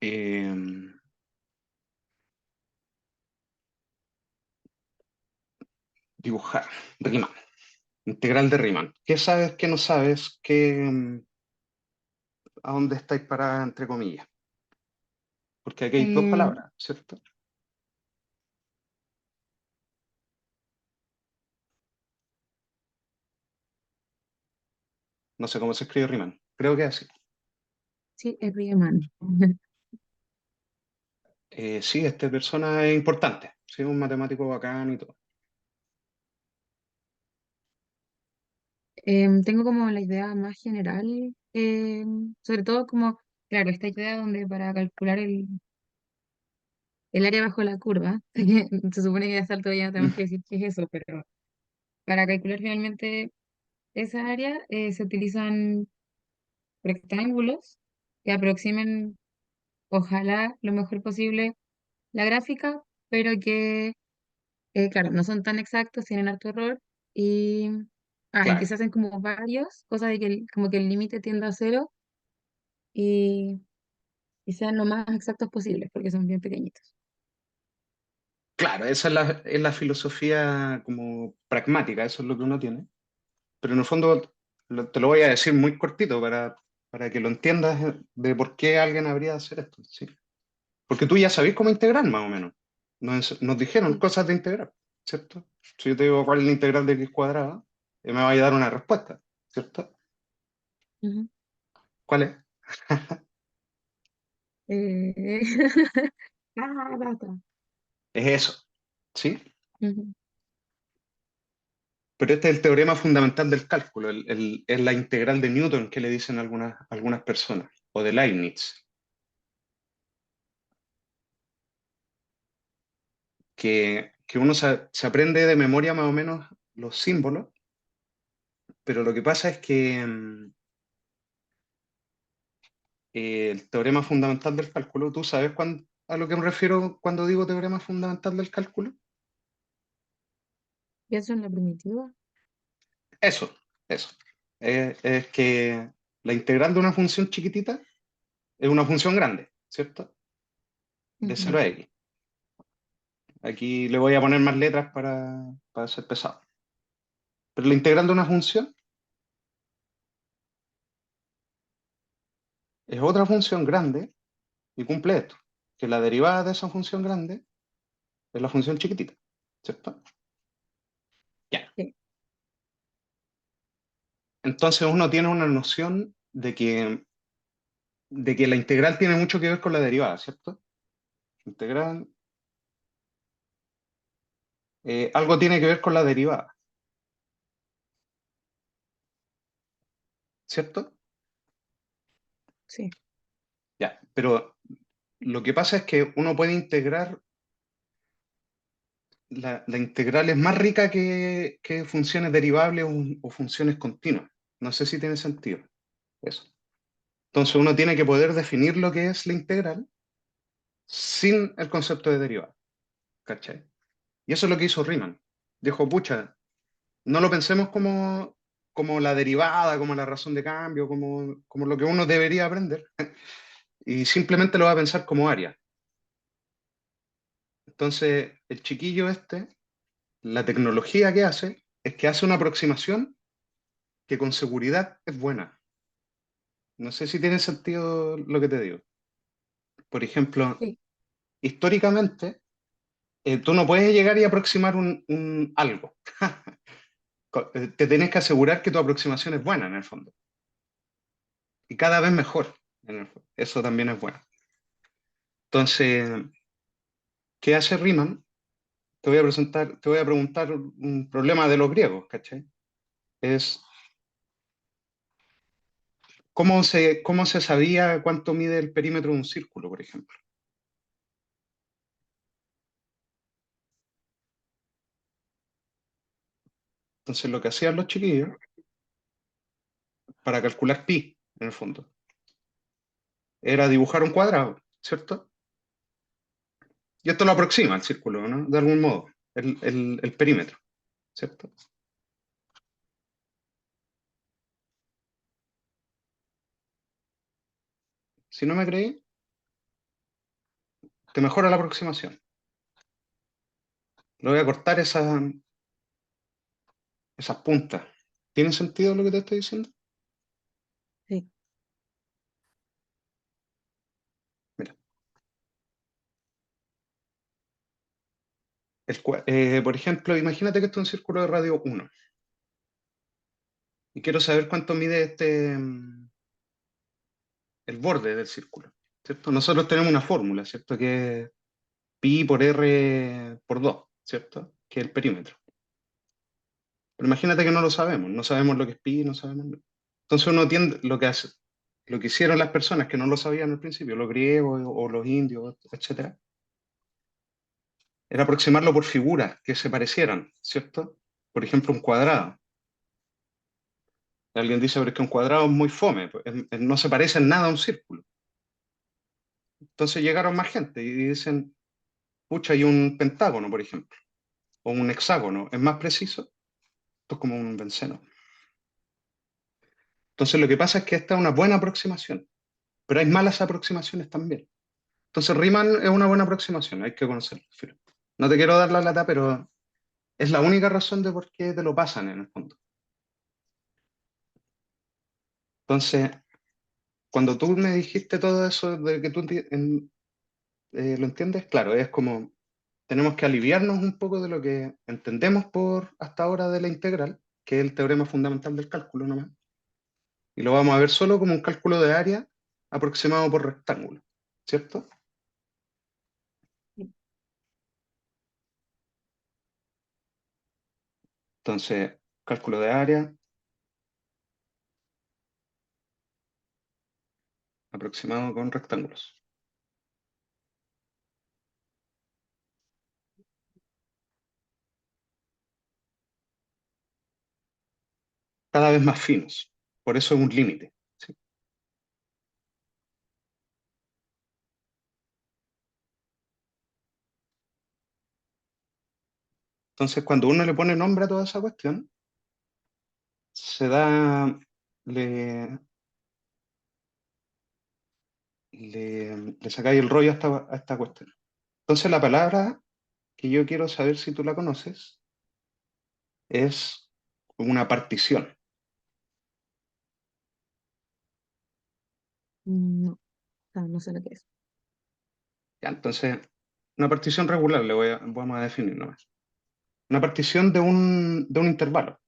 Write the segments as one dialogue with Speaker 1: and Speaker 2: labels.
Speaker 1: Eh, dibujar, Riemann, integral de Riemann. ¿Qué sabes, qué no sabes? ¿A dónde estáis parada, entre comillas? Porque aquí hay dos
Speaker 2: Eh,
Speaker 1: palabras, ¿cierto? No sé cómo se escribe Riemann. Creo que es así.
Speaker 2: sí, es Riemann.
Speaker 1: Sí, esta persona es importante. Sí, un matemático bacán y todo.
Speaker 2: Tengo como la idea más general, sobre todo como, claro, esta idea donde para calcular el área bajo la curva, se supone que ya está todavía no tenemos que decir qué es eso, pero para calcular finalmente esa área se utilizan rectángulos que aproximen, ojalá, lo mejor posible la gráfica, pero que, claro, no son tan exactos, tienen harto error y que
Speaker 1: Claro,
Speaker 2: se hacen como varios, cosa de que como que el límite tienda a cero y, y sean lo más exactos posibles, porque son bien pequeñitos.
Speaker 1: claro, esa es la filosofía como pragmática, eso es lo que uno tiene. Pero en el fondo te lo voy a decir muy cortito para que lo entiendas de por qué alguien habría de hacer esto. ¿Sí? Porque tú ya sabés cómo integrar más o menos. Nos dijeron
Speaker 2: Sí.
Speaker 1: cosas de integrar, ¿cierto? Si yo te digo cuál es la integral de x cuadrada, me vaya a dar una respuesta, ¿cierto?
Speaker 2: Ujú.
Speaker 1: ¿Cuál es?
Speaker 2: Eh, basta.
Speaker 1: Es eso, ¿sí?
Speaker 2: Ujú.
Speaker 1: Pero este es el teorema fundamental del cálculo, es la integral de Newton que le dicen algunas personas, o de Leibniz, que uno se aprende de memoria más o menos los símbolos, pero lo que pasa es que el teorema fundamental del cálculo, ¿tú sabes a lo que me refiero cuando digo teorema fundamental del cálculo?
Speaker 2: ¿Pienso en la primitiva?
Speaker 1: Eso, eso. Es que la integral de una función chiquitita es una función grande, ¿cierto? De
Speaker 2: Ujú.
Speaker 1: 0 a x. Aquí le voy a poner más letras para ser pesado. Pero la integral de una función es otra función grande y cumple esto, que la derivada de esa función grande es la función chiquitita, ¿cierto? Ya.
Speaker 2: Sí,
Speaker 1: Entonces uno tiene una noción de que la integral tiene mucho que ver con la derivada, ¿cierto? Integral, algo tiene que ver con la derivada, ¿cierto?
Speaker 2: sí.
Speaker 1: Ya, pero lo que pasa es que uno puede integrar, la integral es más rica que funciones derivables o funciones continuas. No sé si tiene sentido eso. Entonces uno tiene que poder definir lo que es la integral sin el concepto de derivada, ¿cachai? Y eso es lo que hizo Riemann. Dijo, pucha, no lo pensemos como la derivada, como la razón de cambio, como lo que uno debería aprender, y simplemente lo va a pensar como área. Entonces, el chiquillo este, la tecnología que hace es que hace una aproximación que con seguridad es buena. No sé si tiene sentido lo que te digo. Por ejemplo,
Speaker 2: Sí.
Speaker 1: históricamente, tú no puedes llegar y aproximar un algo. Te tienes que asegurar que tu aproximación es buena en el fondo. Y cada vez mejor en el fondo. Eso también es bueno. Entonces, ¿qué hace Riemann? Te voy a preguntar un problema de los griegos, ¿cachai? Es cómo se sabía cuánto mide el perímetro de un círculo, por ejemplo. Entonces, lo que hacían los chiquillos para calcular pi, en el fondo, era dibujar un cuadrado, ¿cierto? Y esto lo aproxima al círculo, ¿no? De algún modo, el perímetro, ¿cierto? Si no me creí, te mejora la aproximación. Le voy a cortar esas puntas. ¿Tiene sentido lo que te estoy diciendo?
Speaker 2: Sí.
Speaker 1: Mira, por ejemplo, imagínate que esto es un círculo de radio 1 y quiero saber cuánto mide el borde del círculo, ¿cierto? Nosotros tenemos una fórmula, ¿cierto? Que es pi por r por 2, ¿cierto? Que es el perímetro. Pero imagínate que no sabemos lo que es pi, no sabemos. Entonces uno tiende lo que hace, lo que hicieron las personas que no lo sabían al principio, los griegos o los indios, etcétera, era aproximarlo por figuras que se parecieran, ¿cierto? Por ejemplo, un cuadrado. Alguien dice, pero es que un cuadrado es muy fome, pues, no se parece en nada a un círculo. Entonces llegaron más gente y dicen, pucha, hay un pentágono, por ejemplo, o un hexágono, es más preciso. Esto es como un benceno. Entonces lo que pasa es que esta es una buena aproximación, pero hay malas aproximaciones también. Entonces Riemann es una buena aproximación, hay que conocerlo. Filo. No te quiero dar la lata, pero es la única razón de por qué te lo pasan en el fondo. Entonces, cuando tú me dijiste todo eso de que tú lo entiendes, claro, es como tenemos que aliviarnos un poco de lo que entendemos por hasta ahora de la integral, que es el teorema fundamental del cálculo nomás, y lo vamos a ver solo como un cálculo de área aproximado por rectángulo, ¿cierto? Entonces, cálculo de área aproximado con rectángulos. Cada vez más finos. Por eso es un límite. ¿Sí? Entonces, cuando uno le pone nombre a toda esa cuestión, se da, le, le sacáis el rollo a esta cuestión. Entonces, la palabra que yo quiero saber si tú la conoces es una partición.
Speaker 2: No, no sé lo que es.
Speaker 1: ¿Ya? Entonces, una partición regular, vamos a definir nomás. Una partición de un intervalo.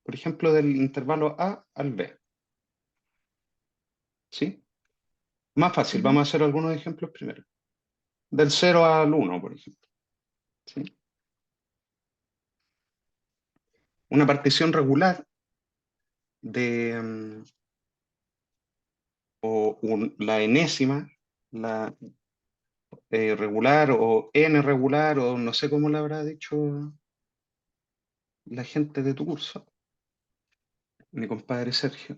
Speaker 1: Por ejemplo, del intervalo A al B. ¿Sí? Más fácil,
Speaker 2: Ujú.
Speaker 1: vamos a hacer algunos ejemplos primero. Del 0 al 1, por ejemplo. ¿Sí? Una partición regular de, la enésima, la regular o n regular, o no sé cómo le habrá dicho la gente de tu curso, mi compadre Sergio.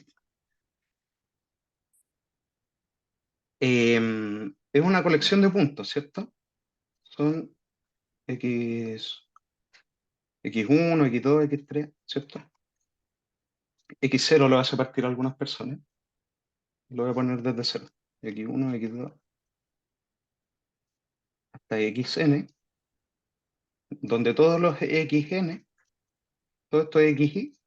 Speaker 1: Es una colección de puntos, ¿cierto? Son x, x1, x2, x3, ¿cierto? X0 lo hace partir a algunas personas. Lo voy a poner desde cero. X1, x2, hasta xn, donde todos los xn, todos estos xy,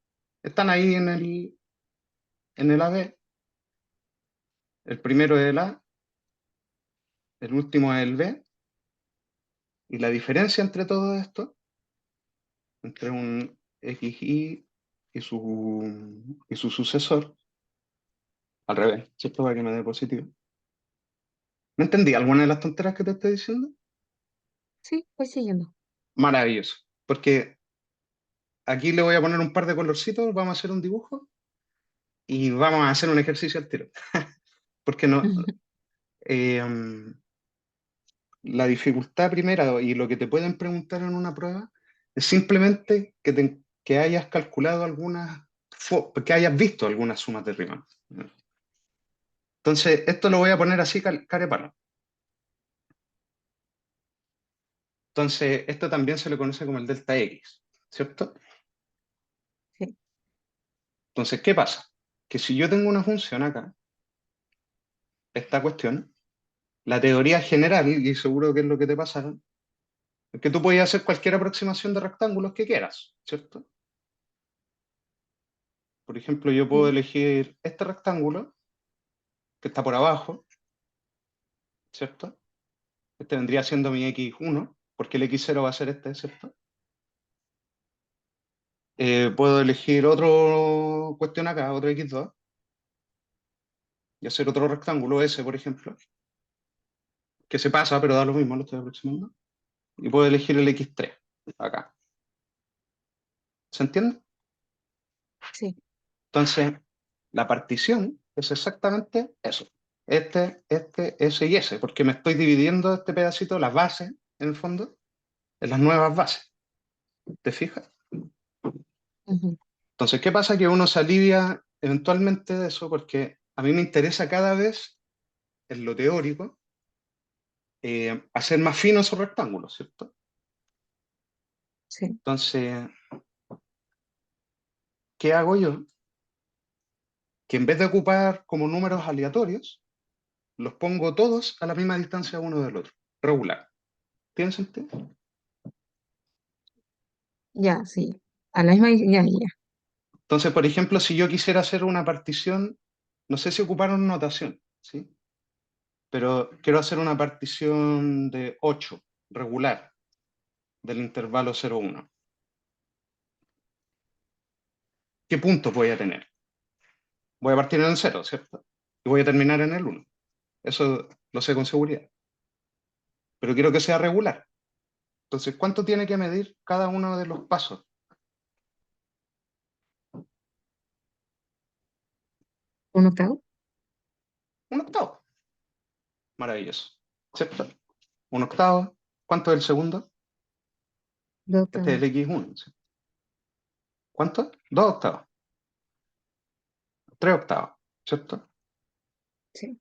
Speaker 1: están ahí en el AB. El primero es el A, el último es el B, y la diferencia entre todo esto, entre un xy y su sucesor, al revés, ¿cierto? Para que me dé positivo. ¿Me entendí alguna de las tonteras que te estoy diciendo?
Speaker 2: Sí, voy siguiendo.
Speaker 1: Maravilloso, porque aquí le voy a poner un par de colorcitos, vamos a hacer un dibujo y vamos a hacer un ejercicio al tiro. Porque no, eh, la dificultad primera y lo que te pueden preguntar en una prueba es simplemente que hayas calculado que hayas visto algunas sumas de Riemann. Entonces, esto lo voy a poner así, carepalo. Entonces, esto también se le conoce como el delta X, ¿cierto?
Speaker 2: Sí.
Speaker 1: Entonces, ¿qué pasa? Que si yo tengo una función acá, esta cuestión, la teoría general, y seguro que es lo que te pasará, es que tú puedes hacer cualquier aproximación de rectángulos que quieras, ¿cierto? Por ejemplo, yo puedo
Speaker 2: Sí.
Speaker 1: elegir este rectángulo que está por abajo, ¿cierto? Este vendría siendo mi X1, porque el X0 va a ser este, ¿cierto? Puedo elegir otro cuestión acá, otro X2, y hacer otro rectángulo S, por ejemplo, que se pasa, pero da lo mismo, lo estoy aproximando. Y puedo elegir el X3, acá. ¿Se entiende?
Speaker 2: Sí.
Speaker 1: Entonces, la partición es exactamente eso. S y S, porque me estoy dividiendo este pedacito, las bases, en el fondo, en las nuevas bases. ¿Te fijas?
Speaker 2: Ujú.
Speaker 1: Entonces, ¿qué pasa? Que uno se alivia eventualmente de eso porque a mí me interesa cada vez, en lo teórico, hacer más finos esos rectángulos, ¿cierto?
Speaker 2: Sí.
Speaker 1: Entonces, ¿qué hago yo? Que en vez de ocupar como números aleatorios, los pongo todos a la misma distancia uno del otro, regular. ¿Tiene sentido?
Speaker 2: Ya, sí. A la misma, ya, ya.
Speaker 1: Entonces, por ejemplo, si yo quisiera hacer una partición, no sé si ocuparon notación, ¿sí? Pero quiero hacer una partición de 8 regular, del intervalo 0,1. ¿Qué puntos voy a tener? Voy a partir en el 0, ¿cierto? Y voy a terminar en el 1. Eso lo sé con seguridad. Pero quiero que sea regular. Entonces, ¿cuánto tiene que medir cada uno de los pasos?
Speaker 2: ¿Un octavo?
Speaker 1: Un octavo. Maravilloso. ¿Cierto? Un octavo. ¿Cuánto es el segundo?
Speaker 2: Dos
Speaker 1: Este es
Speaker 2: octavos.
Speaker 1: el X1. ¿Sí? ¿Cuánto? Dos octavos. Tres octavos. ¿Cierto?
Speaker 2: Sí.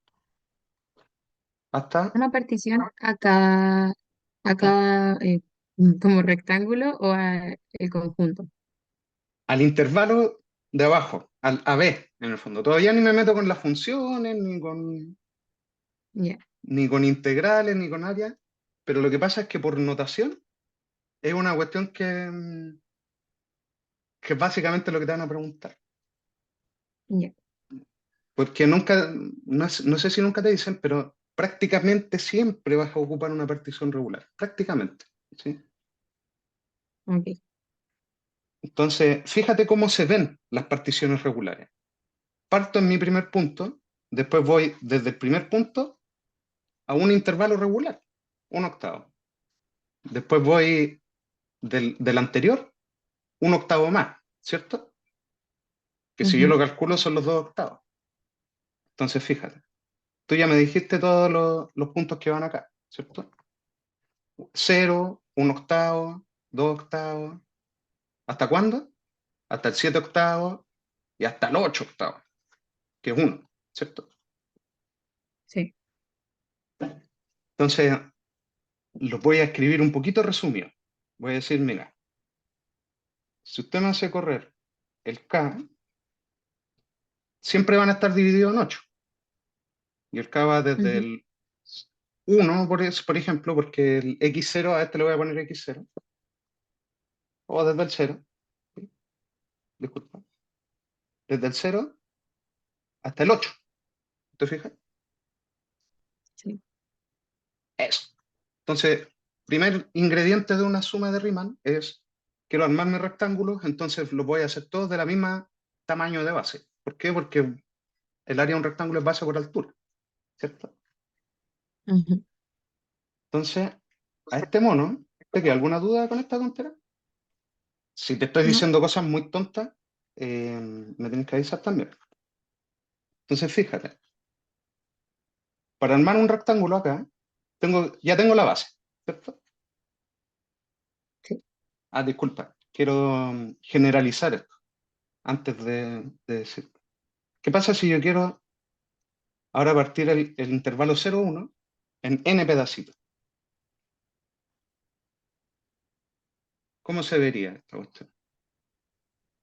Speaker 1: Hasta
Speaker 2: Una partición a cada como rectángulo o a el conjunto.
Speaker 1: al intervalo de abajo, al AB, en el fondo. Todavía ni me meto con las funciones,
Speaker 2: Ya,
Speaker 1: ni con integrales, ni con áreas. Pero lo que pasa es que por notación es una cuestión que es básicamente lo que te van a preguntar.
Speaker 2: ya.
Speaker 1: Porque nunca, no sé si nunca te dicen, pero prácticamente siempre vas a ocupar una partición regular. Prácticamente. ¿Sí?
Speaker 2: Ok.
Speaker 1: Entonces, fíjate cómo se ven las particiones regulares. Parto en mi primer punto, después voy desde el primer punto a un intervalo regular, un octavo. Después voy del anterior, un octavo más, ¿cierto? Que si yo
Speaker 2: Ujú.
Speaker 1: lo calculo son los dos octavos. Entonces, fíjate, tú ya me dijiste todos los puntos que van acá, ¿cierto? Cero, un octavo, dos octavos. ¿Hasta cuándo? Hasta el 7 octavos y hasta el 8 octavos, que es uno, ¿cierto?
Speaker 2: Sí.
Speaker 1: Entonces, los voy a escribir un poquito resumido. Voy a decir, mira, si usted me hace correr el K, siempre van a estar divididos en 8. Y el K va desde
Speaker 2: Ujú.
Speaker 1: el 1, por ejemplo, porque el X0, a este le voy a poner X0, o desde el 0, disculpa, desde el 0 hasta el 8. ¿Te fijas?
Speaker 2: Sí.
Speaker 1: Eso. Entonces, primer ingrediente de una suma de Riemann es, quiero armar mis rectángulos, entonces los voy a hacer todos de la misma tamaño de base. ¿Por qué? Porque el área de un rectángulo es base por altura, ¿cierto?
Speaker 2: Ujú.
Speaker 1: Entonces, a este mono, ¿te queda alguna duda con esta tontera? Si te estoy
Speaker 2: No.
Speaker 1: diciendo cosas muy tontas, me tienes que avisar también. Entonces, fíjate, para armar un rectángulo acá, ya tengo la base, ¿cierto?
Speaker 2: Sí.
Speaker 1: Ah, disculpa, quiero generalizar esto antes de decir. ¿Qué pasa si yo quiero ahora partir el intervalo 0,1 en n pedacitos? ¿Cómo se vería esta cuestión?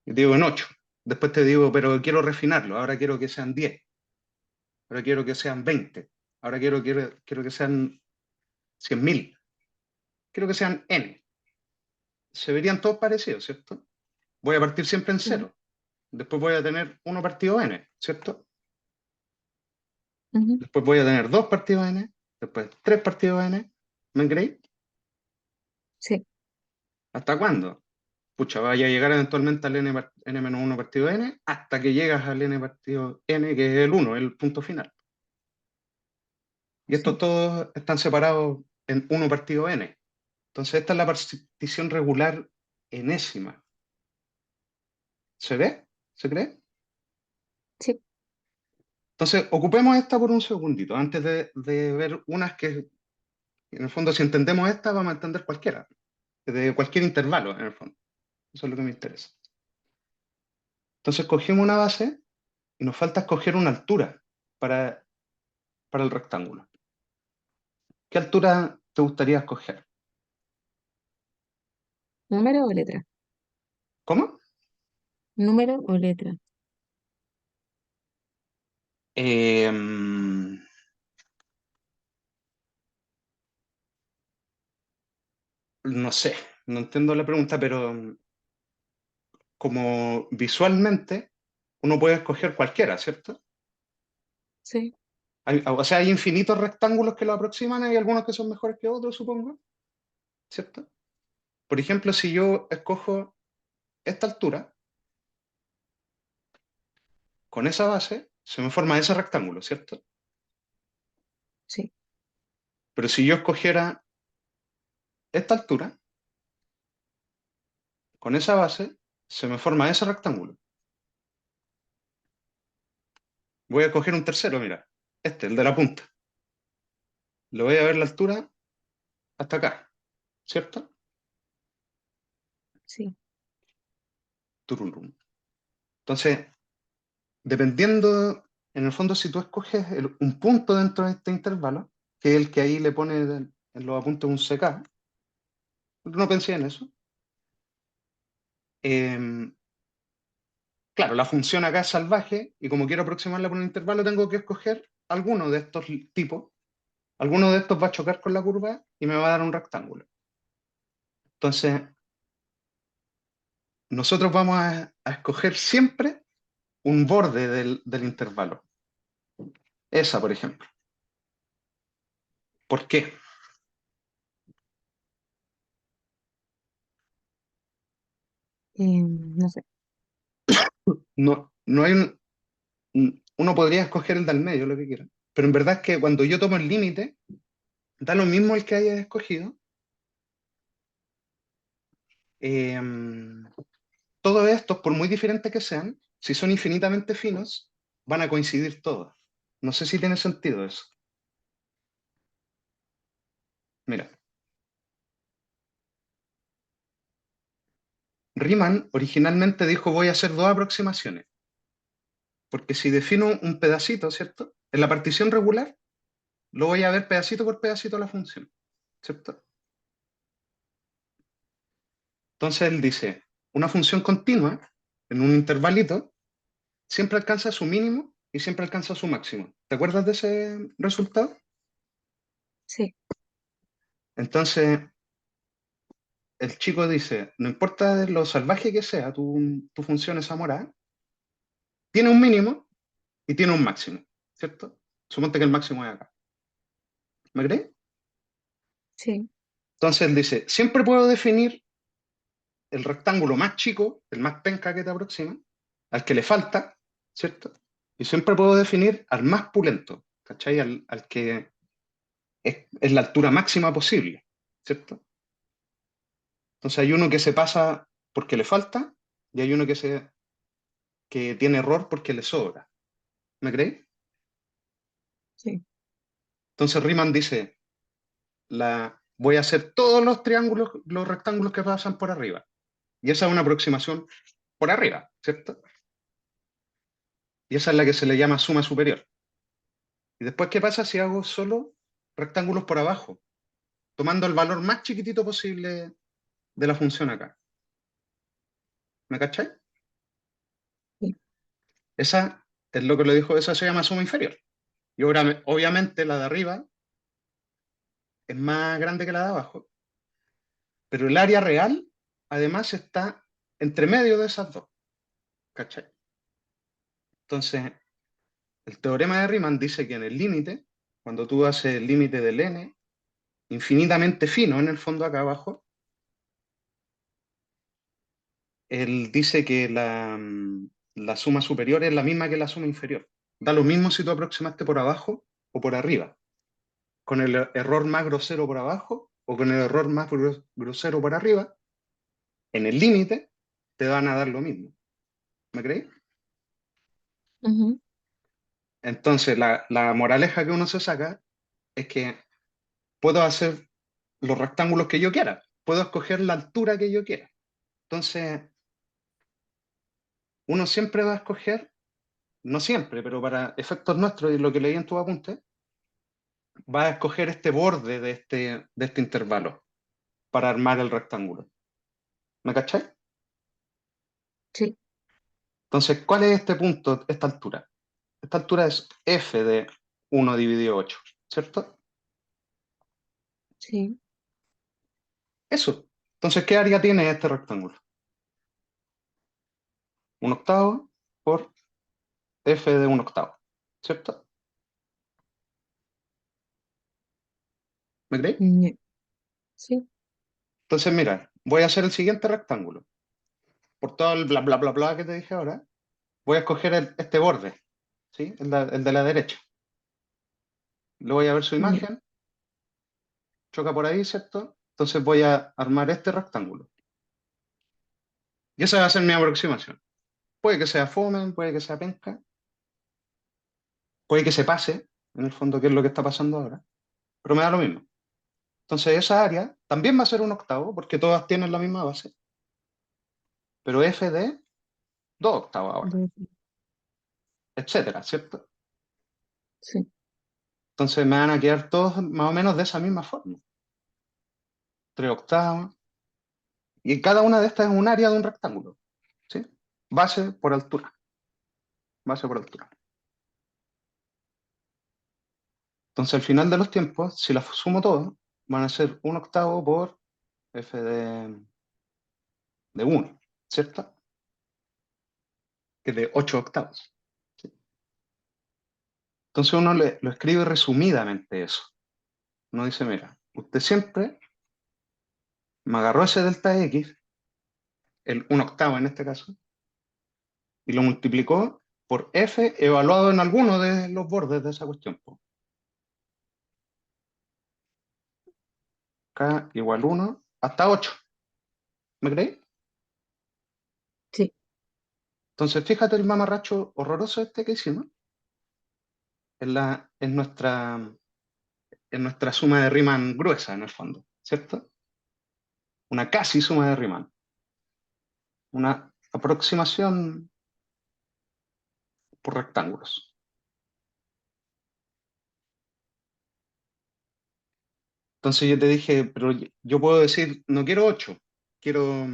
Speaker 1: Yo te digo en 8. Después te digo, pero quiero refinarlo. Ahora quiero que sean 10. Ahora quiero que sean 20. Ahora quiero que sean 100.000. Quiero que sean n. Se verían todos parecidos, ¿cierto? Voy a partir siempre en
Speaker 2: Sí.
Speaker 1: cero. Después voy a tener 1 partido n, ¿cierto?
Speaker 2: Ujú.
Speaker 1: Después voy a tener 2 partidos n. Después 3 partidos n. ¿Me creéis?
Speaker 2: Sí.
Speaker 1: ¿Hasta cuándo? Pucha, vaya a llegar eventualmente al n-1 partido n, hasta que llegas al n partido n, que es el 1, el punto final. Y estos
Speaker 2: Sí.
Speaker 1: todos están separados en 1 partido n. Entonces, esta es la partición regular enésima. ¿Se ve? ¿Se cree?
Speaker 2: Sí.
Speaker 1: Entonces, ocupemos esta por un segundito, antes de ver unas que, en el fondo, si entendemos esta, vamos a entender cualquiera, de cualquier intervalo, en el fondo. Eso es lo que me interesa. Entonces, cogemos una base y nos falta escoger una altura para, para el rectángulo. ¿Qué altura te gustaría escoger?
Speaker 2: ¿Número o letra?
Speaker 1: ¿Cómo?
Speaker 2: ¿Número o letra?
Speaker 1: No sé, no entiendo la pregunta, pero como visualmente uno puede escoger cualquiera, ¿cierto?
Speaker 2: Sí.
Speaker 1: O sea, hay infinitos rectángulos que lo aproximan, hay algunos que son mejores que otros, supongo, ¿cierto? Por ejemplo, si yo escojo esta altura, con esa base, se me forma ese rectángulo, ¿cierto?
Speaker 2: Sí.
Speaker 1: Pero si yo escogiera esta altura, con esa base, se me forma ese rectángulo. Voy a escoger un tercero, mira, este, el de la punta. Le voy a ver la altura hasta acá, ¿cierto?
Speaker 2: Sí.
Speaker 1: Tururum. Entonces, dependiendo, en el fondo, si tú escoges un punto dentro de este intervalo, que es el que ahí le pone en los apuntes un CK, no pensé en eso. Eh, claro, la función acá es salvaje y como quiero aproximarla por un intervalo, tengo que escoger alguno de estos tipos. Alguno de estos va a chocar con la curva y me va a dar un rectángulo. Entonces, nosotros vamos a escoger siempre un borde del intervalo. Esa, por ejemplo. ¿Por qué?
Speaker 2: No sé.
Speaker 1: No hay uno podría escoger el del medio, lo que quiera. Pero en verdad es que cuando yo tomo el límite, da lo mismo el que hayas escogido. Eh, todos estos, por muy diferentes que sean, si son infinitamente finos, van a coincidir todos. No sé si tiene sentido eso. Mira, Riemann originalmente dijo voy a hacer dos aproximaciones, porque si defino un pedacito, ¿cierto? En la partición regular, lo voy a ver pedacito por pedacito la función, ¿cierto? Entonces él dice, una función continua en un intervalito siempre alcanza su mínimo y siempre alcanza su máximo. ¿Te acuerdas de ese resultado?
Speaker 2: Sí.
Speaker 1: Entonces, el chico dice, no importa lo salvaje que sea tu función esa morada, tiene un mínimo y tiene un máximo, ¿cierto? Suponte que el máximo es acá. ¿Me crees?
Speaker 2: Sí.
Speaker 1: Entonces él dice, siempre puedo definir el rectángulo más chico, el más penca que te aproxima, al que le falta, ¿cierto? Y siempre puedo definir al más pulento, ¿cachai? Al que es la altura máxima posible, ¿cierto? Entonces hay uno que se pasa porque le falta y hay uno que tiene error porque le sobra. ¿Me creéis?
Speaker 2: Sí.
Speaker 1: Entonces Riemann dice, voy a hacer todos los triángulos, los rectángulos que pasan por arriba. Y esa es una aproximación por arriba, ¿cierto? Y esa es la que se le llama suma superior. ¿Y después qué pasa si hago solo rectángulos por abajo? Tomando el valor más chiquitito posible de la función acá. ¿Me cachai?
Speaker 2: Sí.
Speaker 1: Esa es lo que le dijo, esa se llama suma inferior. Y ahora, obviamente la de arriba es más grande que la de abajo, pero el área real además está entre medio de esas dos, ¿cachai? Entonces, el teorema de Riemann dice que en el límite, cuando tú haces el límite del n infinitamente fino en el fondo acá abajo, él dice que la suma superior es la misma que la suma inferior. Da lo mismo si tú aproximaste por abajo o por arriba, con el error más grosero por abajo o con el error más grosero por arriba, en el límite te van a dar lo mismo. ¿Me crees?
Speaker 2: Ujú.
Speaker 1: Entonces, la moraleja que uno se saca es que puedo hacer los rectángulos que yo quiera, puedo escoger la altura que yo quiera. Entonces, uno siempre va a escoger, no siempre, pero para efectos nuestros y lo que leí en tu apunte, va a escoger este borde de este intervalo para armar el rectángulo. ¿Me cachai?
Speaker 2: Sí,
Speaker 1: Entonces, ¿cuál es este punto, esta altura? Esta altura es f de 1 dividido 8, ¿cierto?
Speaker 2: sí.
Speaker 1: Eso. Entonces, ¿qué área tiene este rectángulo? 1/8 por f de 1/8, ¿cierto? ¿Me creéis?
Speaker 2: Mm, sí.
Speaker 1: Entonces, mira, voy a hacer el siguiente rectángulo. Por todo el bla bla bla bla que te dije ahora, voy a escoger este borde, ¿sí? El de la derecha. Le voy a ver su
Speaker 2: Ya.
Speaker 1: imagen, choca por ahí, ¿cierto? Entonces voy a armar este rectángulo. Y esa va a ser mi aproximación. Puede que sea fome, puede que sea penca, puede que se pase, en el fondo, que es lo que está pasando ahora, pero me da lo mismo. Entonces esa área también va a ser 1/8, porque todas tienen la misma base, pero f de 2/8 ahora,
Speaker 2: Dos.
Speaker 1: etcétera, ¿cierto?
Speaker 2: Sí.
Speaker 1: Entonces me van a quedar todos más o menos de esa misma forma. 3/8. Y cada una de estas es un área de un rectángulo, ¿sí? Base por altura, base por altura. Entonces al final de los tiempos, si las sumo todas, van a ser 1/8 por f de 1, ¿cierto? Que es de 8/8. ¿Sí? Entonces uno lo escribe resumidamente eso. Uno dice, mira, usted siempre me agarró ese delta x, el 1/8 en este caso, y lo multiplicó por f evaluado en alguno de los bordes de esa cuestión. Po. K igual 1 hasta 8. ¿Me creéis?
Speaker 2: Sí.
Speaker 1: Entonces fíjate el mamarracho horroroso este que hicimos. Es nuestra suma de Riemann gruesa en el fondo, ¿cierto? Una casi suma de Riemann. Una aproximación por rectángulos. Entonces yo te dije, pero yo puedo decir, no quiero 8, quiero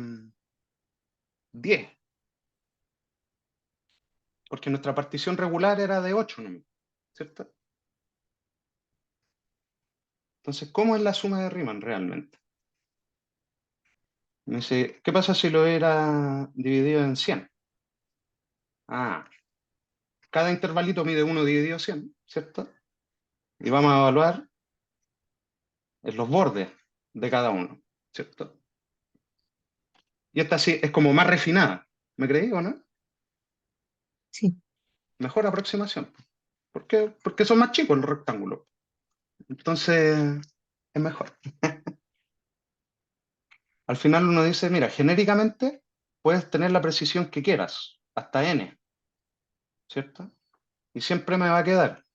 Speaker 1: 10, porque nuestra partición regular era de 8, ¿no? ¿Cierto? Entonces, ¿cómo es la suma de Riemann realmente? Me dice, ¿qué pasa si lo era dividido en 100? Ah, cada intervalito mide 1 dividido 100, ¿cierto? Y vamos a evaluar en los bordes de cada uno, ¿cierto? Y esta sí es como más refinada, ¿me creí o no?
Speaker 2: Sí.
Speaker 1: Mejor aproximación. ¿Por qué? Porque son más chicos los rectángulos. Entonces, es mejor. Al final uno dice, mira, genéricamente puedes tener la precisión que quieras, hasta n, ¿cierto? Y siempre me va a quedar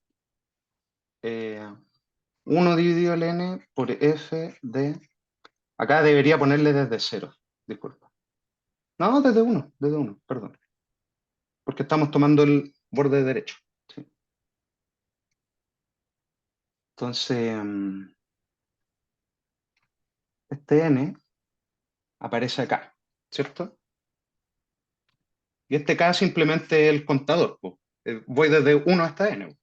Speaker 1: 1 dividido el n por f de... Acá debería ponerle desde 0, disculpa. No, desde uno, perdón. Porque estamos tomando el borde derecho. ¿Sí? Entonces, este n aparece acá, ¿cierto? Y este k simplemente es el contador. Po. Voy desde 1 hasta n.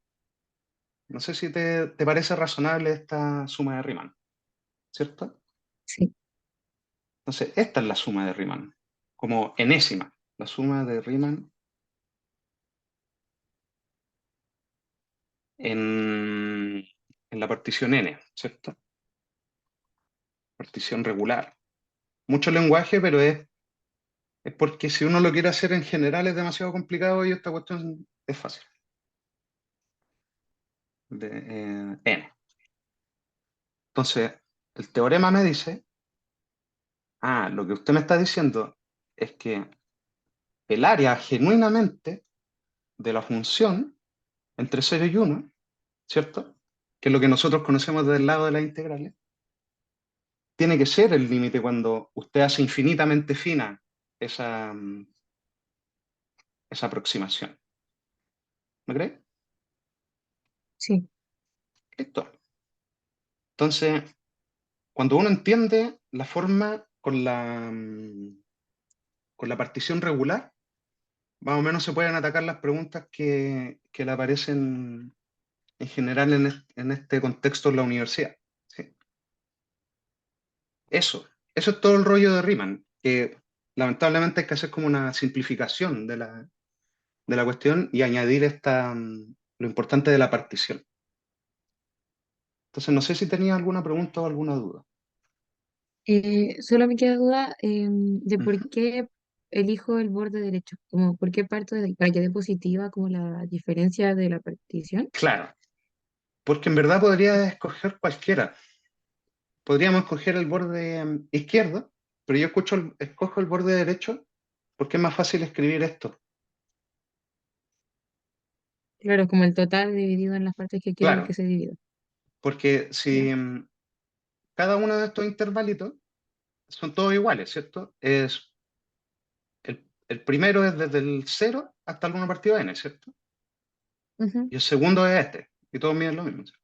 Speaker 1: No sé si te parece razonable esta suma de Riemann, ¿cierto?
Speaker 2: Sí,
Speaker 1: Entonces, esta es la suma de Riemann, como enésima, la suma de Riemann en la partición n, ¿cierto? Partición regular. Mucho lenguaje, pero es porque si uno lo quiere hacer en general es demasiado complicado y esta cuestión es fácil. N. Entonces, el teorema me dice, lo que usted me está diciendo es que el área genuinamente de la función entre 0 y 1, ¿cierto? Que es lo que nosotros conocemos del lado de las integrales, tiene que ser el límite cuando usted hace infinitamente fina esa aproximación. ¿Me cree?
Speaker 2: sí.
Speaker 1: Listo. Entonces, cuando uno entiende la forma con la partición regular, más o menos se pueden atacar las preguntas que le aparecen en general en este contexto en la universidad. ¿Sí? Eso es todo el rollo de Riemann, que lamentablemente hay que hacer como una simplificación de la cuestión y añadir lo importante de la partición. Entonces, no sé si tenía alguna pregunta o alguna duda.
Speaker 2: Solo me queda duda de por
Speaker 1: Ujú.
Speaker 2: qué elijo el borde derecho, como por qué parto de ahí, para que dé positiva como la diferencia de la partición.
Speaker 1: Claro, porque en verdad podría escoger cualquiera. Podríamos escoger el borde izquierdo, pero yo escojo el borde derecho porque es más fácil escribir esto.
Speaker 2: Claro, como el total dividido en las partes que quiero que
Speaker 1: Claro,
Speaker 2: se divida.
Speaker 1: porque
Speaker 2: ¿Ya?
Speaker 1: si cada uno de estos intervalitos son todos iguales, ¿cierto? El primero es desde el 0 hasta el 1 partido n, ¿cierto?
Speaker 2: Ujú.
Speaker 1: Y el segundo es este, y todos miden lo mismo. ¿Cierto?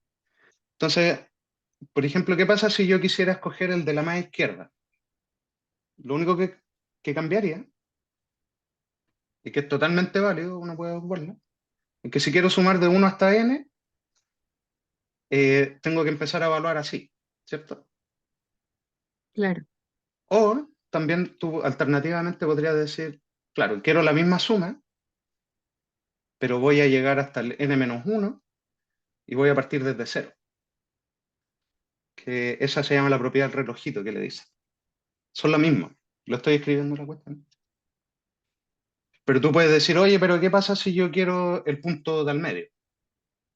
Speaker 1: Entonces, por ejemplo, ¿qué pasa si yo quisiera escoger el de la más izquierda? Lo único que cambiaría, y que es totalmente válido, uno puede ocuparlo, es que si quiero sumar de 1 hasta n, tengo que empezar a evaluar así, ¿cierto?
Speaker 2: Claro,
Speaker 1: O también tú alternativamente podrías decir, claro, quiero la misma suma, pero voy a llegar hasta el n-1 y voy a partir desde cero, que esa se llama la propiedad del relojito que le dice. Son lo mismo, lo estoy escribiendo en la cuestión. Pero tú puedes decir, oye, pero ¿qué pasa si yo quiero el punto del medio?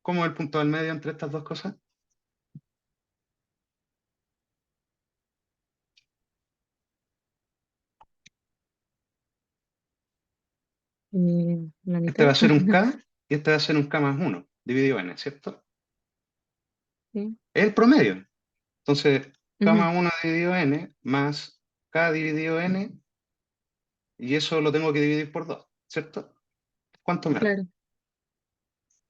Speaker 1: ¿Cómo es el punto del medio entre estas dos cosas?
Speaker 2: la
Speaker 1: Este va
Speaker 2: mitad.
Speaker 1: a ser un k y este va a ser un k más uno dividido n, ¿cierto?
Speaker 2: Sí.
Speaker 1: Es el promedio. Entonces, k
Speaker 2: Ujú.
Speaker 1: más uno dividido n más k dividido n, y eso lo tengo que dividir por 2, ¿cierto? ¿Cuánto me da?
Speaker 2: Claro,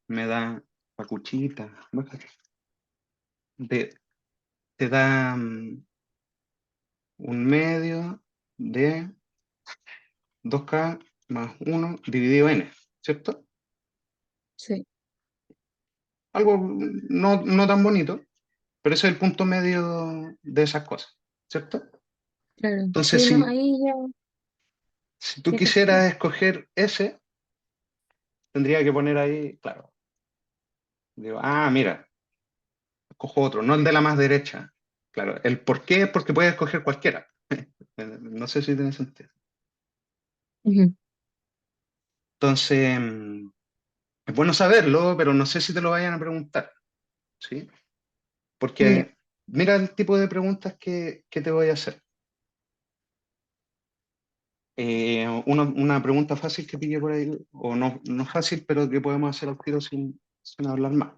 Speaker 1: Me da pacuchita, de, te da un medio de 2k más uno dividido n, ¿cierto?
Speaker 2: sí,
Speaker 1: Algo no tan bonito, pero ese es el punto medio de esas cosas, ¿cierto?
Speaker 2: claro.
Speaker 1: Entonces,
Speaker 2: Sí, no,
Speaker 1: si,
Speaker 2: ahí ya,
Speaker 1: si tú
Speaker 2: ya caché ya.
Speaker 1: quisieras escoger ese, tendría que poner ahí, claro, digo, mira, escojo otro, no el de la más derecha. Claro, el por qué es porque puedes escoger cualquiera. No sé si tiene sentido.
Speaker 2: Ujú.
Speaker 1: Entonces, es bueno saberlo, pero no sé si te lo vayan a preguntar, ¿sí?
Speaker 2: Ya.
Speaker 1: Porque mira el tipo de preguntas que te voy a hacer. Una pregunta fácil que pille por ahí, o no fácil, pero que podemos hacer al tiro sin hablar más.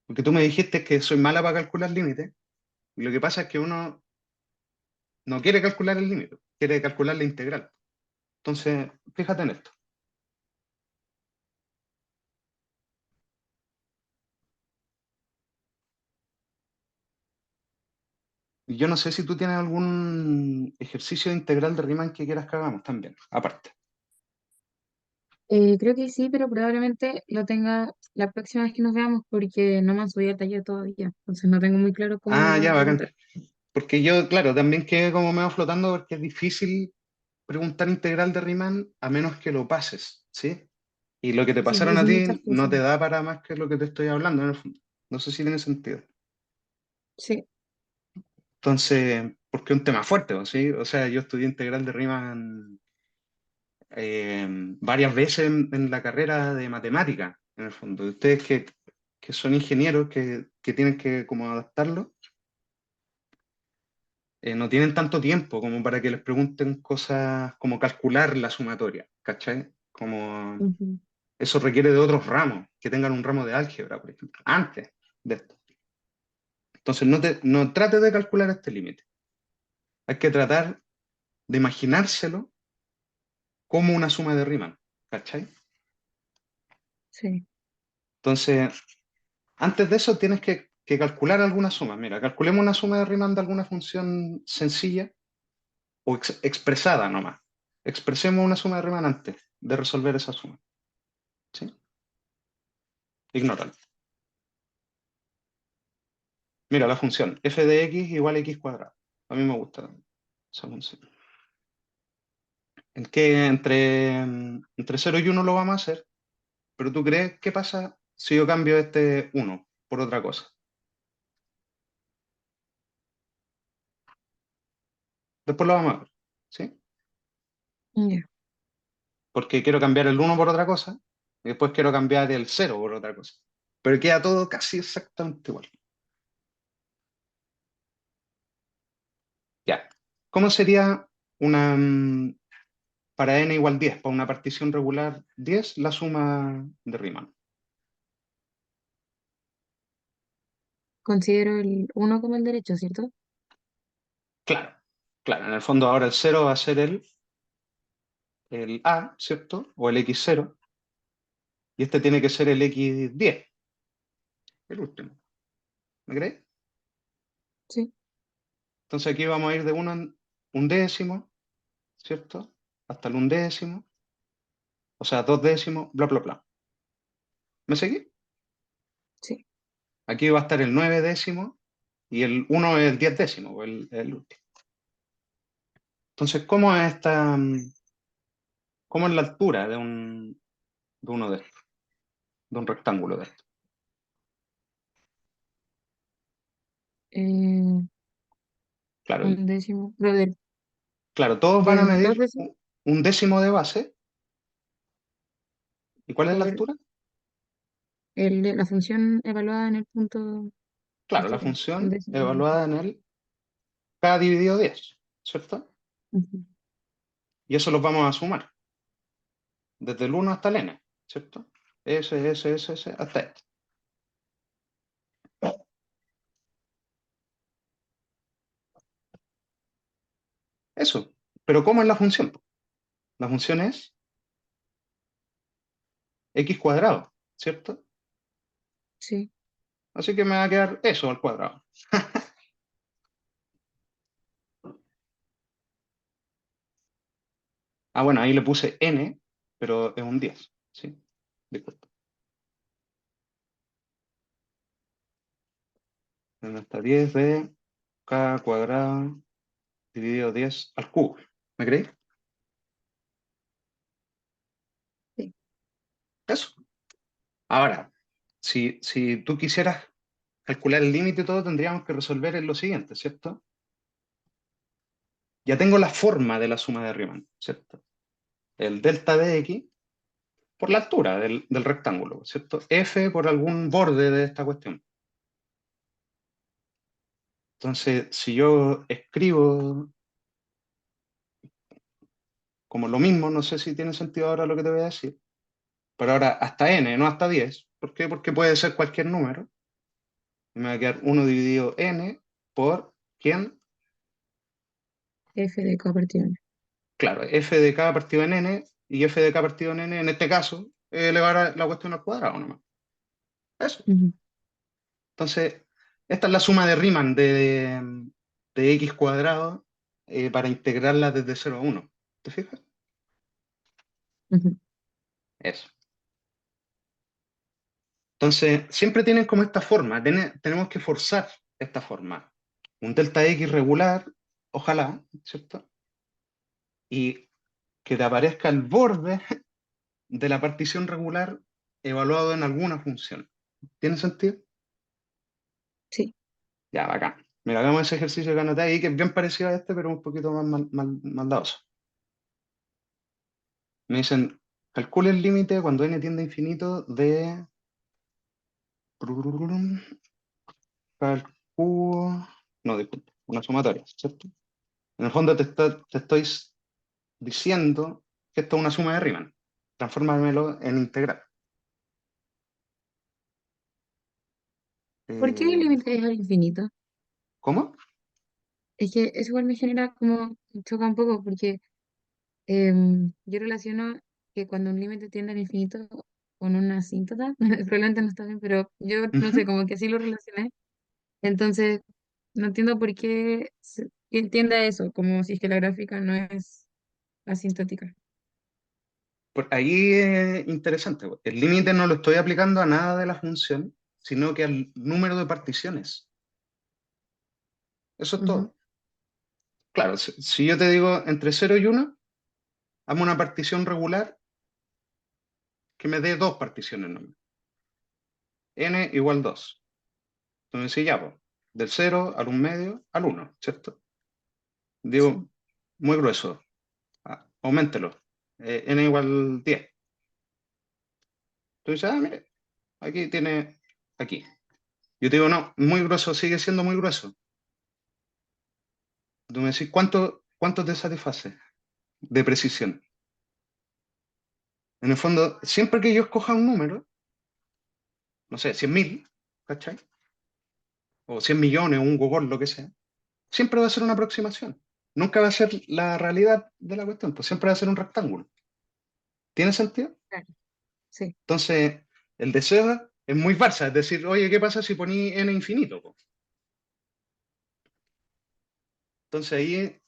Speaker 1: Porque tú me dijiste que soy mala para calcular límites, y lo que pasa es que uno no quiere calcular el límite, quiere calcular la integral. Entonces, fíjate en esto. Yo no sé si tú tienes algún ejercicio de integral de Riemann que quieras que hagamos también, aparte.
Speaker 2: Creo que sí, pero probablemente lo tenga la próxima vez que nos veamos porque no me han subido el taller todavía. Entonces no tengo muy claro cómo lo
Speaker 1: Ah,
Speaker 2: voy a
Speaker 1: ya, bacán.
Speaker 2: preguntar.
Speaker 1: Porque yo, claro, también quedé como medio flotando porque es difícil preguntar integral de Riemann a menos que lo pases, ¿sí? Y lo que te
Speaker 2: Sí,
Speaker 1: pasaron
Speaker 2: y
Speaker 1: a
Speaker 2: son muchas
Speaker 1: ti no
Speaker 2: cosas.
Speaker 1: te da para más que lo que te estoy hablando, en el fondo. No sé si tiene sentido.
Speaker 2: Sí.
Speaker 1: Entonces, porque es un tema fuerte, ¿o ¿sí? O sea, yo estudié integral de Riemann varias veces en la carrera de matemática, en el fondo. Y ustedes que son ingenieros, que tienen que como adaptarlo, no tienen tanto tiempo como para que les pregunten cosas como calcular la sumatoria, ¿cachai? Como
Speaker 2: Ujú.
Speaker 1: eso requiere de otros ramos, que tengan un ramo de álgebra, por ejemplo, antes de esto. Entonces, no trate de calcular este límite. Hay que tratar de imaginárselo como una suma de Riemann, ¿cachai?
Speaker 2: Sí.
Speaker 1: Entonces, antes de eso tienes que calcular alguna suma. Mira, calculemos una suma de Riemann de alguna función sencilla o expresada nomás. Expresemos una suma de Riemann antes de resolver esa suma. ¿Sí? Ignóralo. Mira la función f de x igual a x cuadrado. A mí me gusta esa función. ¿En qué entre 0 y 1 lo vamos a hacer? Pero tú crees, ¿qué pasa si yo cambio este uno por otra cosa? Después lo vamos a ver. ¿Sí?
Speaker 2: Ya.
Speaker 1: Porque quiero cambiar el uno por otra cosa y después quiero cambiar el cero por otra cosa. Pero queda todo casi exactamente igual. Ya. ¿Cómo sería una, para n igual 10, para una partición regular 10, la suma de Riemann?
Speaker 2: Considero el uno como el derecho, ¿cierto?
Speaker 1: Claro, claro. En el fondo ahora el cero va a ser el a, ¿cierto? O el x0. Y este tiene que ser el x10, el último. ¿Me crees?
Speaker 2: Sí,
Speaker 1: Entonces aquí vamos a ir de uno en un décimo, ¿cierto? Hasta el undécimo, o sea, dos décimos, bla, bla, bla. ¿Me seguí?
Speaker 2: sí.
Speaker 1: Aquí va a estar el 9 décimo y el uno es el 10 décimo, o el último. Entonces, cómo es la altura de uno de estos, de un rectángulo de estos?
Speaker 2: Eh,
Speaker 1: Claro,
Speaker 2: un décimo. Pero
Speaker 1: claro, todos van a
Speaker 2: del dos
Speaker 1: medir
Speaker 2: décimos,
Speaker 1: un décimo de base. ¿Y cuál es la
Speaker 2: por
Speaker 1: altura?
Speaker 2: la función evaluada en el punto
Speaker 1: Claro, la
Speaker 2: estaría. Un
Speaker 1: función
Speaker 2: décimo.
Speaker 1: evaluada en el k dividido 10, ¿cierto?
Speaker 2: Ujú.
Speaker 1: Y eso los vamos a sumar, desde el uno hasta el n, ¿cierto? S, hasta este. Eso. Pero ¿cómo es la función? La función es x cuadrado, ¿cierto?
Speaker 2: Sí,
Speaker 1: Así que me va a quedar eso al cuadrado. Ah, bueno, ahí le puse n, pero es un 10, ¿sí? Disculpa. Hasta 10 de k cuadrado dividido 10 al cubo. ¿Me creéis?
Speaker 2: sí.
Speaker 1: Eso. Ahora, si tú quisieras calcular el límite y todo, tendríamos que resolver en lo siguiente, ¿cierto? Ya tengo la forma de la suma de Riemann, ¿cierto? El delta de x por la altura del rectángulo, ¿cierto? F por algún borde de esta cuestión. Entonces, si yo escribo como lo mismo, no sé si tiene sentido ahora lo que te voy a decir, pero ahora hasta n, no hasta 10. ¿Por qué? Porque puede ser cualquier número. Y me va a quedar uno dividido n por, ¿quién?
Speaker 2: F de k partido n.
Speaker 1: Claro, f de k partido en n, y f de k partido en n, en este caso, elevar la cuestión al cuadrado nomás. Eso.
Speaker 2: Ujú,
Speaker 1: Entonces, esta es la suma de Riemann de x cuadrado para integrarla desde 0 a 1. ¿Te fijas?
Speaker 2: ujú.
Speaker 1: Eso. Entonces, siempre tienen como esta forma, tenemos que forzar esta forma. Un delta X regular, ojalá, ¿cierto? Y que te aparezca el borde de la partición regular evaluado en alguna función. ¿Tiene sentido?
Speaker 2: Sí.
Speaker 1: Ya, bacán. Mira, hagamos ese ejercicio que anoté ahí, que es bien parecido a este, pero un poquito más maldadoso. Me dicen, calcule el límite cuando n tiende a infinito de... Calculo... No, disculpa, una sumatoria, ¿cierto? En el fondo te estoy diciendo que esto es una suma de Riemann. Transfórmamelo en integral.
Speaker 2: ¿Por qué el
Speaker 1: Eh,
Speaker 2: límite es al infinito?
Speaker 1: ¿Cómo?
Speaker 2: Es que eso igual me genera como, choca un poco, porque yo relaciono que cuando un límite tiende al infinito con una asíntota, probablemente no está bien, pero yo no sé,
Speaker 1: Ujú.
Speaker 2: como que así lo relacioné. Entonces, no entiendo por qué que tiende a eso, como si es que la gráfica no es asintótica.
Speaker 1: Ahí es interesante. El límite no lo estoy aplicando a nada de la función, sino que al número de particiones. Eso es
Speaker 2: Ujú.
Speaker 1: todo. Claro, si yo te digo entre 0 y 1, hazme una partición regular que me dé dos particiones nomás. N igual 2. Entonces, sí, ya, pues, del 0 al 1 medio al 1, ¿cierto?
Speaker 2: Sí,
Speaker 1: Digo, muy grueso, auméntelo. N igual 10. Entonces, mire, aquí tiene, aquí. Yo te digo, no, muy grueso, sigue siendo muy grueso. Tú me decís, ¿cuánto te satisface de precisión? En el fondo, siempre que yo escoja un número, no sé, 100.000, ¿cachai? O 100 millones, un gogol, lo que sea, siempre va a ser una aproximación. Nunca va a ser la realidad de la cuestión, pues siempre va a ser un rectángulo. ¿Tiene sentido?
Speaker 2: claro, sí.
Speaker 1: Entonces, el deseo es muy farsa, es decir, oye, ¿qué pasa si poní n infinito, po? Entonces ahí,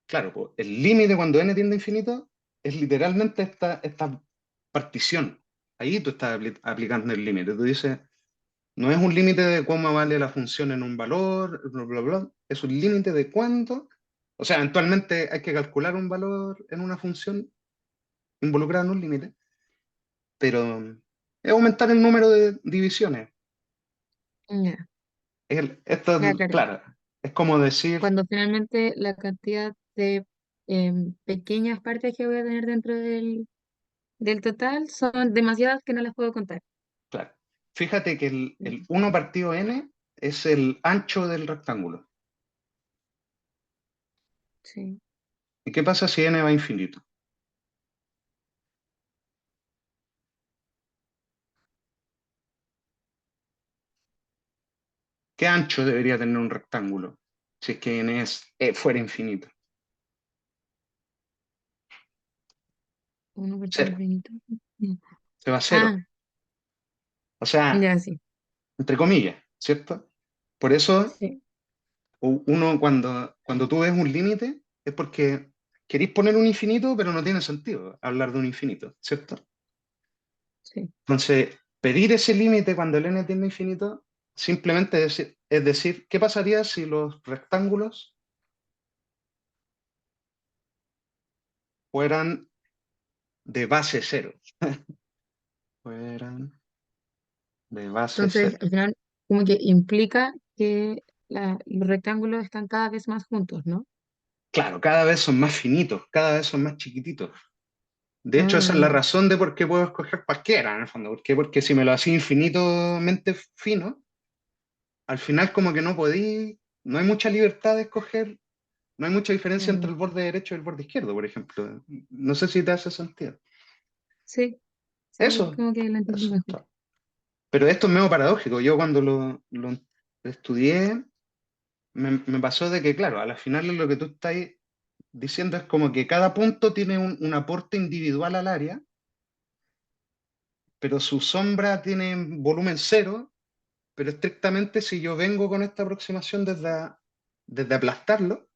Speaker 1: claro, po, el límite cuando n tiende a infinito es literalmente esta partición. Ahí tú estás aplicando el límite. Tú dices, no es un límite de cómo vale la función en un valor, bla, bla, bla. Es un límite de cuánto. O sea, eventualmente hay que calcular un valor en una función involucrada en un límite, pero es aumentar el número de divisiones.
Speaker 2: Ya, ya, claro.
Speaker 1: Claro, es como decir,
Speaker 2: Cuando finalmente la cantidad de pequeñas partes que voy a tener dentro del total son demasiadas que no las puedo contar.
Speaker 1: claro, fíjate que el 1 partido n es el ancho del rectángulo.
Speaker 2: Sí.
Speaker 1: ¿Y qué pasa si n va a infinito? ¿Qué ancho debería tener un rectángulo si es que n fuera infinito?
Speaker 2: Uno por
Speaker 1: Cero,
Speaker 2: infinito. Mm.
Speaker 1: se va a cero.
Speaker 2: Ah,
Speaker 1: O sea,
Speaker 2: ya sí.
Speaker 1: entre comillas, ¿cierto? Por eso
Speaker 2: Sí,
Speaker 1: uno cuando tú ves un límite es porque queréis poner un infinito, pero no tiene sentido hablar de un infinito, ¿cierto?
Speaker 2: sí.
Speaker 1: Entonces, pedir ese límite cuando el n tiende a infinito, simplemente es decir, ¿qué pasaría si los rectángulos fueran de base cero? Fueran de base
Speaker 2: Entonces,
Speaker 1: cero.
Speaker 2: al final, como que implica que los rectángulos están cada vez más juntos, ¿no?
Speaker 1: Claro, cada vez son más finitos, cada vez son más chiquititos. De hecho, esa
Speaker 2: Ah,
Speaker 1: es la
Speaker 2: ya.
Speaker 1: razón de por qué puedo escoger cualquiera, en el fondo. ¿Por qué? Porque si me lo hacía infinitamente fino, al final como que no podí, no hay mucha libertad de escoger, no hay mucha diferencia entre
Speaker 2: Mm,
Speaker 1: el borde derecho y el borde izquierdo, por ejemplo. No sé si te hace sentido.
Speaker 2: sí, sí, ahí
Speaker 1: Eso,
Speaker 2: como que lo entendí
Speaker 1: eso es
Speaker 2: mejor.
Speaker 1: todo. Pero esto es medio paradójico. Yo cuando lo estudié, me pasó de que, claro, a la final lo que tú estás diciendo es como que cada punto tiene un aporte individual al área, pero su sombra tiene volumen cero, pero estrictamente si yo vengo con esta aproximación desde aplastarlo,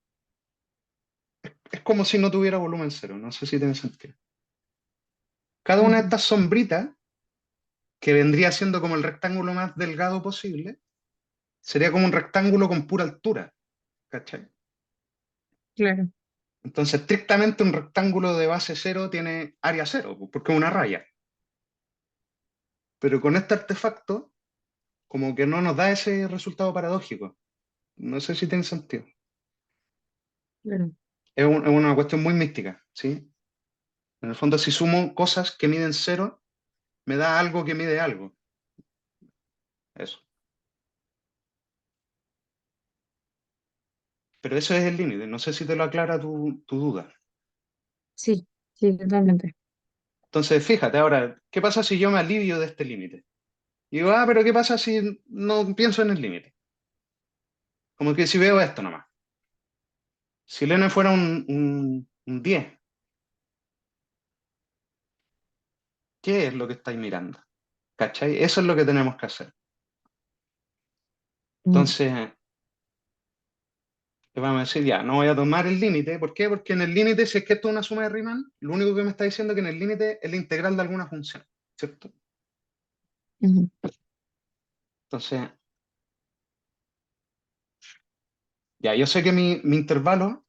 Speaker 1: es como si no tuviera volumen cero. No sé si tiene sentido. Cada una de
Speaker 2: Ujú,
Speaker 1: estas sombritas, que vendría siendo como el rectángulo más delgado posible, sería como un rectángulo con pura altura, ¿cachai?
Speaker 2: claro,
Speaker 1: Entonces, estrictamente un rectángulo de base cero tiene área cero, pues, porque es una raya. Pero con este artefacto, como que no nos da ese resultado paradójico. No sé si tiene sentido.
Speaker 2: claro.
Speaker 1: Es una cuestión muy mística, ¿sí? En el fondo, si sumo cosas que miden cero, me da algo que mide algo. Eso. Pero eso es el límite. No sé si te lo aclara tu duda.
Speaker 2: Sí, sí, totalmente.
Speaker 1: Entonces, fíjate ahora, ¿qué pasa si yo me alivio de este límite? Y digo, ah, pero ¿qué pasa si no pienso en el límite? Como que si veo esto nomás. Si el n fuera un 10, ¿qué es lo que estáis mirando? ¿Cachai? Eso es lo que tenemos que hacer.
Speaker 2: Mm,
Speaker 1: Entonces, le vamos a decir, ya, no voy a tomar el límite. ¿Por qué? Porque en el límite, si es que esto es una suma de Riemann, lo único que me está diciendo es que en el límite es la integral de alguna función, ¿cierto?
Speaker 2: ujú,
Speaker 1: Entonces, ya, yo sé que mi intervalo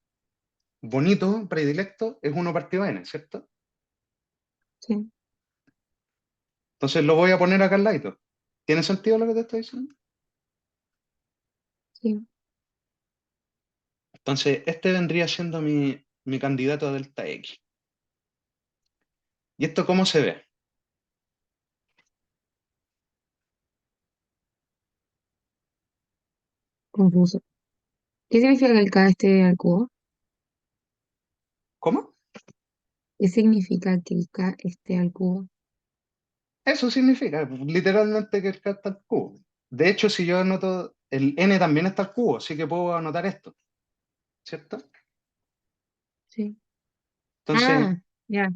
Speaker 1: bonito, predilecto, es uno partido n, ¿cierto?
Speaker 2: sí,
Speaker 1: Entonces lo voy a poner acá al lado. ¿Tiene sentido lo que te estoy diciendo?
Speaker 2: sí.
Speaker 1: Entonces, este vendría siendo mi candidato a delta X. ¿Y esto cómo se ve?
Speaker 2: Confuso. ¿Qué significa que el K esté al cubo?
Speaker 1: ¿Cómo?
Speaker 2: ¿Qué significa que el K esté al cubo?
Speaker 1: Eso significa literalmente que el K está al cubo. De hecho, si yo anoto, el n también está al cubo, así que puedo anotar esto, ¿cierto?
Speaker 2: Sí.
Speaker 1: Entonces,
Speaker 2: Ah, ya.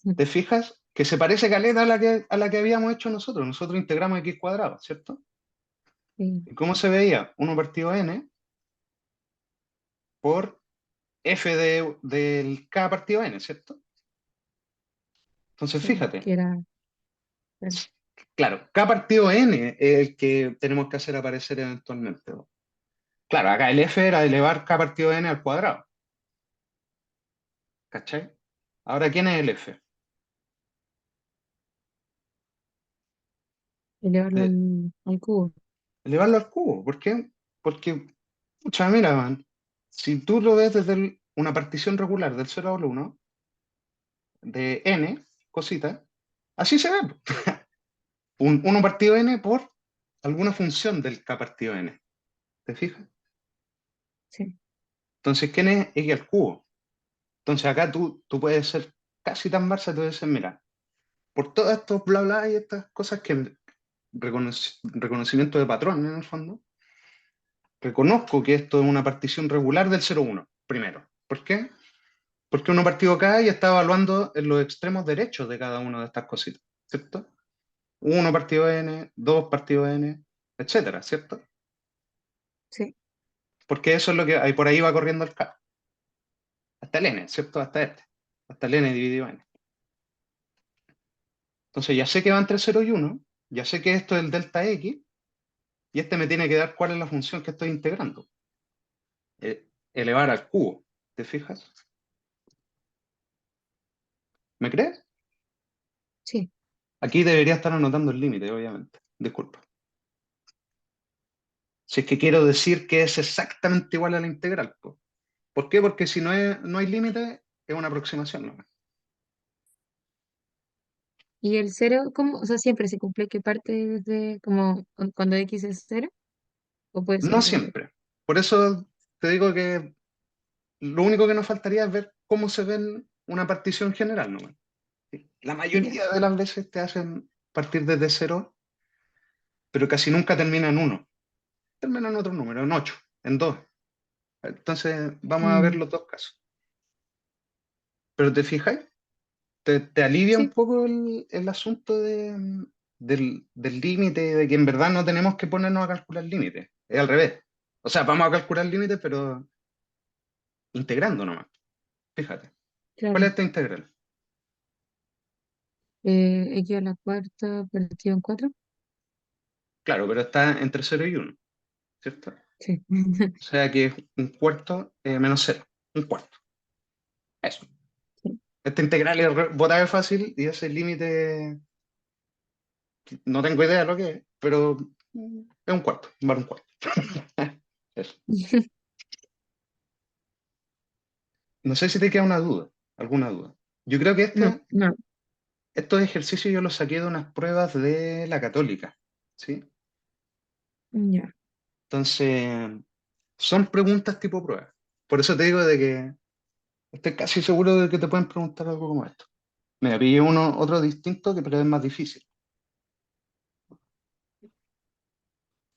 Speaker 2: Sí,
Speaker 1: ¿te fijas? Que se parece caleta a la que habíamos hecho nosotros. Nosotros integramos x cuadrado, ¿cierto?
Speaker 2: sí,
Speaker 1: ¿Y cómo se veía? Uno partido n por f del k partido n, ¿cierto? Entonces,
Speaker 2: sí,
Speaker 1: fíjate,
Speaker 2: que era. Claro.
Speaker 1: claro, k partido n es el que tenemos que hacer aparecer eventualmente. Claro, acá el f era elevar k partido n al cuadrado, ¿cachai? Ahora, ¿quién es el f?
Speaker 2: Elevarlo
Speaker 1: Eh,
Speaker 2: al cubo.
Speaker 1: elevarlo al cubo. ¿Por qué? Porque, pucha, mira, man, si tú lo ves desde una partición regular del 0 al 1, de n, cositas, así se ve. Un 1 partido n por alguna función del k partido n. ¿Te fijas?
Speaker 2: Sí,
Speaker 1: Entonces, ¿quién es x al cubo? Entonces, acá tú puedes ser casi tan Barça, tú puedes decir, mira, por todos estos bla bla y estas cosas que reconocimiento de patrón en el fondo, reconozco que esto es una partición regular del 0,1, primero. ¿Por qué? Porque uno partido acá y está evaluando en los extremos derechos de cada una de estas cositas, ¿cierto? Uno partido n, dos partido n, etcétera, ¿cierto?
Speaker 2: sí,
Speaker 1: Porque eso es lo que hay, por ahí va corriendo el K, hasta el n, ¿cierto? Hasta este, hasta el n dividido n. Entonces ya sé que va entre 0 y 1, ya sé que esto es el delta x, y este me tiene que dar cuál es la función que estoy integrando. Elevar al cubo, ¿te fijas? ¿Me crees?
Speaker 2: sí.
Speaker 1: Aquí debería estar anotando el límite, obviamente. Disculpa. Si es que quiero decir que es exactamente igual a la integral, po. ¿Por qué? Porque si no hay límite, es una aproximación, ¿no?
Speaker 2: ¿Y el cero, cómo? O sea, siempre se cumple que parte desde como cuando X es cero, o puede ser
Speaker 1: No
Speaker 2: otro valor.
Speaker 1: siempre. Por eso te digo que lo único que nos faltaría es ver cómo se ve en una partición general, ¿no? La
Speaker 2: Ya.
Speaker 1: mayoría de las veces te hacen partir desde cero, pero casi nunca termina en uno. Termina en otro número, en 8, en 2. Entonces, vamos a ver
Speaker 2: Mm,
Speaker 1: los dos casos. Pero te fijáis, te alivia un
Speaker 2: sí,
Speaker 1: poco el asunto del límite, de que en verdad no tenemos que ponernos a calcular límites. Es al revés. O sea, vamos a calcular límites, pero integrando nomás. Fíjate. ¿Cuál es
Speaker 2: claro.
Speaker 1: esta integral?
Speaker 2: X a la cuarta partido en cuatro.
Speaker 1: Claro, pero está entre cero y uno, ¿cierto?
Speaker 2: Sí.
Speaker 1: O sea que es un cuarto menos cero, un cuarto. Eso.
Speaker 2: Sí.
Speaker 1: Esta integral es botable fácil y ese límite no tengo idea de lo que es, pero es un cuarto, vale un cuarto. Eso. No sé si te queda una duda, alguna duda. Yo creo que
Speaker 2: No, no,
Speaker 1: estos ejercicios yo los saqué de unas pruebas de la Católica, ¿sí?
Speaker 2: ya.
Speaker 1: Entonces, son preguntas tipo prueba. Por eso te digo de que estoy casi seguro de que te pueden preguntar algo como esto. Me pillé uno, otro distinto que pero es más difícil.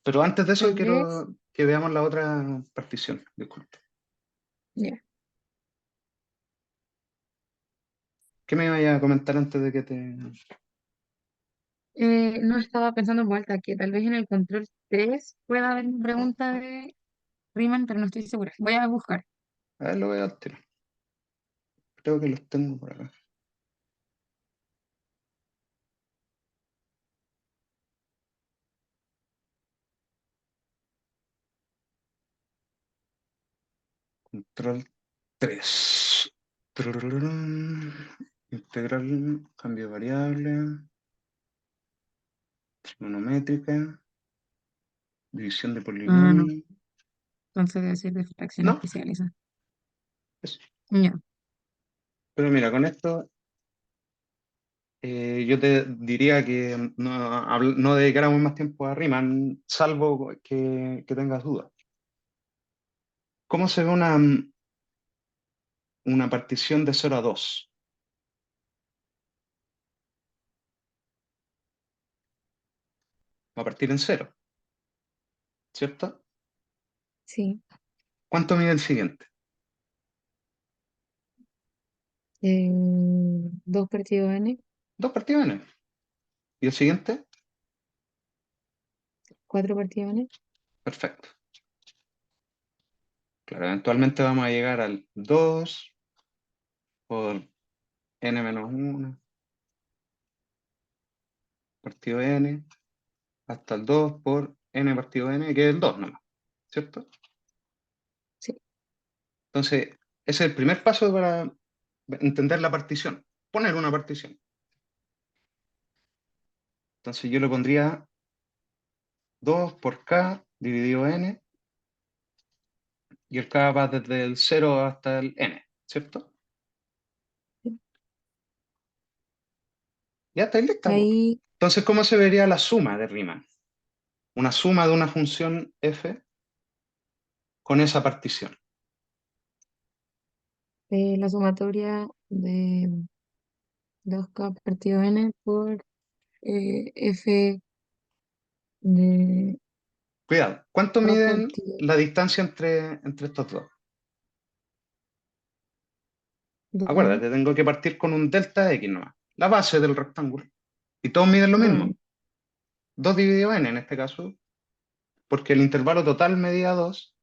Speaker 1: Pero antes de eso
Speaker 2: Tal vez,
Speaker 1: quiero que veamos la otra partición. Disculpe.
Speaker 2: ya.
Speaker 1: ¿Qué me vaya a comentar antes de que te...
Speaker 2: No estaba pensando en vuelta que tal vez en el control 3 pueda haber una pregunta de Riemann, pero no estoy segura. Voy a buscar.
Speaker 1: A ver, lo veo al tiro. Creo que los tengo por acá. Control 3. Turururún. Integral, cambio de variable, trigonométrica, división de
Speaker 2: Ah, no.
Speaker 1: polinomios.
Speaker 2: Entonces debe ser de fracción
Speaker 1: No,
Speaker 2: especial esa.
Speaker 1: eso.
Speaker 2: Ya.
Speaker 1: Pero mira, con esto yo te diría que no, no dedicáramos más tiempo a Riemann, salvo que tengas dudas. ¿Cómo se ve una partición de 0 a 2? Va a partir en cero, ¿cierto?
Speaker 2: Sí.
Speaker 1: ¿Cuánto mide el siguiente?
Speaker 2: Eh, 2 partido n,
Speaker 1: Dos partidos en. ¿Y el siguiente?
Speaker 2: 4 partido n.
Speaker 1: Perfecto. Claro, eventualmente vamos a llegar al 2 por n-1 partido n, hasta el 2 por n partido n, que es el 2 nomás, ¿cierto?
Speaker 2: Sí.
Speaker 1: Entonces, ese es el primer paso para entender la partición, poner una partición. Entonces yo le pondría 2 por k dividido n, y el k va desde el 0 hasta el n, ¿cierto?
Speaker 2: Sí.
Speaker 1: Ya estáis lista, po.
Speaker 2: Ahí
Speaker 1: Entonces, ¿cómo se vería la suma de Riemann? Una suma de una función f con esa partición.
Speaker 2: la sumatoria de 2k partido n por f de
Speaker 1: Cuidado, ¿cuánto
Speaker 2: 2
Speaker 1: miden
Speaker 2: partido
Speaker 1: la distancia entre estos dos?
Speaker 2: 2n.
Speaker 1: Acuérdate, tengo que partir con un delta x nomás, la base del rectángulo. Y todos miden lo
Speaker 2: 2n.
Speaker 1: mismo. 2 dividido n en este caso, porque el intervalo total medía 2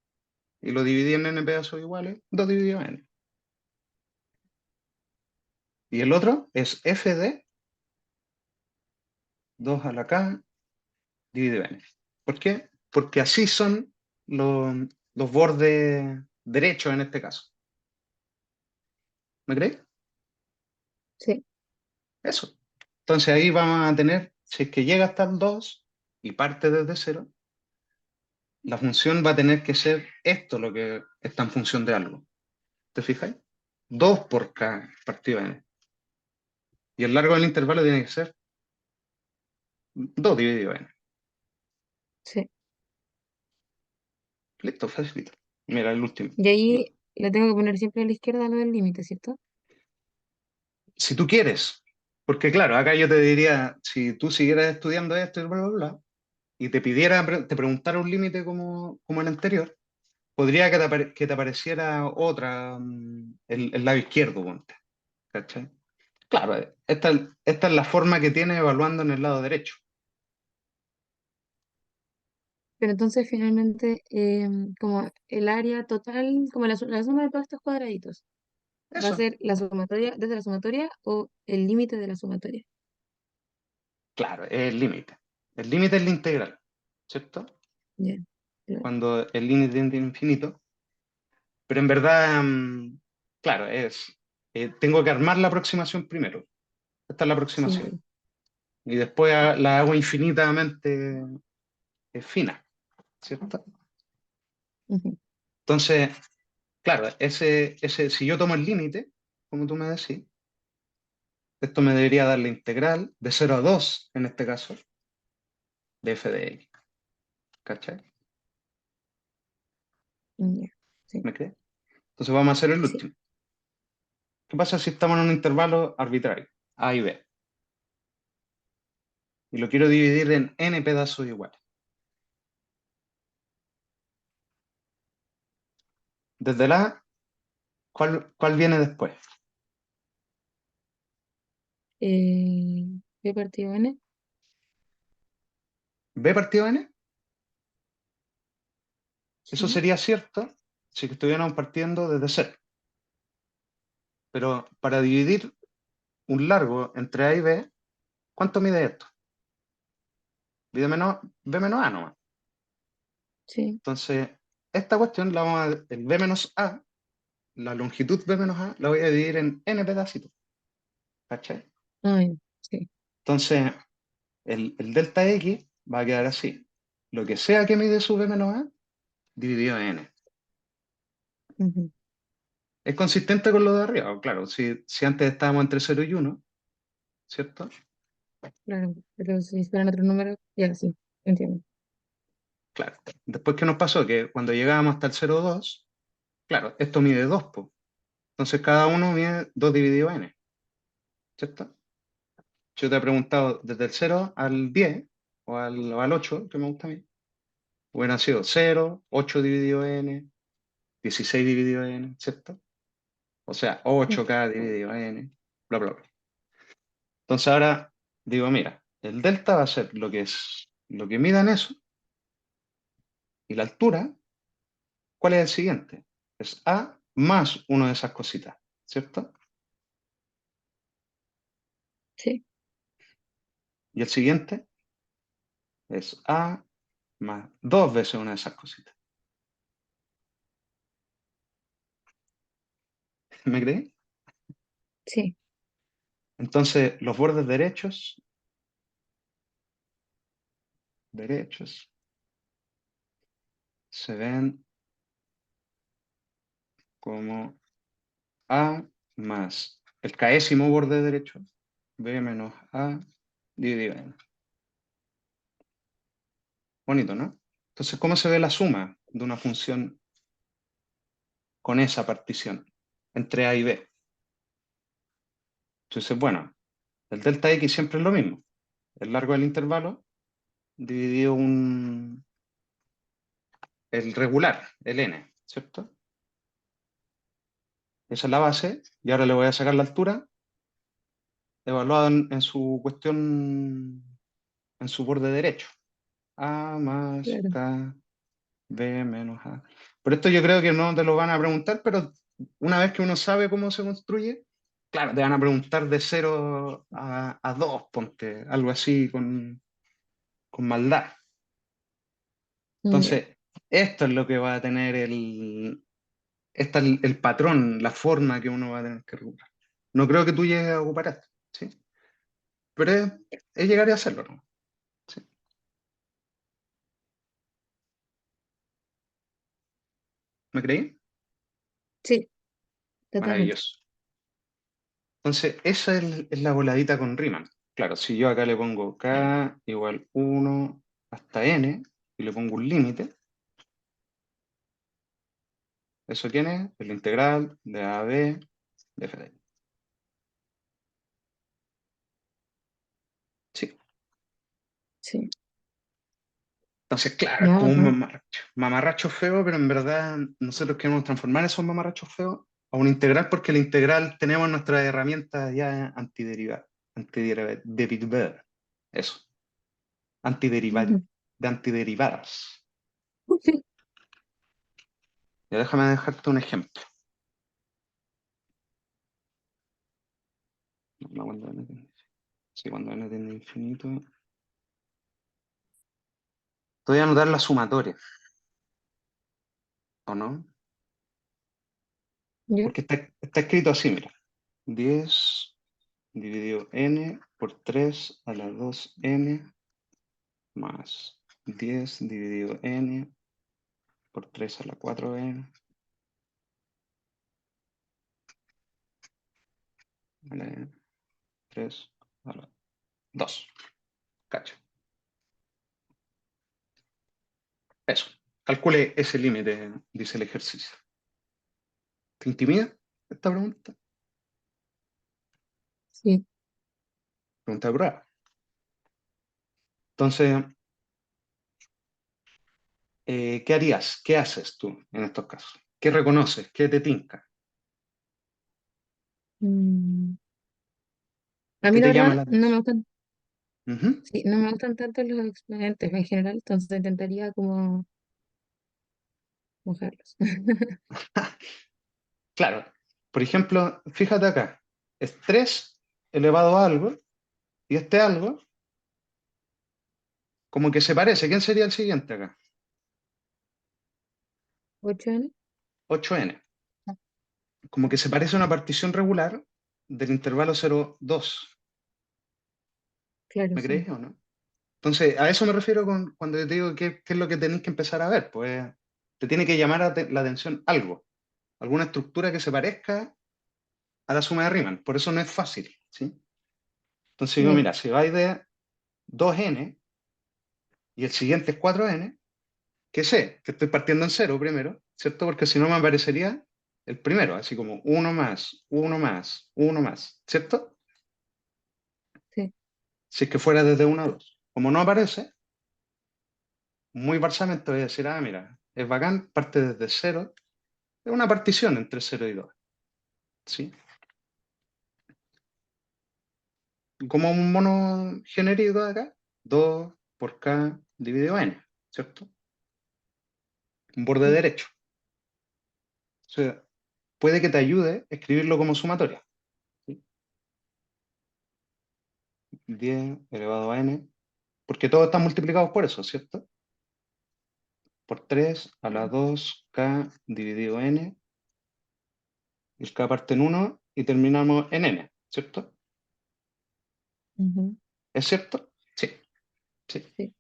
Speaker 1: y lo dividí en n pedazos iguales, 2 dividido n. Y el otro es f de 2 a la k dividido n. ¿Por qué? Porque así son los bordes derechos en este caso. ¿Me crees?
Speaker 2: Sí.
Speaker 1: Eso. Entonces ahí vamos a tener, si es que llega hasta el 2 y parte desde cero, la función va a tener que ser esto lo que está en función de algo. ¿Te fijas? 2 por k partido n. Y el largo del intervalo tiene que ser 2 dividido n.
Speaker 2: Sí.
Speaker 1: Listo, facilito. Mira, el último.
Speaker 2: Y ahí le tengo que poner siempre a la izquierda lo del límite, ¿cierto?
Speaker 1: Si tú quieres, porque claro, acá yo te diría, si tú siguieras estudiando esto y bla, bla, bla, y te pidiera, te preguntara un límite como el anterior, podría que te apareciera otra, el lado izquierdo, ponte, ¿cachai? Claro, esta es la forma que tiene evaluando en el lado derecho.
Speaker 2: Pero entonces finalmente, como el área total, como la suma de todos estos cuadraditos, va a
Speaker 1: Eso,
Speaker 2: ser la sumatoria, desde la sumatoria o el límite de la sumatoria.
Speaker 1: claro, es el límite. El límite es la integral, ¿cierto?
Speaker 2: Ya, claro.
Speaker 1: Cuando el límite tiende a infinito, pero en verdad, claro, tengo que armar la aproximación primero. Esta es la
Speaker 2: Sí,
Speaker 1: aproximación. Y después la hago infinitamente fina, ¿cierto?
Speaker 2: ujú,
Speaker 1: Entonces, claro, si yo tomo el límite, como tú me decís, esto me debería dar la integral de 0 a 2 en este caso, de f de x, ¿cachai?
Speaker 2: ya, sí,
Speaker 1: ¿Me crees? Entonces vamos a hacer el
Speaker 2: sí.
Speaker 1: último. ¿Qué pasa si estamos en un intervalo arbitrario, a y b, y lo quiero dividir en n pedazos iguales? Desde la A, ¿cuál viene después?
Speaker 2: ¿Qué partido N?
Speaker 1: ¿B partido n? Eso
Speaker 2: Sí,
Speaker 1: sería cierto si que estuviéramos partiendo desde cero. Pero para dividir un largo entre A y B, ¿cuánto mide esto? B menos A nomás.
Speaker 2: sí.
Speaker 1: Entonces, esta cuestión, el B menos A, la longitud B menos A, la voy a dividir en n pedacitos, ¿cachai?
Speaker 2: Ay, sí.
Speaker 1: Entonces, el delta X va a quedar así. Lo que sea que mide su B menos A, dividido en n.
Speaker 2: Ujú,
Speaker 1: Es consistente con lo de arriba, claro. Si antes estábamos entre 0 y 1, ¿cierto?
Speaker 2: claro, pero si esperan otro número, ya sí, entiendo.
Speaker 1: Claro. Después, ¿qué nos pasó? Que cuando llegábamos hasta el 0,2, claro, esto mide 2, pues. Entonces, cada uno mide 2 dividido n, ¿cierto? Yo te he preguntado desde el 0 al 10 o al 8, que me gusta a mí. Hubieran sido 0, 8 dividido n, 16 dividido n, ¿cierto? O sea,
Speaker 2: Sí,
Speaker 1: 8k dividido n, bla, bla, bla. Entonces ahora digo, mira, el delta va a ser lo que mida en eso, y la altura, ¿cuál es el siguiente? Es a más una de esas cositas, ¿cierto?
Speaker 2: sí,
Speaker 1: Y el siguiente es a más dos veces una de esas cositas. ¿Me crees?
Speaker 2: sí,
Speaker 1: Entonces, los bordes derechos, se ven como a más el késimo borde derecho, b menos a dividido en. Bonito, ¿no? Entonces, ¿cómo se ve la suma de una función con esa partición entre a y b? Entonces, bueno, el delta x siempre es lo mismo. El largo del intervalo dividido el regular, el n, ¿cierto? Esa es la base, y ahora le voy a sacar la altura evaluada en su cuestión, en su borde derecho. A más
Speaker 2: claro.
Speaker 1: K, B menos A. Pero esto yo creo que no te lo van a preguntar, pero una vez que uno sabe cómo se construye, claro, te van a preguntar de 0 a 2, ponte, algo así con maldad.
Speaker 2: Ya,
Speaker 1: Entonces, esto es lo que va a tener el patrón, la forma que uno va a tener que ocupar. No creo que tú llegues a ocupar esto, ¿sí? Pero es llegar y hacerlo, ¿no? ¿Sí? ¿Me creí?
Speaker 2: sí, totalmente.
Speaker 1: Maravilloso. Entonces, esa es la voladita con Riemann. Claro, si yo acá le pongo k igual 1 hasta n y le pongo un límite, ¿eso quién es? El integral de a a b de f de x. Sí.
Speaker 2: Sí.
Speaker 1: Entonces, claro, es
Speaker 2: No,
Speaker 1: como un
Speaker 2: bacán.
Speaker 1: mamarracho. Mamarracho feo, pero en verdad nosotros queremos transformar esos mamarrachos feos a un integral porque el integral tenemos nuestras herramientas ya antiderivadas. Antiderivadas. Eso. Antiderivadas.
Speaker 2: Ujú.
Speaker 1: De antiderivadas. Ya déjame dejarte un ejemplo. Sí, cuando n tiende a infinito. Te voy a anotar la sumatoria, ¿o no?
Speaker 2: ¿Ya?
Speaker 1: Porque está escrito así, mira. 10 dividido n por 3 a la 2n más 10 dividido n por 3 a la 4n a la 3 a la 2. Cacho. Eso. Calcule ese límite, dice el ejercicio. ¿Te intimida esta pregunta?
Speaker 2: Sí.
Speaker 1: Pregunta de prueba. Entonces, ¿qué harías? ¿Qué haces tú en estos casos? ¿Qué reconoces? ¿Qué te tinca?
Speaker 2: Mm,
Speaker 1: ¿O
Speaker 2: A mí
Speaker 1: qué
Speaker 2: la
Speaker 1: te llama
Speaker 2: verdad
Speaker 1: la
Speaker 2: no me
Speaker 1: atención?
Speaker 2: gustan,
Speaker 1: Ujú.
Speaker 2: sí, no me gustan tanto los exponentes en general, entonces intentaría como mojarlos.
Speaker 1: Claro. Por ejemplo, fíjate acá. Es 3 elevado a algo y este algo como que se parece. ¿Quién sería el siguiente acá?
Speaker 2: 8N.
Speaker 1: 8n. Como que se parece a una partición regular del intervalo 0,2.
Speaker 2: Claro,
Speaker 1: ¿Me
Speaker 2: sí.
Speaker 1: crees o no? Entonces, a eso me refiero cuando yo te digo qué es lo que tenéis que empezar a ver. Pues te tiene que llamar la atención algo, alguna estructura que se parezca a la suma de Riemann. Por eso no es fácil, ¿sí? Entonces digo,
Speaker 2: Ya,
Speaker 1: mira, si vais de 2n y el siguiente es 4n, que sé que estoy partiendo en cero primero, ¿cierto? Porque si no me aparecería el primero, así como uno más, uno más, uno más, ¿cierto?
Speaker 2: sí.
Speaker 1: Si es que fuera desde 1 a 2. Como no aparece, muy barsamente voy a decir, ah, mira, es bacán, parte desde cero, es una partición entre cero y 2, ¿sí? Como un mono genérico de acá, 2 por k dividido n, ¿cierto? Un borde
Speaker 2: Sí.
Speaker 1: derecho. O sea, puede que te ayude a escribirlo como sumatoria, ¿sí? 10 elevado a n, porque todos están multiplicados por eso, ¿cierto? Por 3 a la 2k dividido n, el k parte en 1 y terminamos en n, ¿cierto?
Speaker 2: Ujú.
Speaker 1: ¿Es cierto? Sí, sí.
Speaker 2: Sí.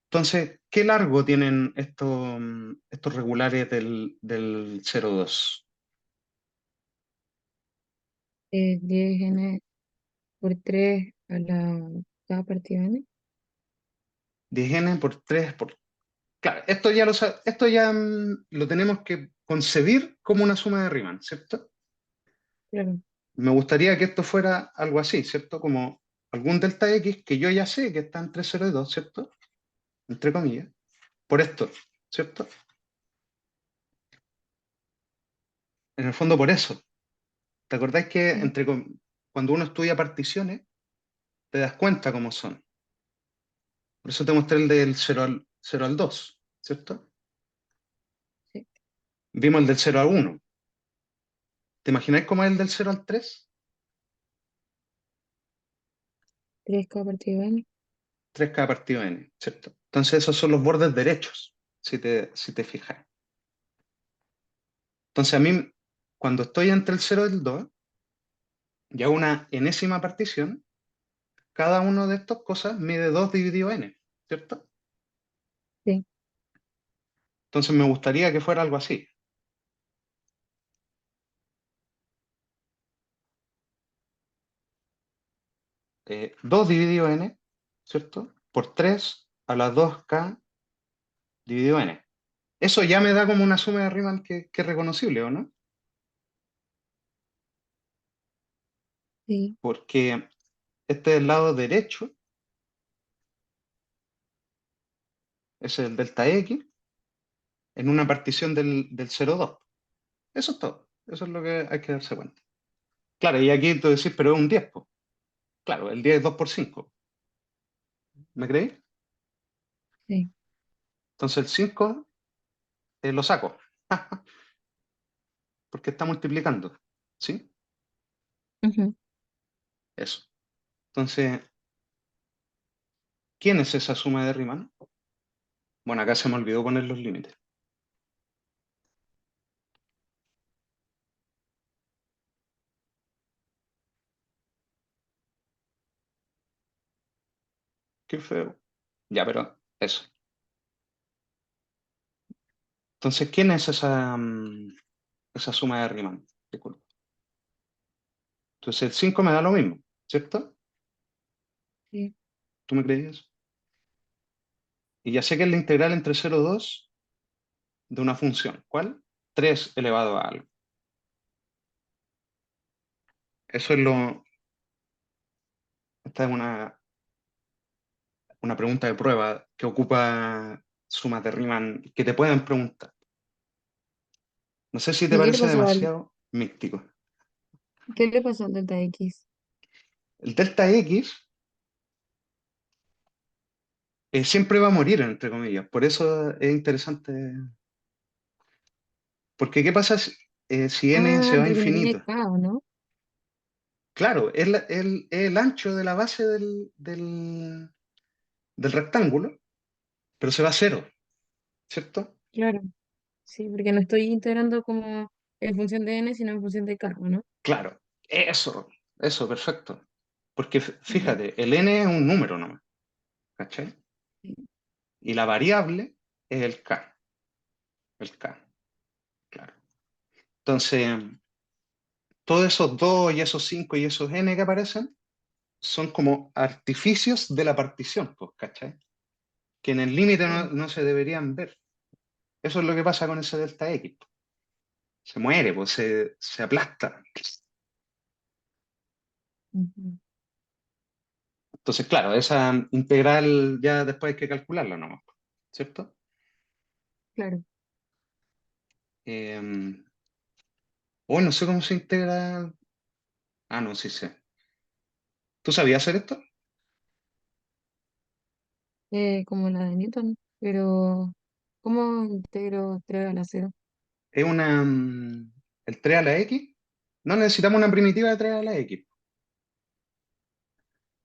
Speaker 1: Entonces, ¿qué largo tienen estos regulares del 0,2?
Speaker 2: 10N por 3 a la cada partido N.
Speaker 1: 10n por 3 por... Claro, esto ya lo tenemos que concebir como una suma de Riemann, ¿cierto?
Speaker 2: Claro.
Speaker 1: Me gustaría que esto fuera algo así, ¿cierto? Como algún delta X que yo ya sé que está entre 0 y 2, ¿cierto? Entre comillas, por esto, ¿cierto? En el fondo por eso. ¿Te acordáis que
Speaker 2: Sí.
Speaker 1: cuando uno estudia particiones, te das cuenta cómo son? Por eso te mostré el del 0 al 2, ¿cierto?
Speaker 2: Sí.
Speaker 1: Vimos el del 0 al 1. ¿Te imagináis cómo es el del 0 al 3?
Speaker 2: 3 cada partido N.
Speaker 1: 3 cada partido n, ¿cierto? Entonces esos son los bordes derechos, si te fijas. Entonces a mí, cuando estoy entre el 0 y el 2, ya una enésima partición, cada uno de estas cosas mide 2 dividido n, ¿cierto?
Speaker 2: Sí.
Speaker 1: Entonces me gustaría que fuera algo así. 2 dividido n, ¿cierto? Por 3 a la 2k dividido n. Eso ya me da como una suma de Riemann que es reconocible, ¿o no?
Speaker 2: Sí.
Speaker 1: Porque este del lado derecho es el delta x en una partición del 0,2. Eso es todo. Eso es lo que hay que darse cuenta. Claro, y aquí tú decís, pero es un 10, po. Claro, el 10 es 2 por 5. ¿Me creéis?
Speaker 2: Sí.
Speaker 1: Entonces el 5 lo saco, porque está multiplicando. ¿Sí?
Speaker 2: Ujú.
Speaker 1: Eso. Entonces, ¿quién es esa suma de Riemann? Bueno, acá se me olvidó poner los límites. Qué feo. Ya, pero eso. Entonces, ¿quién es esa suma de Riemann? Disculpa. Entonces, el 5 me da lo mismo, ¿cierto?
Speaker 2: Sí.
Speaker 1: ¿Tú me creías? Y ya sé que es la integral entre 0 y 2 de una función. ¿Cuál? 3 elevado a algo. Eso es lo... Esta es una pregunta de prueba que ocupa sumas de Riemann que te pueden preguntar. No sé si te
Speaker 2: ¿Y qué le
Speaker 1: parece
Speaker 2: pasó
Speaker 1: demasiado místico.
Speaker 2: qué le pasó al delta X?
Speaker 1: El delta X siempre va a morir, entre comillas. Por eso es interesante. Porque ¿qué pasa si n
Speaker 2: Ah,
Speaker 1: se va a
Speaker 2: porque no tiene
Speaker 1: infinito?
Speaker 2: K, ¿o no?
Speaker 1: Claro, es el ancho de la base del rectángulo, pero se va a cero, ¿cierto?
Speaker 2: Claro, sí, porque no estoy integrando como en función de n, sino en función de K, ¿o no?
Speaker 1: Claro, eso, perfecto. Porque
Speaker 2: Ya,
Speaker 1: fíjate, el n es un número nomás, ¿cachai?
Speaker 2: sí,
Speaker 1: Y la variable es el k, claro. Entonces, todos esos 2 y esos 5 y esos n que aparecen son como artificios de la partición, pues, ¿cachai? Que en el límite
Speaker 2: claro.
Speaker 1: no se deberían ver. Eso es lo que pasa con ese delta X. Se muere, pues se aplasta.
Speaker 2: Ujú.
Speaker 1: Entonces, claro, esa integral ya después hay que calcularla nomás, ¿cierto?
Speaker 2: Claro.
Speaker 1: Eh, Hoy no sé cómo se integra. Ah, no, sí sé. ¿Tú sabías hacer esto?
Speaker 2: Como la de Newton, pero ¿cómo integro 3 a la cero?
Speaker 1: Es el 3 a la X. No necesitamos una primitiva de 3 a la X.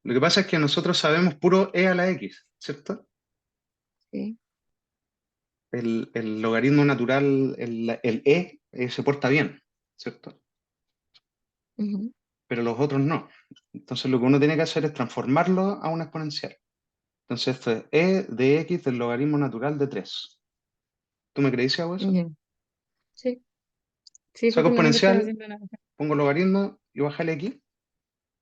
Speaker 1: Lo que pasa es que nosotros sabemos puro e a la X, ¿cierto?
Speaker 2: Sí.
Speaker 1: El logaritmo natural, el e, se porta bien, ¿cierto?
Speaker 2: Ujú.
Speaker 1: Pero los otros no. Entonces lo que uno tiene que hacer es transformarlo a una exponencial. Entonces esto es e de x del logaritmo natural de 3. ¿Tú me crees si hago eso?
Speaker 2: Ya. Sí. Sí,
Speaker 1: Saco
Speaker 2: justamente estaba
Speaker 1: exponencial,
Speaker 2: haciendo una cosa.
Speaker 1: pongo logaritmo y baja el x.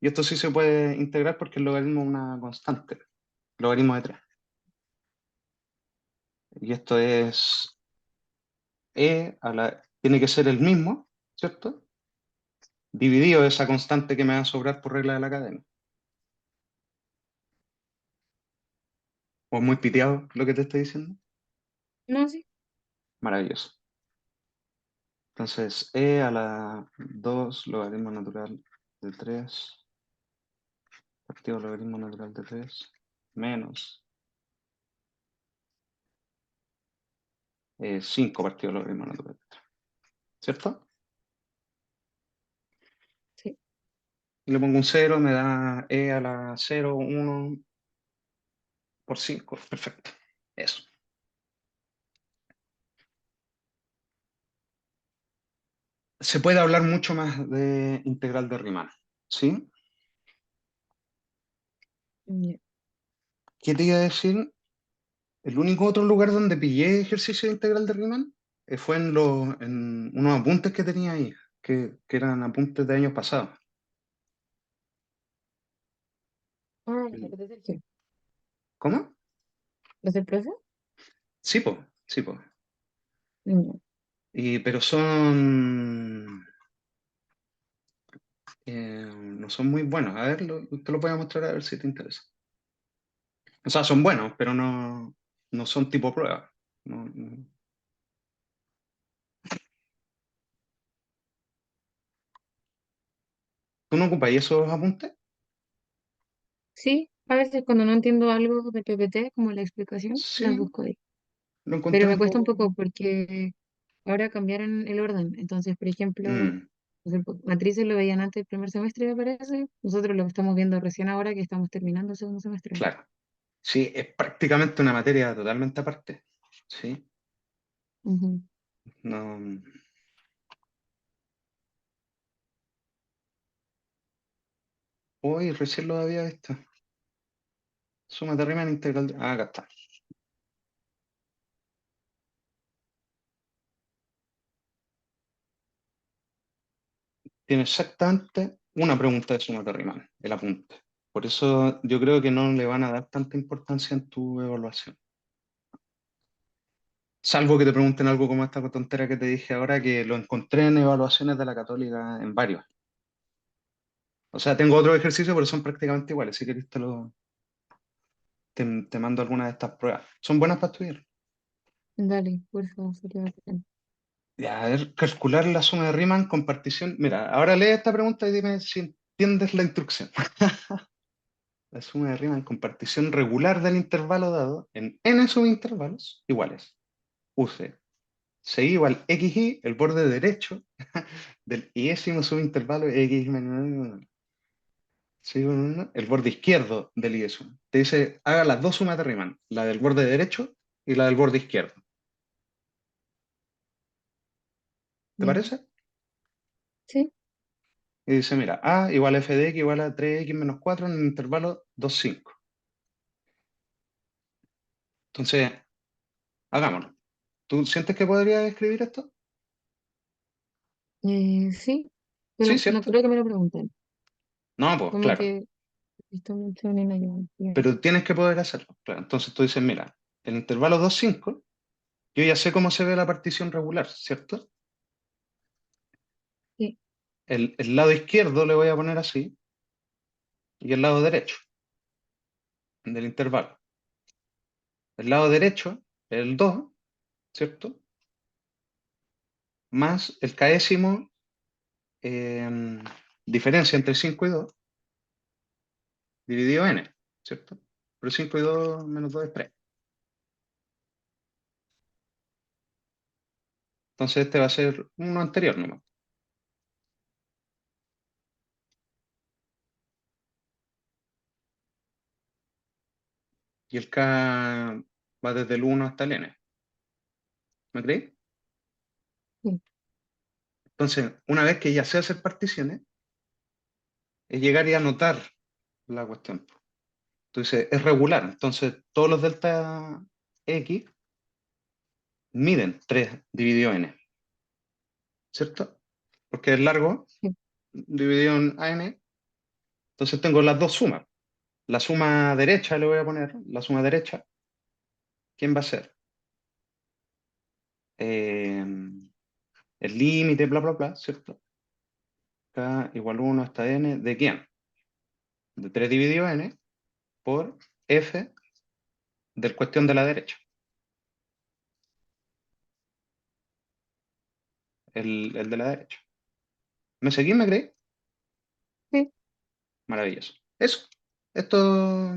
Speaker 1: Y esto sí se puede integrar porque el logaritmo es una constante, logaritmo de 3. Y esto es tiene que ser el mismo, ¿cierto? Dividido esa constante que me va a sobrar por regla de la cadena. ¿O es muy piteado lo que te estoy diciendo?
Speaker 2: No, sí.
Speaker 1: Maravilloso. Entonces, e a la 2 logaritmo natural de 3 partido logaritmo natural de 3 menos 5 partido logaritmo natural de 3, ¿cierto?
Speaker 2: Sí.
Speaker 1: Y le pongo un cero, me da e a la 0, 1 por 5, perfecto. Eso. Se puede hablar mucho más de integral de Riemann, ¿sí?
Speaker 2: Ya.
Speaker 1: ¿Qué te iba a decir? El único otro lugar donde pillé ejercicio de integral de Riemann fue en unos apuntes que tenía ahí, que eran apuntes de años pasados.
Speaker 2: Ah, los de Sergio.
Speaker 1: ¿Cómo?
Speaker 2: ¿Los del profe?
Speaker 1: Sí, pues, sí, pues.
Speaker 2: Ya.
Speaker 1: Pero no son muy buenos. A ver, te lo voy a mostrar a ver si te interesa. O sea, son buenos, pero no son tipo prueba. ¿Tú no ocupas esos apuntes?
Speaker 2: Sí, a veces cuando no entiendo algo de PPT, como la explicación, las
Speaker 1: Sí,
Speaker 2: busco ahí.
Speaker 1: lo
Speaker 2: Pero
Speaker 1: encontré
Speaker 2: me
Speaker 1: un
Speaker 2: cuesta un
Speaker 1: poco.
Speaker 2: poco porque ahora cambiaron el orden. Entonces, por ejemplo,
Speaker 1: Mm.
Speaker 2: Matrices lo veían antes del primer semestre, me parece. Nosotros lo estamos viendo recién ahora que estamos terminando el segundo semestre.
Speaker 1: Claro. Sí, es prácticamente una materia totalmente aparte. Sí,
Speaker 2: Ujú.
Speaker 1: no. Hoy recién lo había visto. Suma de Riemann integral. Ah, acá está. Tiene exactamente una pregunta de suma de Riemann, el apunte. Por eso yo creo que no le van a dar tanta importancia en tu evaluación. Salvo que te pregunten algo como esta tontera que te dije ahora, que lo encontré en evaluaciones de la Católica en varios. O sea, tengo otros ejercicios, pero son prácticamente iguales. Si querés te mando alguna de estas pruebas. Son buenas para estudiar.
Speaker 2: Dale, por favor, sería bacán.
Speaker 1: Ya, a ver, calcular la suma de Riemann con partición. Mira, ahora lee esta pregunta y dime si entiendes la instrucción. La suma de Riemann con partición regular del intervalo dado en n subintervalos iguales. Use C igual xy, el borde derecho del iésimo subintervalo x menos sí, el borde izquierdo del iésimo. Te dice, haga las dos sumas de Riemann, la del borde derecho y la del borde izquierdo. ¿Te
Speaker 2: Ya.
Speaker 1: parece?
Speaker 2: Sí.
Speaker 1: Y dice, mira, a igual a f de x igual a 3x menos 4 en el intervalo 2, 5. Entonces, hagámoslo. ¿Tú sientes que podría escribir esto?
Speaker 2: Sí,
Speaker 1: Sí,
Speaker 2: pero no
Speaker 1: ¿cierto?
Speaker 2: creo que me lo pregunten.
Speaker 1: No, pues
Speaker 2: Como
Speaker 1: claro.
Speaker 2: que he visto mucho en el
Speaker 1: Pero tienes que poder hacerlo. Claro. Entonces tú dices, mira, el intervalo 2, 5, yo ya sé cómo se ve la partición regular, ¿cierto?
Speaker 2: Sí,
Speaker 1: El lado izquierdo le voy a poner así y el lado derecho del intervalo. El lado derecho, el 2, ¿cierto? Más el késimo, diferencia entre 5 y 2, dividido n, ¿cierto? Pero 5 y 2 menos 2 es 3. Entonces este va a ser uno anterior nomás. Y el k va desde el 1 hasta el n. ¿Me crees?
Speaker 2: sí,
Speaker 1: Entonces, una vez que ya sé hacer particiones, es llegar y anotar la cuestión. Entonces, es regular. Entonces, todos los delta x miden 3 dividido n, ¿cierto? Porque es largo,
Speaker 2: sí,
Speaker 1: dividido en n. Entonces, tengo las dos sumas. La suma derecha le voy a poner, la suma derecha, ¿quién va a ser? Eh, el límite, bla, bla, bla, ¿cierto? K igual 1 hasta n, ¿de quién? De 3 dividido n por f del cuestión de la derecha, el de la derecha. ¿Me seguís, me creéis?
Speaker 2: sí.
Speaker 1: Maravilloso. Eso. Esto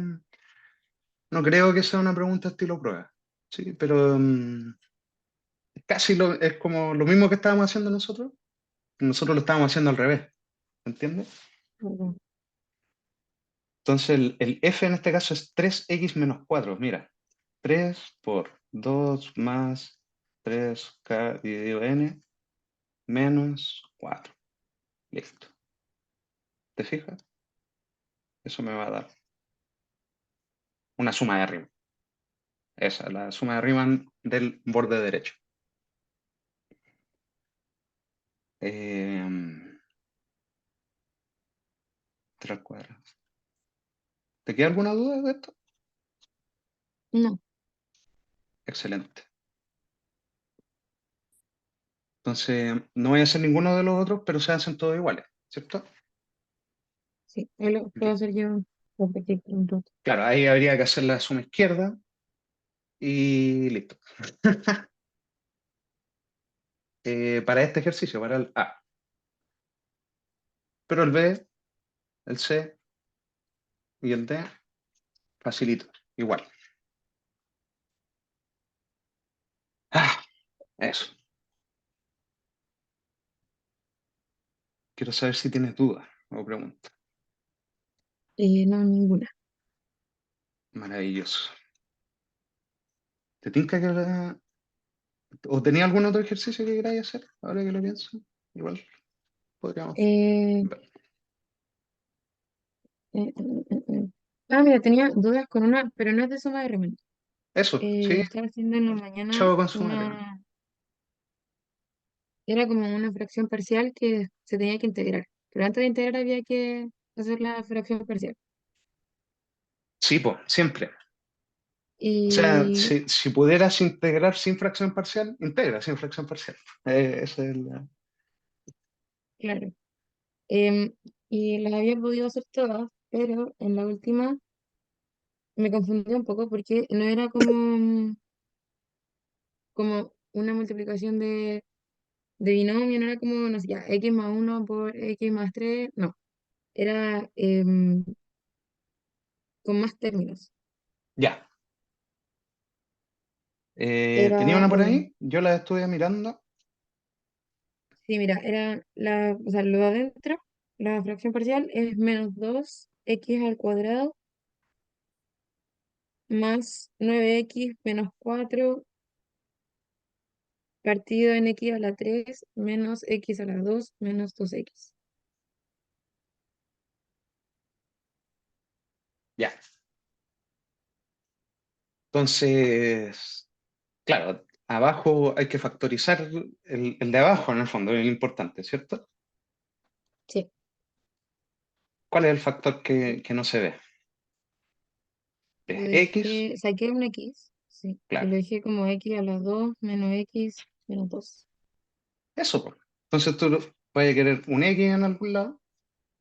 Speaker 1: no creo que sea una pregunta estilo prueba. Sí, pero es como lo mismo que estábamos haciendo nosotros. Nosotros lo estábamos haciendo al revés. ¿Entiendes?
Speaker 2: Perdón.
Speaker 1: Entonces el f en este caso es 3x menos 4. Mira, 3 por 2 más 3k dividido n menos 4. Listo. ¿Te fijas? Eso me va a dar una suma de Riemann. Esa, la suma de Riemann del borde derecho. Eh, 3 al cuadrado. ¿Te queda alguna duda de esto?
Speaker 2: No,
Speaker 1: Excelente. Entonces, no voy a hacer ninguno de los otros, pero se hacen todos iguales, ¿cierto?
Speaker 2: sí, él lo
Speaker 1: Ok.
Speaker 2: puedo hacer yo repetir pronto.
Speaker 1: Claro, ahí habría que hacer la suma izquierda y listo. Para este ejercicio, para el A. Pero el B, el C y el D, facilito, igual. Ah, eso. quiero saber si tienes dudas o preguntas.
Speaker 2: No, ninguna.
Speaker 1: Maravilloso. ¿Te tinca que o tenía algún otro ejercicio que queráis hacer? Ahora que lo pienso, igual podríamos
Speaker 2: Eh,
Speaker 1: ver.
Speaker 2: Mira, tenía dudas con una, pero no es de suma de remo.
Speaker 1: Eso, sí,
Speaker 2: Estaba haciendo en la mañana
Speaker 1: chavo con su madre.
Speaker 2: una, era como una fracción parcial que se tenía que integrar, pero antes de integrar había que hacer la fracción parcial.
Speaker 1: Sí, pues, siempre. O sea,
Speaker 2: Y
Speaker 1: si pudieras integrar sin fracción parcial, integra sin fracción parcial. Esa es
Speaker 2: claro, em, y las había podido hacer todas, pero en la última me confundí un poco porque no era como una multiplicación de binomio, no era como, no sé, ya, x más uno por x más 3 no, era con más términos.
Speaker 1: Ya. ¿Tenía
Speaker 2: Era,
Speaker 1: una por ahí? Yo la estuve mirando.
Speaker 2: sí, mira, o sea, lo de adentro, la fracción parcial es menos 2x al cuadrado más 9x menos 4 partido en x a la 3 menos x a la 2 menos 2x.
Speaker 1: Ya. Entonces, claro, abajo hay que factorizar el de abajo, en el fondo, es lo importante, ¿cierto?
Speaker 2: Sí,
Speaker 1: ¿Cuál es el factor que no se ve?
Speaker 2: lo
Speaker 1: Es X,
Speaker 2: dejé, saqué un x, sí, y
Speaker 1: claro.
Speaker 2: lo dejé como x a la 2 menos x menos 2.
Speaker 1: Eso, pues. Entonces tú vas a querer un X en algún lado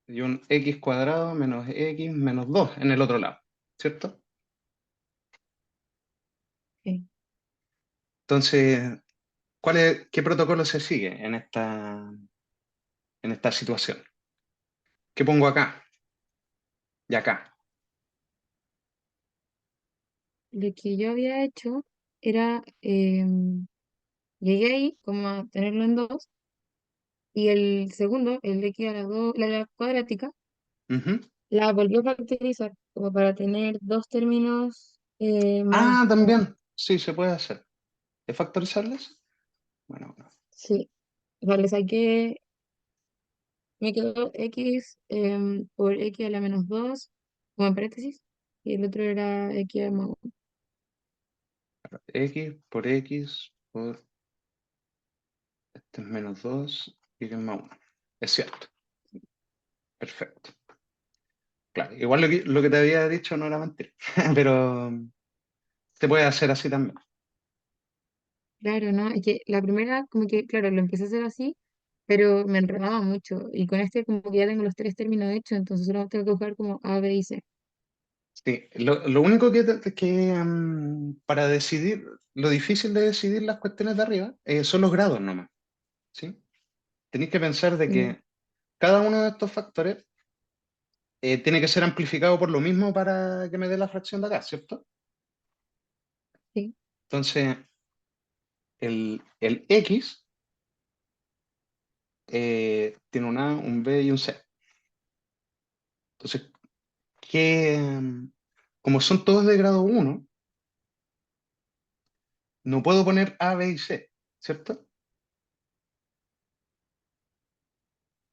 Speaker 1: y un X cuadrado menos X menos 2 en el otro lado, ¿cierto?
Speaker 2: Sí.
Speaker 1: Entonces, qué protocolo se sigue en esta situación? ¿Qué pongo acá y acá?
Speaker 2: Lo que yo había hecho era, llegué ahí como a tenerlo en 2 y el segundo, el x a la 2 la cuadrática,
Speaker 1: Ujú.
Speaker 2: la volvió a factorizar como para tener dos términos más
Speaker 1: Ah,
Speaker 2: como,
Speaker 1: también. Sí, se puede hacer. ¿Es factorizarlas? Bueno, bueno.
Speaker 2: sí, o sea, le saqué, me quedó x por x a la menos 2 como en paréntesis, y el otro era x a la más 1.
Speaker 1: X por este es menos 2 y que es más 1. Es cierto. Perfecto. Claro, igual lo que te había dicho no era mentira, pero se puede hacer así también.
Speaker 2: Claro, ¿no? Es que la primera, como que, claro, lo empecé a hacer así, pero me enredaba mucho. Y con este, como que ya tengo los tres términos hechos, entonces solo tengo que buscar como A, B y C.
Speaker 1: Sí, lo único para decidir, lo difícil de decidir las cuestiones de arriba son los grados nomás, ¿sí? Tenéis que pensar de
Speaker 2: Ya,
Speaker 1: que cada uno de estos factores tiene que ser amplificado por lo mismo para que me dé la fracción de acá, ¿cierto?
Speaker 2: sí,
Speaker 1: Entonces, el X tiene un A, un B y un C. Entonces, como son todos de grado uno, no puedo poner A, B y C, ¿cierto?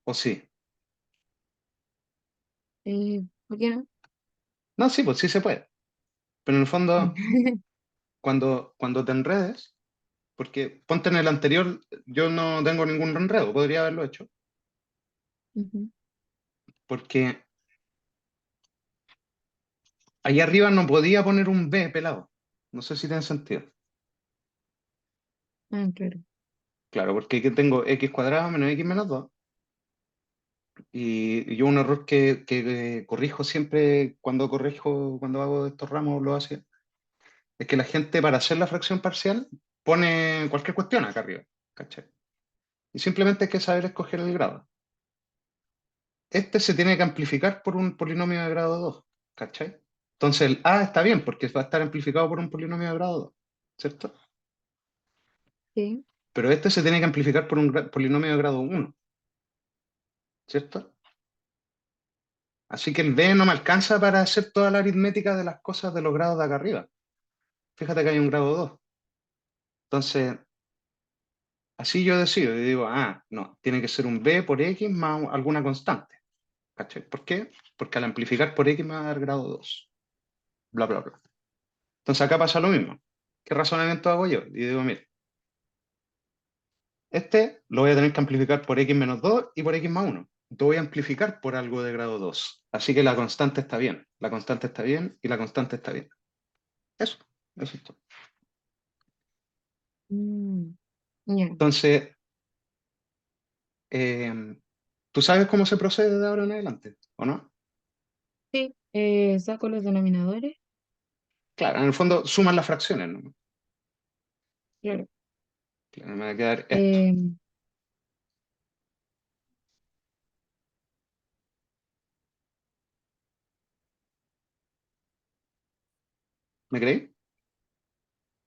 Speaker 1: ¿O sí?
Speaker 2: ¿por qué no?
Speaker 1: No, sí, pues sí se puede. Pero en el
Speaker 2: Ah,
Speaker 1: fondo, cuando te enredes, porque ponte en el anterior, yo no tengo ningún enredo, podría haberlo hecho,
Speaker 2: ujú.
Speaker 1: porque ahí arriba no podía poner un B pelado. No sé si tiene sentido.
Speaker 2: Ah, claro,
Speaker 1: Claro, porque aquí tengo x cuadrado menos x menos 2. Y yo un error que corrijo siempre cuando hago estos ramos, lo hace, es que la gente para hacer la fracción parcial pone cualquier cuestión acá arriba. ¿Cachai? Y simplemente hay que saber escoger el grado. Este se tiene que amplificar por un polinomio de grado 2, ¿cachai? Entonces el A está bien porque va a estar amplificado por un polinomio de grado 2, ¿cierto?
Speaker 2: sí,
Speaker 1: Pero este se tiene que amplificar por un polinomio de grado 1. ¿cierto? Así que el B no me alcanza para hacer toda la aritmética de las cosas de los grados de acá arriba. Fíjate que hay un grado 2. Entonces, así yo decido y digo, no, tiene que ser un B por X más alguna constante. ¿Cachai? ¿Por qué? Porque al amplificar por X me va a dar grado 2. Bla, bla, bla. Entonces acá pasa lo mismo. ¿Qué razonamiento hago yo? Y digo, mire, este lo voy a tener que amplificar por X menos 2 y por X más 1. Entonces voy a amplificar por algo de grado 2. Así que la constante está bien. La constante está bien y la constante está bien. Eso. Eso es todo.
Speaker 2: Mm, ya.
Speaker 1: Entonces, eh, ¿tú sabes cómo se procede de ahora en adelante? ¿O no?
Speaker 2: Sí, saco los denominadores.
Speaker 1: Claro, en el fondo suman las fracciones, ¿no?
Speaker 2: Claro.
Speaker 1: Claro, me va a quedar esto.
Speaker 2: Eh,
Speaker 1: ¿Me creí?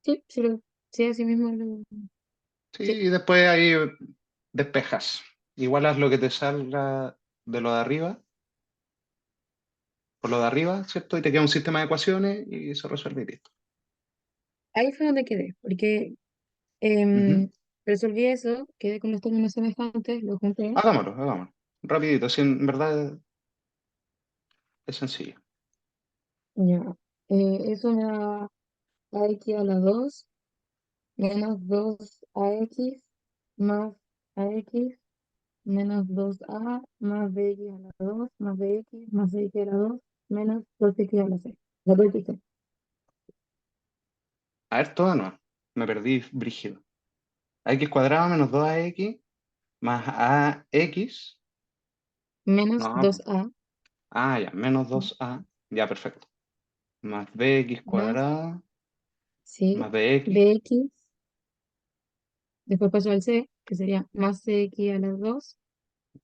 Speaker 2: sí, sí, sí, así mismo
Speaker 1: Sí,
Speaker 2: sí.
Speaker 1: y después ahí despejas. Igual haz lo que te salga de lo de arriba, por lo de arriba, ¿cierto? Y te queda un sistema de ecuaciones y se resuelve y listo.
Speaker 2: Ahí fue donde quedé, porque
Speaker 1: Ujú.
Speaker 2: resolví eso, quedé con los términos semejantes, lo junté.
Speaker 1: Hagámoslo, hagámoslo. Rapidito, así en verdad es sencillo.
Speaker 2: Ya. Eso me da AX a la 2 menos 2AX más AX menos 2A más BX a la 2 más BX más BX a la 2 menos 2X a la 6. La 2X.
Speaker 1: A ver, todo no. Me perdí brígido. X cuadrado menos 2AX más AX.
Speaker 2: Menos
Speaker 1: No, po.
Speaker 2: 2A
Speaker 1: Ya, menos 2A. Ya, perfecto. Más BX
Speaker 2: más,
Speaker 1: cuadrado
Speaker 2: sí,
Speaker 1: más BX
Speaker 2: BX. Después paso al C, que sería más CX a la 2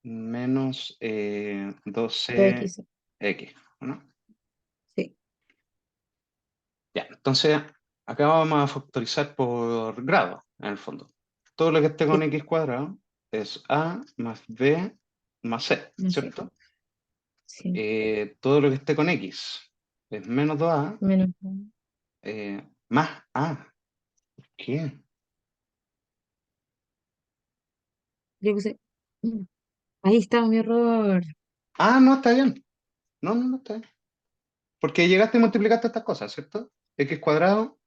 Speaker 1: menos
Speaker 2: 2X.12X,
Speaker 1: ¿no?
Speaker 2: Sí,
Speaker 1: Ya, entonces acá vamos a factorizar por grado, en el fondo. Todo lo que esté con
Speaker 2: sí,
Speaker 1: x cuadrado es a más b más c,
Speaker 2: no sé.
Speaker 1: ¿cierto?
Speaker 2: Sí,
Speaker 1: Todo lo que esté con x es menos 2a
Speaker 2: menos.
Speaker 1: más a. ¿Qué?
Speaker 2: Yo puse. mm, Ahí está mi error.
Speaker 1: No, está bien. No, no, no está bien. Porque llegaste y multiplicaste estas cosas, ¿cierto? X cuadrado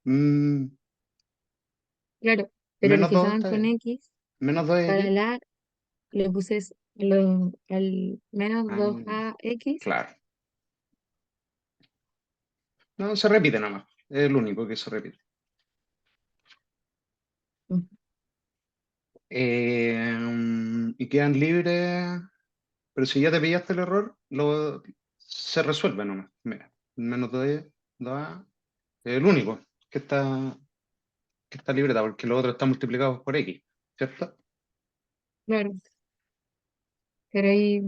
Speaker 2: Claro, pero los
Speaker 1: menos
Speaker 2: que
Speaker 1: 2
Speaker 2: estaban
Speaker 1: está
Speaker 2: con
Speaker 1: bien.
Speaker 2: X,
Speaker 1: Menos
Speaker 2: para
Speaker 1: 2x.
Speaker 2: la le puse al menos
Speaker 1: Ah,
Speaker 2: 2AX.
Speaker 1: claro. No, se repite nomás. Es el único que se repite.
Speaker 2: mm,
Speaker 1: Y quedan libres, pero si ya te pillaste el error, se resuelve nomás. Mira, menos 2a es el único que está libreta, porque los otros están multiplicados por x, ¿cierto?
Speaker 2: Claro, pero ahí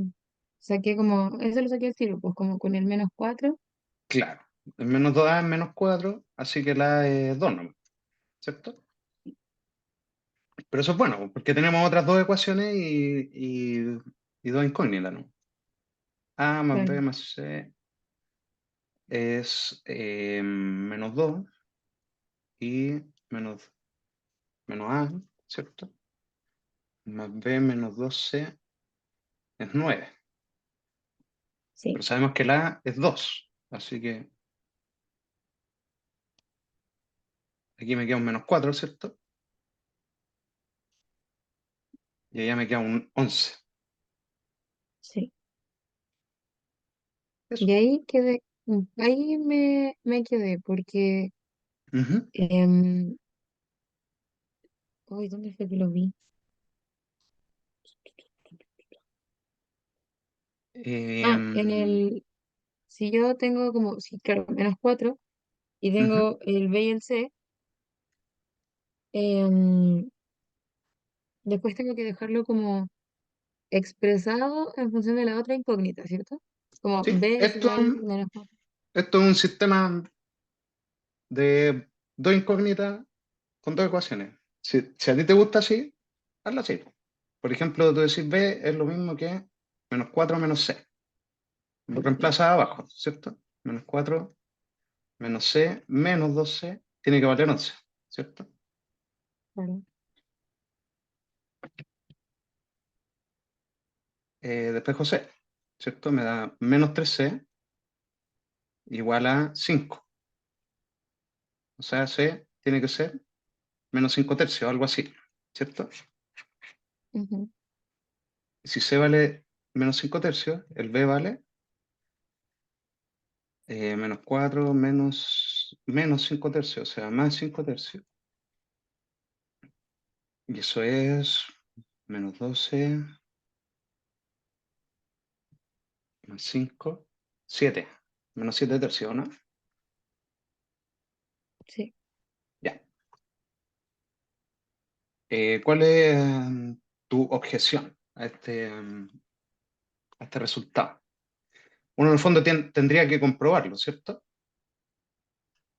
Speaker 2: saqué como, eso lo saqué al tiro, pues como con el menos 4.
Speaker 1: Claro. El menos 2a es menos 4, así que la es 2 nomás, ¿cierto? Pero eso es bueno, porque tenemos otras dos ecuaciones y dos incógnitas, ¿no? A más
Speaker 2: Claro,
Speaker 1: b más c es menos 2 y menos a, ¿cierto? Más b menos 2c es 9. Pero
Speaker 2: sí,
Speaker 1: sabemos que la a es 2. Así que aquí me queda un menos 4, ¿cierto? Y allá me queda un 11.
Speaker 2: sí.
Speaker 1: Eso.
Speaker 2: Y ahí quedé, ahí me quedé, porque,
Speaker 1: Ujú.
Speaker 2: em, uy, ¿dónde fue que lo vi? En
Speaker 1: Em,
Speaker 2: si yo tengo como, sí, claro, menos 4 y
Speaker 1: Ujú.
Speaker 2: tengo el B y el C, em, después tengo que dejarlo como expresado en función de la otra incógnita, ¿cierto? Como
Speaker 1: Sí,
Speaker 2: B es
Speaker 1: esto,
Speaker 2: igual menos 4.
Speaker 1: esto es un sistema de dos incógnitas con dos ecuaciones. Si a ti te gusta así, hazlo así. Por ejemplo, tú decís B es lo mismo que Menos 4 menos c. Lo reemplaza abajo, ¿cierto? Menos 4 menos c menos 2c tiene que valer 11, ¿cierto?
Speaker 2: Claro.
Speaker 1: Despejo c, ¿cierto? Me da menos 3c igual a 5. O sea, c tiene que ser menos 5 tercios, algo así, ¿cierto?
Speaker 2: Ujú.
Speaker 1: Y si c vale menos 5 tercios, el b vale menos 4 menos 5 tercios, o sea, más 5 tercios. Y eso es menos 12 más 5, 7. Menos 7 tercios, ¿no?
Speaker 2: Sí,
Speaker 1: Ya. ¿Cuál es tu objeción a este resultado? Uno en el fondo tendría que comprobarlo, ¿cierto?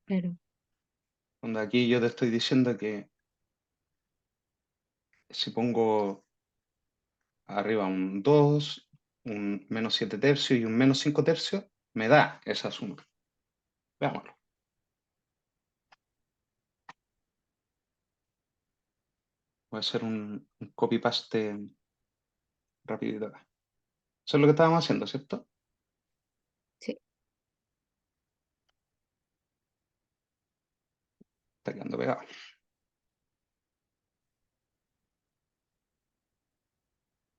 Speaker 2: claro.
Speaker 1: Cuando aquí yo te estoy diciendo que si pongo arriba un 2, un menos 7 tercios y un menos 5 tercios, me da esa suma. Veámoslo. Voy a hacer un copy-paste rapidito acá. Eso es lo que estábamos haciendo, ¿cierto?
Speaker 2: Sí,
Speaker 1: Está quedando pegado.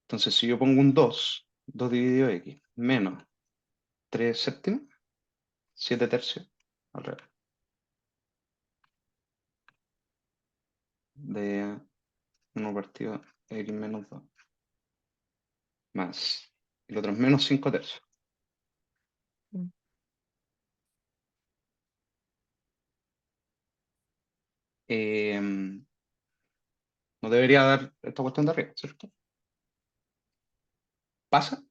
Speaker 1: Entonces, si yo pongo un 2 dividido x, menos 3 séptimos, 7 tercios, al revés, de 1 partido x menos 2, más, el otro es menos 5 tercios.
Speaker 2: mm,
Speaker 1: No debería dar esta cuestión de arriba, ¿cierto? ¿Pasa?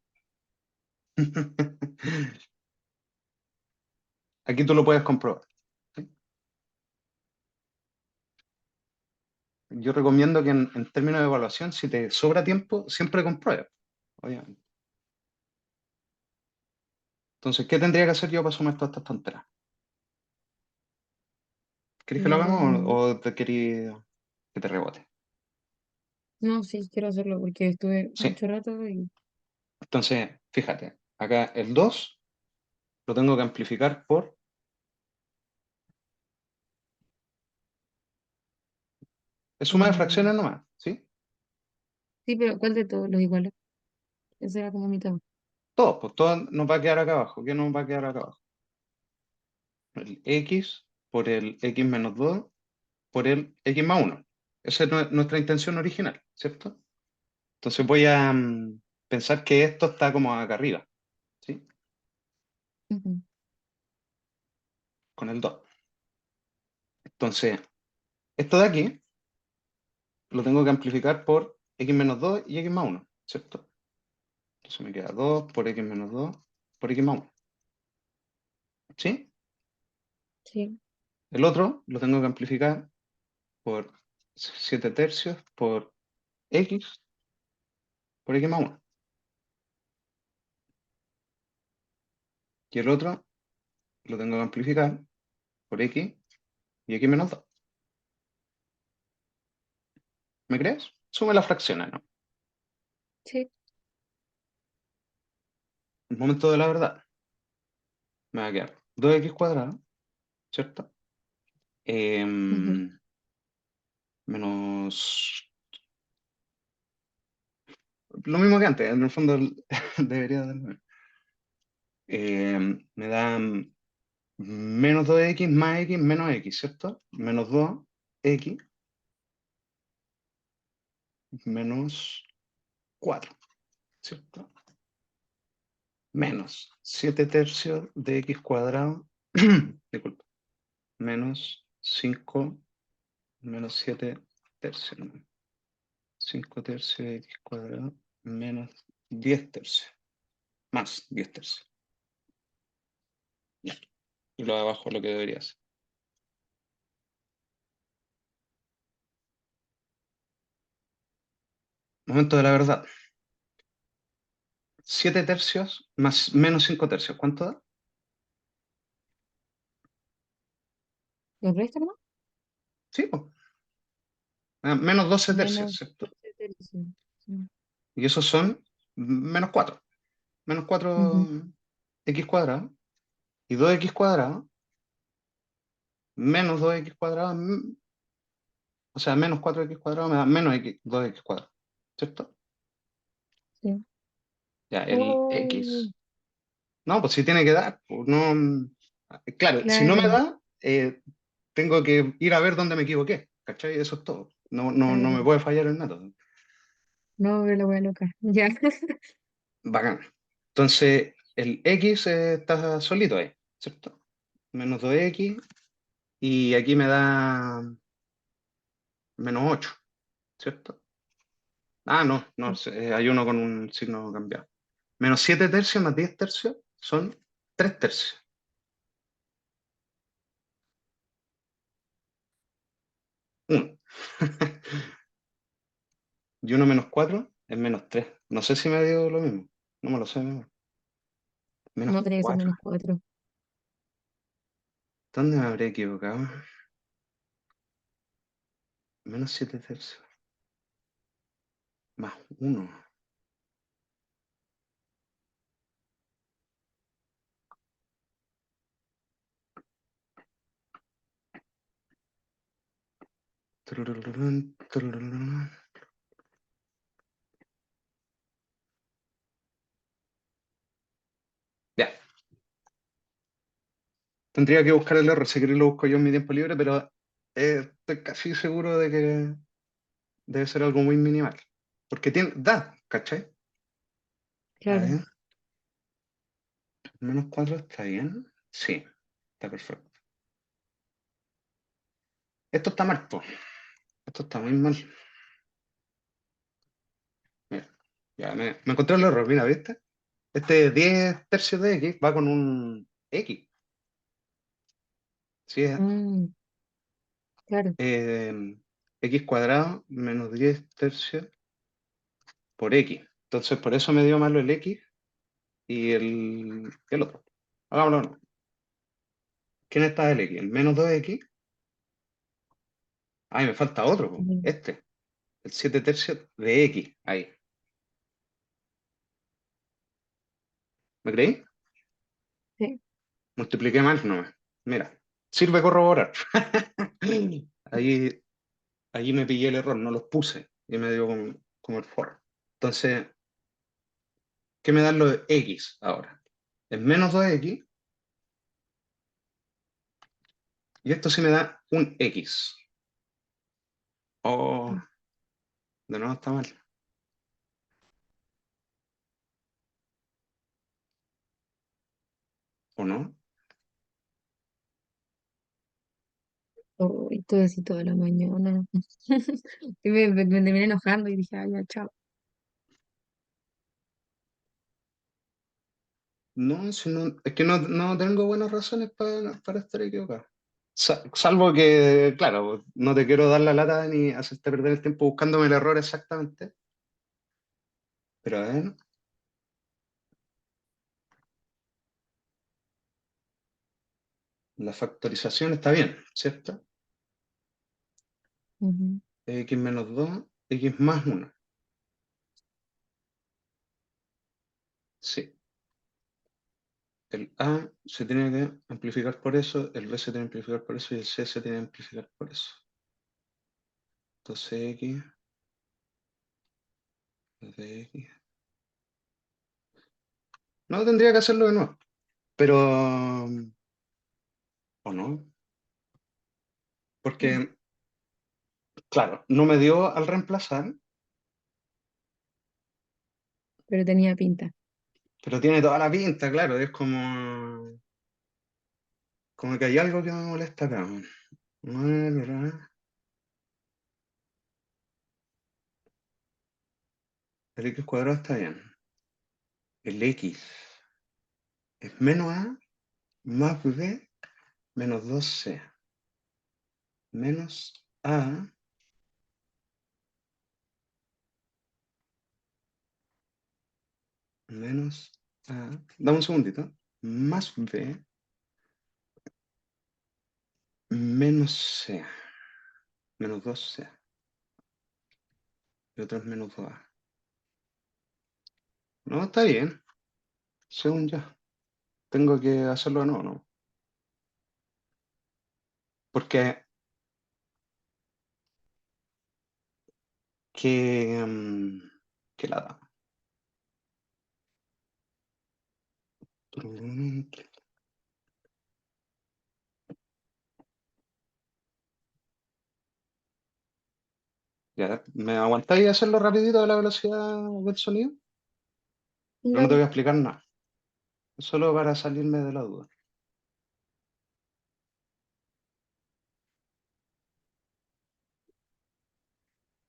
Speaker 1: Aquí tú lo puedes comprobar. ¿Sí? Yo recomiendo que en términos de evaluación, si te sobra tiempo, siempre compruebes, obviamente. Entonces, ¿qué tendría que hacer yo para sumar todas estas tonteras? ¿Querés que lo hagamos
Speaker 2: mm,
Speaker 1: o te querés que te rebote?
Speaker 2: no, sí, quiero hacerlo porque estuve
Speaker 1: Sí.
Speaker 2: mucho rato y
Speaker 1: Entonces, fíjate, acá el 2 lo tengo que amplificar por, es suma de
Speaker 2: mm,
Speaker 1: fracciones nomás, ¿sí?
Speaker 2: sí, pero ¿cuál de todos los iguales? Ese era como mitad.
Speaker 1: Todo, pues todo nos va a quedar acá abajo. ¿Qué nos va a quedar acá abajo? El x por el x menos 2 por el x más 1. Esa es nuestra intención original, ¿cierto? Entonces voy a pensar que esto está como acá arriba, ¿sí?
Speaker 2: Ujú.
Speaker 1: Con el 2. Entonces, esto de aquí lo tengo que amplificar por x menos 2 y x más 1, ¿cierto? Entonces me queda 2 por x menos 2 por x más 1, ¿sí?
Speaker 2: Sí,
Speaker 1: El otro lo tengo que amplificar por 7 tercios x por x más 1. Y el otro lo tengo que amplificar por x y x menos 2. ¿Me crees? Suma las fracciones, ¿no?
Speaker 2: sí.
Speaker 1: El momento de la verdad me va a quedar 2x cuadrado, ¿cierto?
Speaker 2: Ujú.
Speaker 1: Em, menos lo mismo que antes, en el fondo debería darme. Me da menos 2x más x menos x, ¿cierto? Menos 2x menos 4, ¿cierto? Menos 7 tercios de x cuadrado, disculpa, menos 5 menos 7 tercios, ¿no? 5 tercios de x cuadrado menos 10 tercios, más 10 tercios. Ya. Y lo de abajo es lo que debería ser. Momento de la verdad. 7 tercios más menos 5 tercios. ¿Cuánto da?
Speaker 2: ¿El resto no?
Speaker 1: Sí, pues. Menos 12 tercios,
Speaker 2: Menos
Speaker 1: ¿cierto?
Speaker 2: 12 tercios. Sí.
Speaker 1: Y esos son menos 4. Menos 4
Speaker 2: Ujú,
Speaker 1: x cuadrado. Y 2x cuadrado menos 2x cuadrado, o sea, menos 4x cuadrado me da menos 2x cuadrado, ¿cierto?
Speaker 2: sí.
Speaker 1: Ya, el
Speaker 2: Oh,
Speaker 1: x. No, pues sí tiene que dar. Pues no, claro, si no me
Speaker 2: claro,
Speaker 1: da, tengo que ir a ver dónde me equivoqué, ¿cachai? Eso es todo. No, no, no me
Speaker 2: claro.
Speaker 1: puede fallar el método.
Speaker 2: No, pero la wea loca. Ya.
Speaker 1: Bacán. Entonces, el x está solito ahí, ¿cierto? Menos 2x y aquí me da menos 8, ¿cierto? Ah, no, no, hay uno con un signo cambiado. Menos 7 tercios más 10 tercios son 3 tercios. 1. Y uno menos 4 es menos 3. No sé si me dio lo mismo. No me lo sé. Menos
Speaker 2: No tenía que ser
Speaker 1: 4.
Speaker 2: -4.
Speaker 1: ¿Dónde me habré equivocado? Menos 7 tercios. Más 1. Ya. Tendría que buscar el error. Si queréis lo busco yo en mi tiempo libre, pero estoy casi seguro de que debe ser algo muy minimal. Porque tiene, da, ¿cachai? A
Speaker 2: Claro.
Speaker 1: ver, menos 4 está bien. Sí, está perfecto. Esto está mal, po. Esto está muy mal. Mira, ya me encontré el error, mira, ¿viste? Este 10 tercios de x va con un x. Sí, es
Speaker 2: Mm, claro.
Speaker 1: x cuadrado menos 10 tercios por x. Entonces, por eso me dio malo el x y el otro. Hagámoslo, no. ¿Quién está el x? El menos 2x. Ay, me falta otro, po.
Speaker 2: Ujú,
Speaker 1: Este. El 7 tercios de x. Ahí. ¿Me creí?
Speaker 2: sí,
Speaker 1: Multipliqué mal, no. Mira, sirve corroborar. Ahí, ahí me pillé el error, no los puse y me dio como el for. Entonces, ¿qué me dan los x ahora? Es menos 2x y esto sí me da un x. Oh, de nuevo está mal. ¿O no?
Speaker 2: oh, y todo así toda la mañana. Y me terminé enojando y dije, ay, ya, chao.
Speaker 1: No, si no, es que no, no tengo buenas razones para estar equivocado. Salvo que, claro, no te quiero dar la lata ni hacerte perder el tiempo buscándome el error exactamente. Pero a ver, la factorización está bien, ¿cierto?
Speaker 2: Ujú.
Speaker 1: X menos 2 x más 1. Sí. El A se tiene que amplificar por eso, el B se tiene que amplificar por eso y el C se tiene que amplificar por eso. Entonces X de X. No tendría que hacerlo de nuevo, pero... ¿O no? Porque, claro, no me dio al reemplazar,
Speaker 2: Pero tenía pinta.
Speaker 1: pero tiene toda la pinta, claro, es como que hay algo que me molesta acá. El X cuadrado está bien. El X es menos A más B menos 2C menos A menos A, dame un segundito, más B menos C, menos 2C, y otro es menos 2A. No, está bien, según yo. Tengo que hacerlo de nuevo, ¿no? Porque que, que lata. Ya, ¿me aguantáis a hacerlo rapidito a la velocidad del sonido? Pero no te voy
Speaker 2: Dale.
Speaker 1: a explicar nada, solo para salirme de la duda.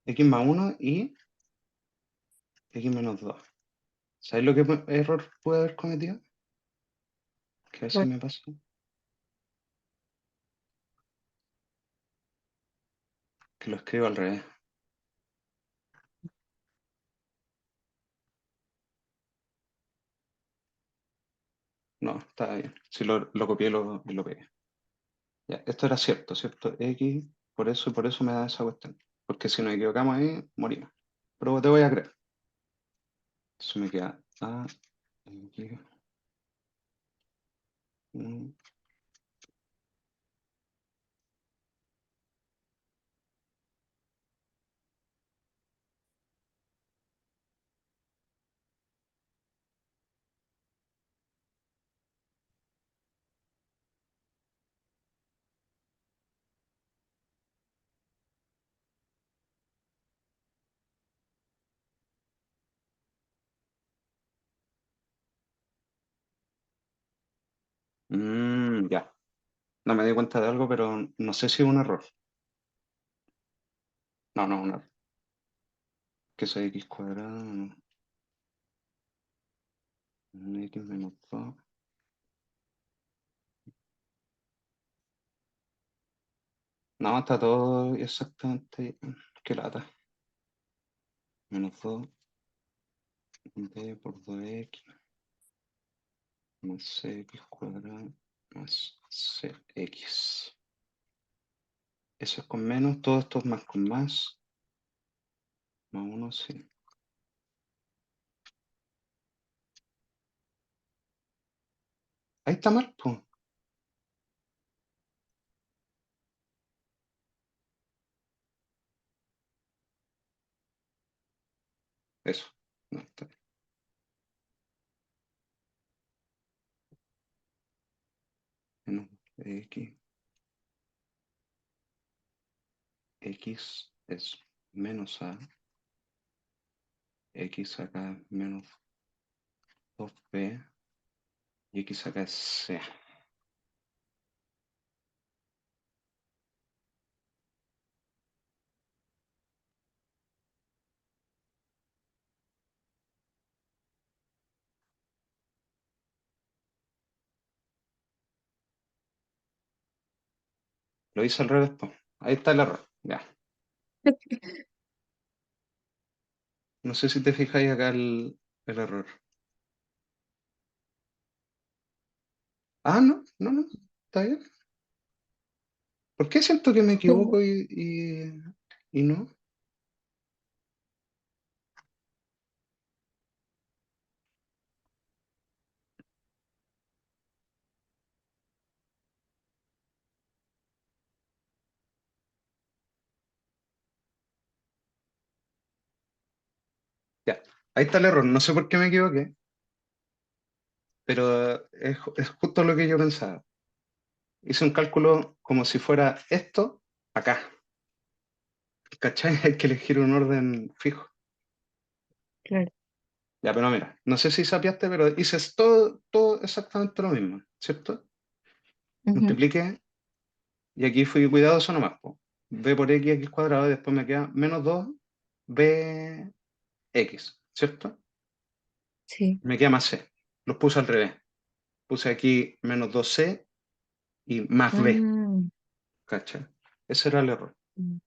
Speaker 1: X más 1 y X menos 2. ¿Sabéis lo que error puede haber cometido? Que a veces
Speaker 2: Bueno,
Speaker 1: me pasa. Que lo escribo al revés. No, está bien. Si lo copié y lo pegué. Ya, esto era cierto, ¿cierto? X, por eso me da esa cuestión. Porque si nos equivocamos ahí, morimos. Pero te voy a creer. Entonces me queda A, X, 1. Ya. No me di cuenta de algo, pero no sé si es un error. No, no es un error. Que es X cuadrado, no. X menos 2. No, está todo exactamente. Qué lata. Menos 2 B por 2X más CX cuadrado más CX. Eso es con menos, todo esto es más con más 1, sí. Ahí está mal, pues. Eso. No, está bien. Menos X. X es menos A. X acá es menos 2B. Y X acá es C. Lo hice al revés, pues. Ahí está el error. Ya. No sé si te fijáis acá el error. Ah, no, no, no. Está bien. ¿Por qué siento que me equivoco y no? Ya. Ahí está el error. No sé por qué me equivoqué, pero es justo lo que yo pensaba. Hice un cálculo como si fuera esto acá. ¿Cachai? Hay que elegir un orden fijo.
Speaker 2: claro.
Speaker 1: Ya, pero mira, no sé si sapiaste, pero hice todo exactamente lo mismo, ¿cierto?
Speaker 2: Ujú.
Speaker 1: Multipliqué y aquí fui cuidadoso nomás, po. B por X cuadrado y después me queda menos 2 B X, ¿cierto?
Speaker 2: Sí.
Speaker 1: Me queda más C. Los puse al revés. Puse aquí menos 2C y más B,
Speaker 2: Ah,
Speaker 1: ¿cachai? Ese era el error.
Speaker 2: mm,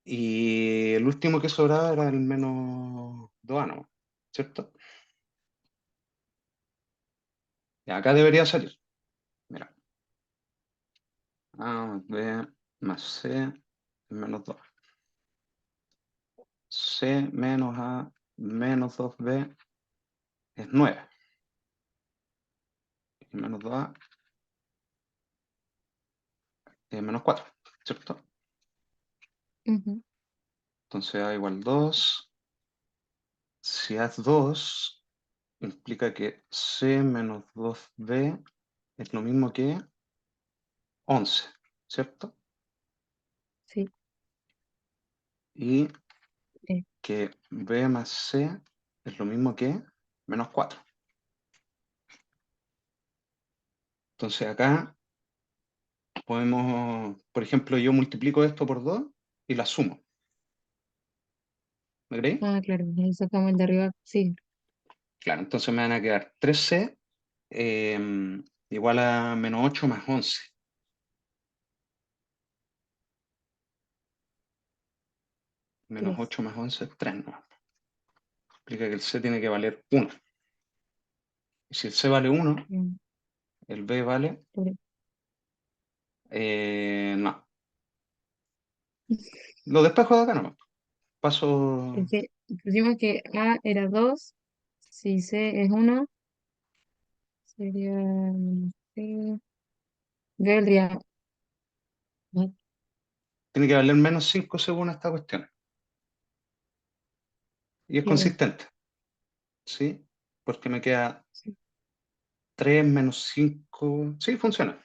Speaker 1: Y el último que sobraba era el menos 2A, ¿no? ¿Cierto? Y acá debería salir. Mira, A más B más C es menos 2. C menos A menos 2B es 9. Y menos 2A es menos 4, ¿cierto?
Speaker 2: Ujú.
Speaker 1: Entonces A igual 2. Si A es 2, implica que C menos 2B es lo mismo que 11, ¿cierto?
Speaker 2: Sí.
Speaker 1: Y
Speaker 2: eh,
Speaker 1: que B más C es lo mismo que menos 4. Entonces acá podemos, por ejemplo, yo multiplico esto por 2 y la sumo. ¿Me creéis?
Speaker 2: claro, ahí sacamos el de arriba. Sí,
Speaker 1: Claro, entonces me van a quedar 3C igual a menos 8 más 11. Menos
Speaker 2: 3.
Speaker 1: 8 más 11 es 3, ¿no? Implica que el C tiene que valer 1. Y si el C vale 1, el B vale... no. Lo despejo de acá nomás. Paso...
Speaker 2: Porque pusimos que A era 2, si C es 1, sería C. B valdría. ¿No?
Speaker 1: Tiene que valer menos 5 según esta cuestión. Y es
Speaker 2: Claro,
Speaker 1: consistente, ¿sí? Porque me queda
Speaker 2: sí,
Speaker 1: 3 menos 5. Sí, funciona.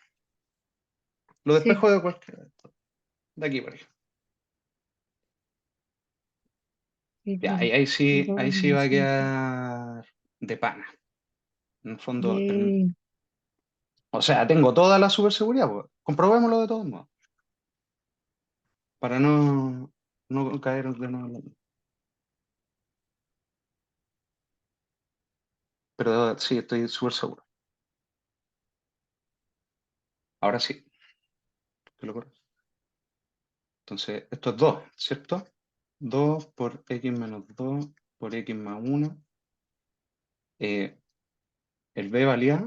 Speaker 1: Lo
Speaker 2: sí,
Speaker 1: despejo de cualquier... De aquí por ejemplo.
Speaker 2: sí,
Speaker 1: Ya,
Speaker 2: claro.
Speaker 1: ahí
Speaker 2: 2
Speaker 1: sí va
Speaker 2: menos
Speaker 1: a
Speaker 2: 5.
Speaker 1: quedar de pana. En el fondo,
Speaker 2: Yay.
Speaker 1: o sea, tengo toda la superseguridad, pues. Comprobémoslo de todos modos, para no caer de nuevo en la... Pero sí, estoy súper seguro. Ahora sí, que lo corro. Entonces, esto es 2, ¿cierto? 2 por x menos 2 por x más 1. El b valía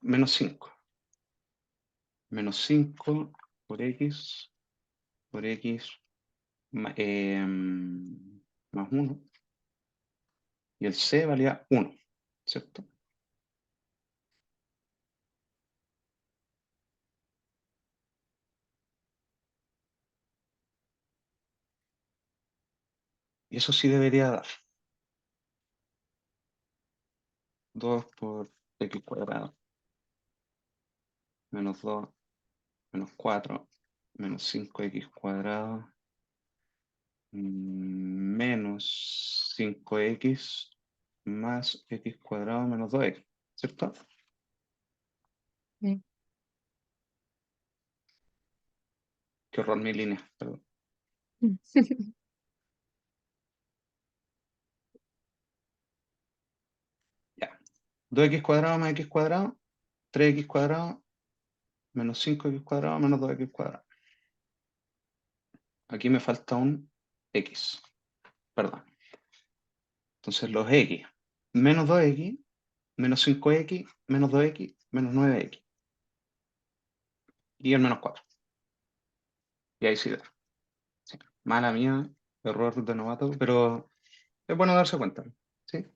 Speaker 1: menos 5. Menos 5 por x más 1. Y el c valía 1, ¿cierto? Y eso sí debería dar 2 por x cuadrado menos 2 menos 4 menos 5x cuadrado menos 5x más x cuadrado menos 2x, ¿cierto?
Speaker 2: Sí.
Speaker 1: Qué horror mi línea, perdón. Ya. 2x cuadrado más x cuadrado, 3x cuadrado menos 5x cuadrado menos 2x cuadrado. Aquí me falta un x, perdón. Entonces los x, menos 2x, menos 5x, menos 2x, menos 9x. Y el menos 4. Y ahí sí da. Sí. Mala mía, error de novato, pero es bueno darse cuenta, ¿sí?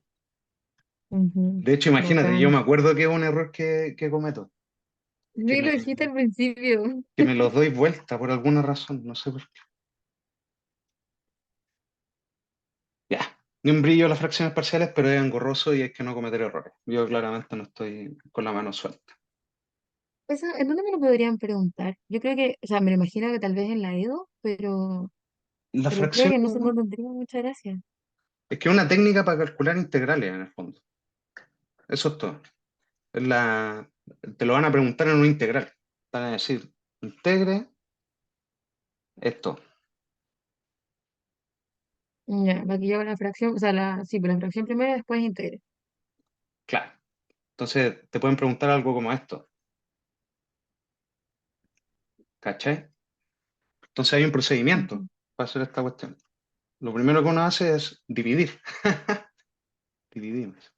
Speaker 2: Ujú.
Speaker 1: De hecho, imagínate, yo
Speaker 2: Bacán.
Speaker 1: me acuerdo que es un error que cometo, que
Speaker 2: Sí,
Speaker 1: me,
Speaker 2: lo dijiste al principio.
Speaker 1: que me los doy vuelta por alguna razón, no sé por qué. Ya, ni un brillo a las fracciones parciales, pero es engorroso y hay que no cometer errores. Yo claramente no estoy con la mano suelta.
Speaker 2: Eso, ¿en dónde me lo podrían preguntar? Yo creo que, o sea, me lo imagino que tal vez en la Edo,
Speaker 1: La
Speaker 2: pero creo
Speaker 1: fracción
Speaker 2: que no, no tendría mucha gracia.
Speaker 1: es que es una técnica para calcular integrales en el fondo. Eso es todo. Es te lo van a preguntar en un integral. Van a decir, integre esto.
Speaker 2: Ya, para que yo haga la fracción, o sea, sí, pero la fracción primero, después integre.
Speaker 1: Claro. Entonces te pueden preguntar algo como esto. ¿Cachai? Entonces hay un procedimiento
Speaker 2: Ujú.
Speaker 1: para hacer esta cuestión. Lo primero que uno hace es dividir. Dividimos.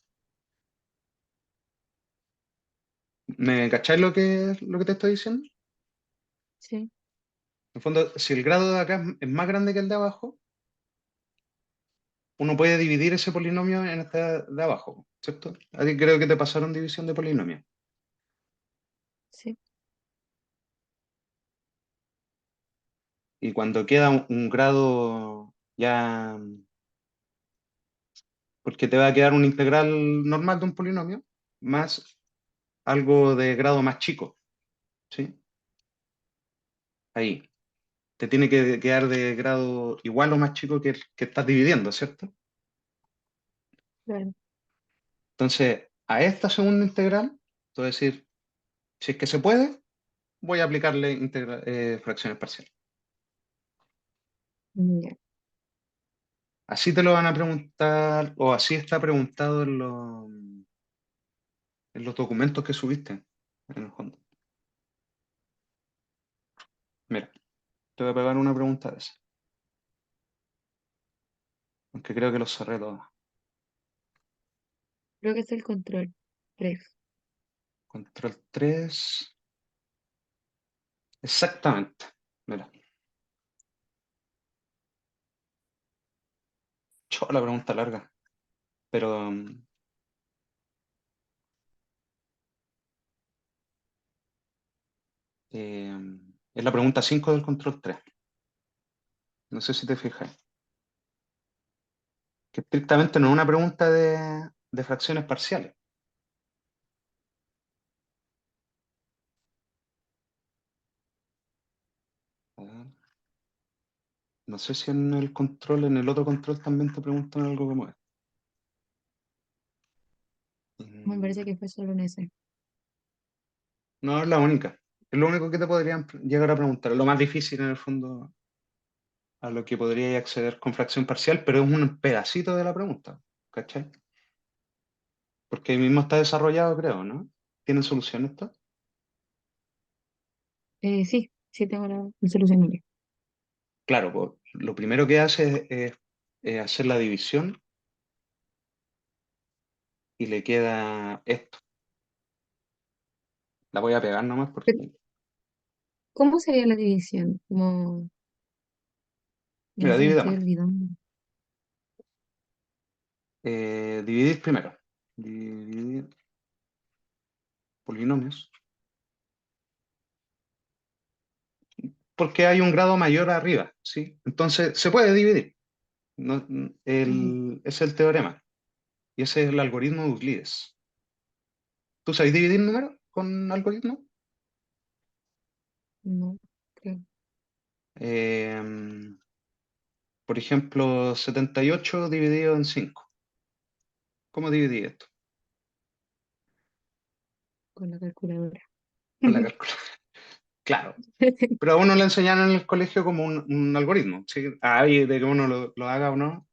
Speaker 1: ¿Me cacháis lo que te estoy diciendo?
Speaker 2: Sí,
Speaker 1: En el fondo, si el grado de acá es más grande que el de abajo, uno puede dividir ese polinomio en este de abajo, ¿cierto? A ti creo que te pasaron división de polinomio.
Speaker 2: sí,
Speaker 1: Y cuando queda un grado ya, porque te va a quedar un integral normal de un polinomio, más algo de grado más chico, ¿sí? Ahí. Te tiene que quedar de grado igual o más chico que el que estás dividiendo, ¿cierto?
Speaker 2: claro.
Speaker 1: Entonces, a esta segunda integral, te voy a decir, si es que se puede, voy a aplicarle fracciones parciales.
Speaker 2: Ya.
Speaker 1: Así te lo van a preguntar, o así está preguntado en los documentos que subiste, en el fondo. Mira, te voy a pegar una pregunta de esa, aunque creo que los cerré todos.
Speaker 2: Creo que es el control. 3.
Speaker 1: Control 3, exactamente. Mira, la pregunta larga, pero eh, es la pregunta 5 del control 3. No sé si te fijas. Que estrictamente no es una pregunta de fracciones parciales. A ver, no sé si en el control, en el otro control también te preguntan algo como esto.
Speaker 2: Me parece que fue solo en ese.
Speaker 1: No es la única. Es lo único que te podrían llegar a preguntar. Es lo más difícil en el fondo a lo que podrías acceder con fracción parcial, pero es un pedacito de la pregunta. ¿Cachai? Porque ahí mismo está desarrollado, creo, ¿no? ¿Tienen solución esto?
Speaker 2: Sí, sí tengo la solución ya.
Speaker 1: Claro, pues, lo primero que hace es hacer la división y le queda esto. La voy a pegar nomás
Speaker 2: Pero,
Speaker 1: porque...
Speaker 2: ¿cómo sería la división? Como, ya
Speaker 1: Mira,
Speaker 2: se me estoy
Speaker 1: dividamos.
Speaker 2: olvidando.
Speaker 1: Dividir primero. Dividir polinomios. Porque hay un grado mayor arriba, ¿sí? Entonces se puede dividir. No-
Speaker 2: Ujú.
Speaker 1: es el teorema. Y ese es el algoritmo de Euclides. ¿Tú sabes dividir números con algoritmo?
Speaker 2: No, creo.
Speaker 1: Eh, por ejemplo, 78 dividido en 5. ¿Cómo dividí esto?
Speaker 2: Con la calculadora.
Speaker 1: Con la calculadora. Claro. Pero a uno le enseñaron en el colegio como un algoritmo, ¿sí? Ahí de que uno lo haga o no.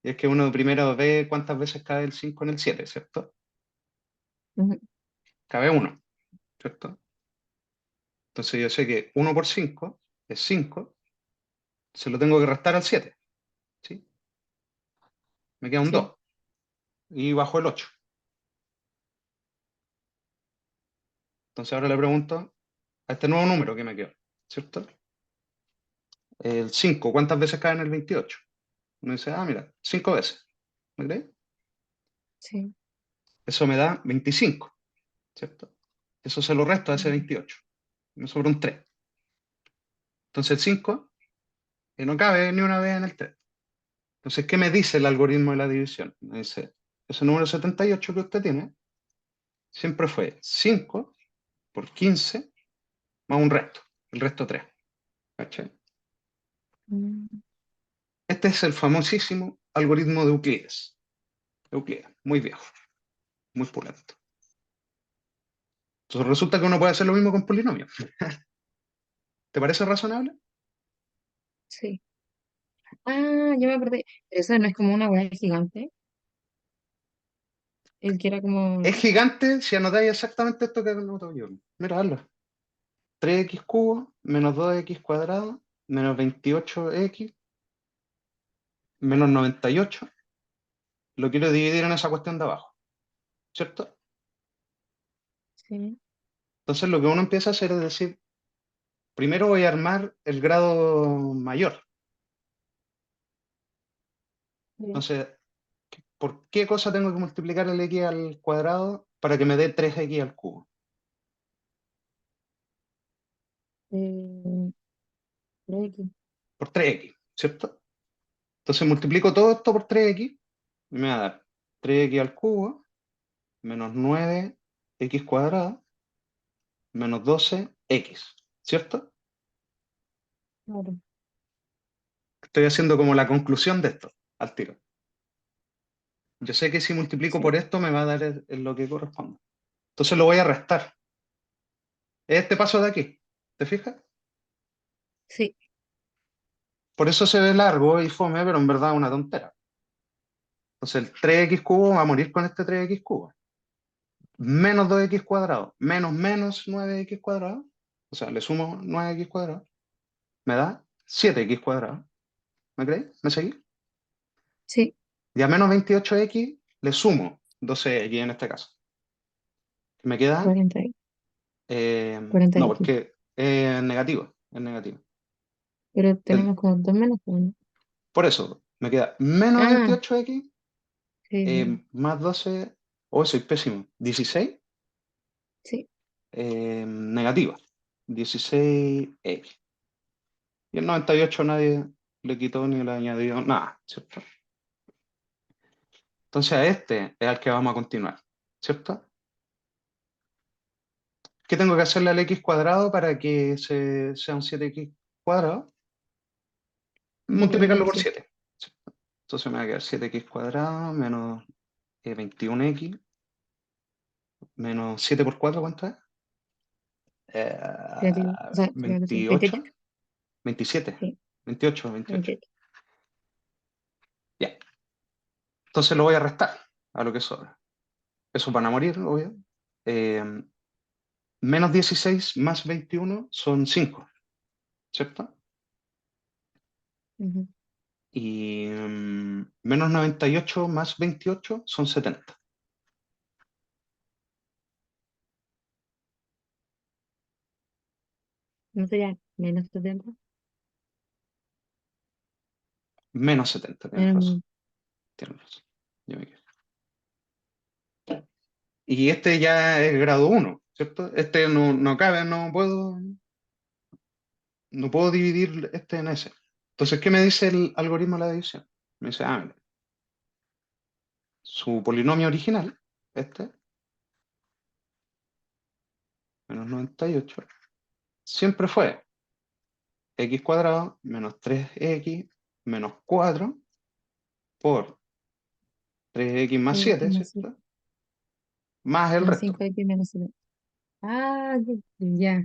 Speaker 1: Y es que uno primero ve cuántas veces cabe el 5 en el 7, ¿cierto?
Speaker 2: Ujú.
Speaker 1: Cabe uno, ¿cierto? Entonces yo sé que uno por 5 es 5, se lo tengo que restar al 7, ¿sí? Me queda un
Speaker 2: Sí,
Speaker 1: 2 y bajo el 8. Entonces ahora le pregunto a este nuevo número que me quedó, ¿cierto? El 5, ¿cuántas veces cae en el 28? Uno dice, ah, mira, 5 veces. ¿Me crees?
Speaker 2: sí.
Speaker 1: Eso me da 25, ¿cierto? Eso se lo resto a ese
Speaker 2: Ujú.
Speaker 1: 28. Me sobra un 3. Entonces el 5 no cabe ni una vez en el 3. Entonces, ¿qué me dice el algoritmo de la división? Me dice, ese número 78 que usted tiene siempre fue 5 por 15 más un resto, el resto 3. ¿Cachai?
Speaker 2: Mm,
Speaker 1: Este es el famosísimo algoritmo de Euclides. Euclides, muy viejo, muy pulento. Entonces resulta que uno puede hacer lo mismo con polinomios. ¿Te parece razonable?
Speaker 2: sí. Ah, ya me acordé. Pero eso no es como una hueá gigante. El que era como.
Speaker 1: Es gigante si anotáis exactamente esto que anoto yo. Mira, hazlo. 3x cubo menos 2x cuadrado menos 28x menos 98, lo quiero dividir en esa cuestión de abajo, ¿cierto?
Speaker 2: Sí.
Speaker 1: Entonces lo que uno empieza a hacer es decir, primero voy a armar el grado mayor.
Speaker 2: Sí.
Speaker 1: Entonces, ¿por qué cosa tengo que multiplicar el x al cuadrado para que me dé 3x al cubo?
Speaker 2: Eh, X.
Speaker 1: Por 3x, ¿cierto? Entonces multiplico todo esto por 3x y me va a dar 3x al cubo menos 9x cuadrado menos 12x, ¿cierto?
Speaker 2: Claro.
Speaker 1: Estoy haciendo como la conclusión de esto al tiro. Yo sé que si multiplico por
Speaker 2: Sí.
Speaker 1: esto me va a dar lo que corresponde. Entonces lo voy a restar. Es este paso de aquí, ¿te fijas?
Speaker 2: Sí.
Speaker 1: Por eso se ve largo y fome, pero en verdad es una tontera. Entonces el 3x cubo va a morir con este 3x cubo. Menos 2x cuadrado, menos 9x cuadrado. O sea, le sumo 9x cuadrado. Me da 7x cuadrado. ¿Me crees? ¿Me seguís?
Speaker 2: Sí.
Speaker 1: Y a menos 28x le sumo 12x en este caso. Me queda,
Speaker 2: 40, 40
Speaker 1: no,
Speaker 2: X.
Speaker 1: porque es negativo, es negativo.
Speaker 2: Pero
Speaker 1: El-
Speaker 2: tenemos como dos menos uno.
Speaker 1: por eso, me queda menos
Speaker 2: Ah,
Speaker 1: 28x
Speaker 2: sí, sí.
Speaker 1: más 12, oh, soy pésimo, 16
Speaker 2: Sí.
Speaker 1: negativa, 16x. Y el 98 nadie le quitó ni le añadió nada, ¿cierto? Entonces a este es al que vamos a continuar, ¿cierto? ¿Qué tengo que hacerle al x cuadrado para que sea un 7x cuadrado?
Speaker 2: Multiplicar
Speaker 1: Multiplicarlo
Speaker 2: por
Speaker 1: por
Speaker 2: 7.
Speaker 1: 7. Entonces me va a quedar 7x cuadrado menos 21x menos 7 por 4, ¿cuánto es?
Speaker 2: Creativo. O sea, claro, sí.
Speaker 1: 28,
Speaker 2: 28.
Speaker 1: 27,
Speaker 2: Sí.
Speaker 1: 28, 28.
Speaker 2: 28.
Speaker 1: Ya. Entonces lo voy a restar a lo que sobra. Eso van a morir, obvio. Eh, menos 16 más 21 son 5, ¿cierto?
Speaker 2: Ujú.
Speaker 1: Y menos 98 más 28 son 70.
Speaker 2: No sería menos 70.
Speaker 1: Menos 70, tienes razón.
Speaker 2: Menos,
Speaker 1: Tienes razón. Yo me equivoqué. Y este ya es grado uno, ¿cierto? Este no cabe, no puedo dividir este en ese. Entonces, ¿qué me dice el algoritmo de la división? Me dice, mira, su polinomio original, este, menos 98, siempre fue x cuadrado menos 3x menos 4 por 3x más 7,
Speaker 2: menos,
Speaker 1: ¿cierto? Más el
Speaker 2: más
Speaker 1: resto.
Speaker 2: 5X menos 7. Ah, ya.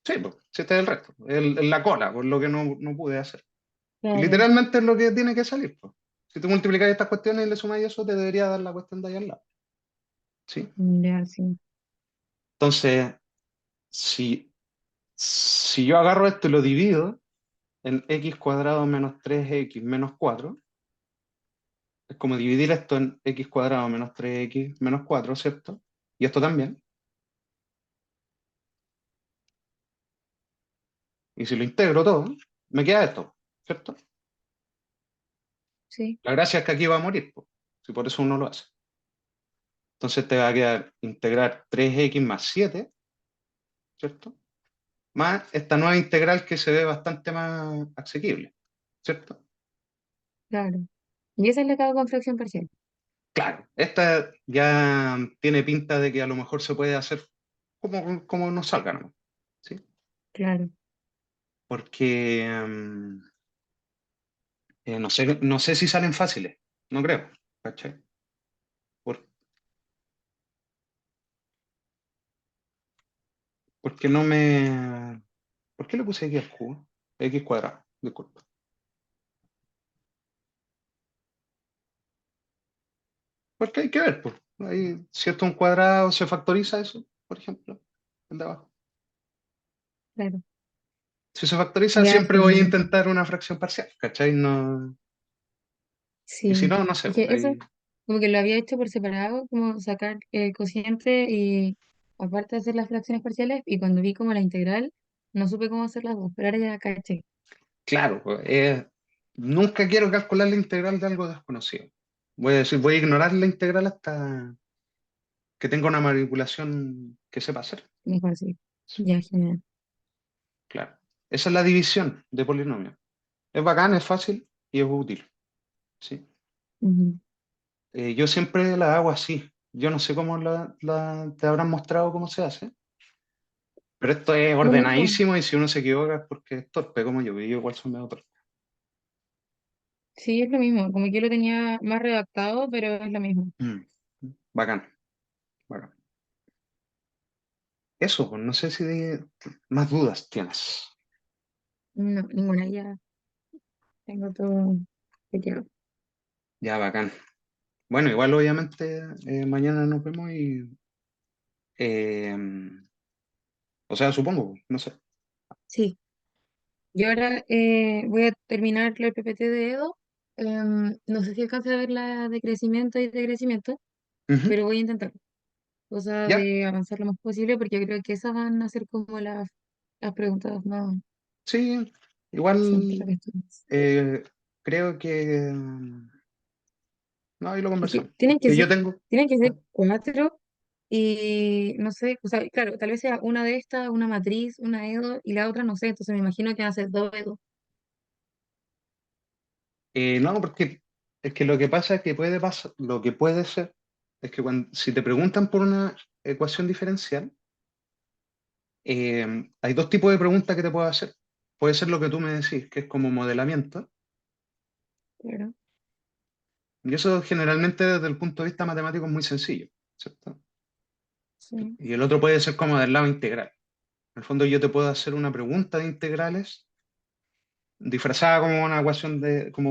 Speaker 1: Sí, pues, si este es el resto, la cola, por lo que no pude hacer. Y
Speaker 2: Claro.
Speaker 1: literalmente es lo que tiene que salir, pues. Si tú multiplicas estas cuestiones y le sumas eso, te debería dar la cuestión de ahí al lado. ¿Sí?
Speaker 2: Ya, sí.
Speaker 1: Entonces, si yo agarro esto y lo divido en x cuadrado menos 3x menos 4, es como dividir esto en x cuadrado menos 3x menos 4, ¿cierto? Y esto también. Y si lo integro todo, me queda esto, ¿cierto?
Speaker 2: Sí.
Speaker 1: La gracia es que aquí va a morir, pues, si por eso uno lo hace. Entonces te va a quedar integrar 3x más 7, ¿cierto? Más esta nueva integral que se ve bastante más asequible, ¿cierto?
Speaker 2: Claro. Y esa es la que hago con fracción parcial.
Speaker 1: Claro, esta ya tiene pinta de que a lo mejor se puede hacer como nos salga, ¿no? ¿Sí?
Speaker 2: Claro.
Speaker 1: Porque no sé si salen fáciles, no creo, ¿cachai? Por- porque no me... ¿Por qué le puse x al cubo? X cuadrado, disculpa. Porque hay que ver, pues. Ahí, si esto es un cuadrado, se factoriza eso, por ejemplo, el de abajo.
Speaker 2: Claro.
Speaker 1: Si se factoriza,
Speaker 2: Ya,
Speaker 1: siempre voy a
Speaker 2: genial.
Speaker 1: intentar una fracción parcial, ¿cachai? No, y si
Speaker 2: Sí.
Speaker 1: no, no sé,
Speaker 2: Es
Speaker 1: pues
Speaker 2: que eso,
Speaker 1: ahí,
Speaker 2: como que lo había hecho por separado, como sacar el cociente y aparte hacer las fracciones parciales, y cuando vi como la integral, no supe cómo hacer las dos, pero ahora ya caché.
Speaker 1: claro, pues, nunca quiero calcular la integral de algo desconocido. Voy a decir, voy a ignorar la integral hasta que tenga una manipulación que sepa hacer.
Speaker 2: Mejor sí. Ya, genial.
Speaker 1: Claro. Esa es la división de polinomios. Es bacán, es fácil y es útil. ¿Sí?
Speaker 2: Ujú.
Speaker 1: Yo siempre la hago así. Yo no sé cómo te habrán mostrado cómo se hace, pero esto es
Speaker 2: Lo mismo.
Speaker 1: ordenadísimo y si uno se equivoca es porque es torpe como yo, y yo igual soy medio torpe.
Speaker 2: Sí, es lo mismo. Como que yo lo tenía más redactado, pero es lo mismo.
Speaker 1: Mm, bacán, bacán. Eso, pues no sé si más dudas tienes.
Speaker 2: No, ninguna, ya tengo todo chequeado.
Speaker 1: Ya, bacán. Bueno, igual obviamente mañana nos vemos eh, o sea, supongo, no sé.
Speaker 2: Sí, yo ahora voy a terminar el PPT de Edo. No sé si alcanza a ver la de crecimiento y decrecimiento,
Speaker 1: Ujú.
Speaker 2: pero voy a intentar. Cosa
Speaker 1: Ya,
Speaker 2: de avanzar lo más posible, porque yo creo que esas van a ser como las preguntas más
Speaker 1: sí, igual
Speaker 2: centrales.
Speaker 1: eh, creo que no, ahí lo
Speaker 2: Es que
Speaker 1: conversamos. Que yo tengo.
Speaker 2: tienen que ser cuatro y no sé, o sea, claro, tal vez sea una de estas, una matriz, una Edo y la otra no sé, entonces me imagino que van a ser dos Edo.
Speaker 1: No, porque es que lo que pasa es que puede pasar, lo que puede ser es que si te preguntan por una ecuación diferencial, hay dos tipos de preguntas que te puedo hacer. Puede ser lo que tú me decís, que es como modelamiento,
Speaker 2: Claro,
Speaker 1: y eso generalmente desde el punto de vista matemático es muy sencillo, ¿cierto?
Speaker 2: sí,
Speaker 1: Y el otro puede ser como del lado integral. En el fondo yo te puedo hacer una pregunta de integrales disfrazada como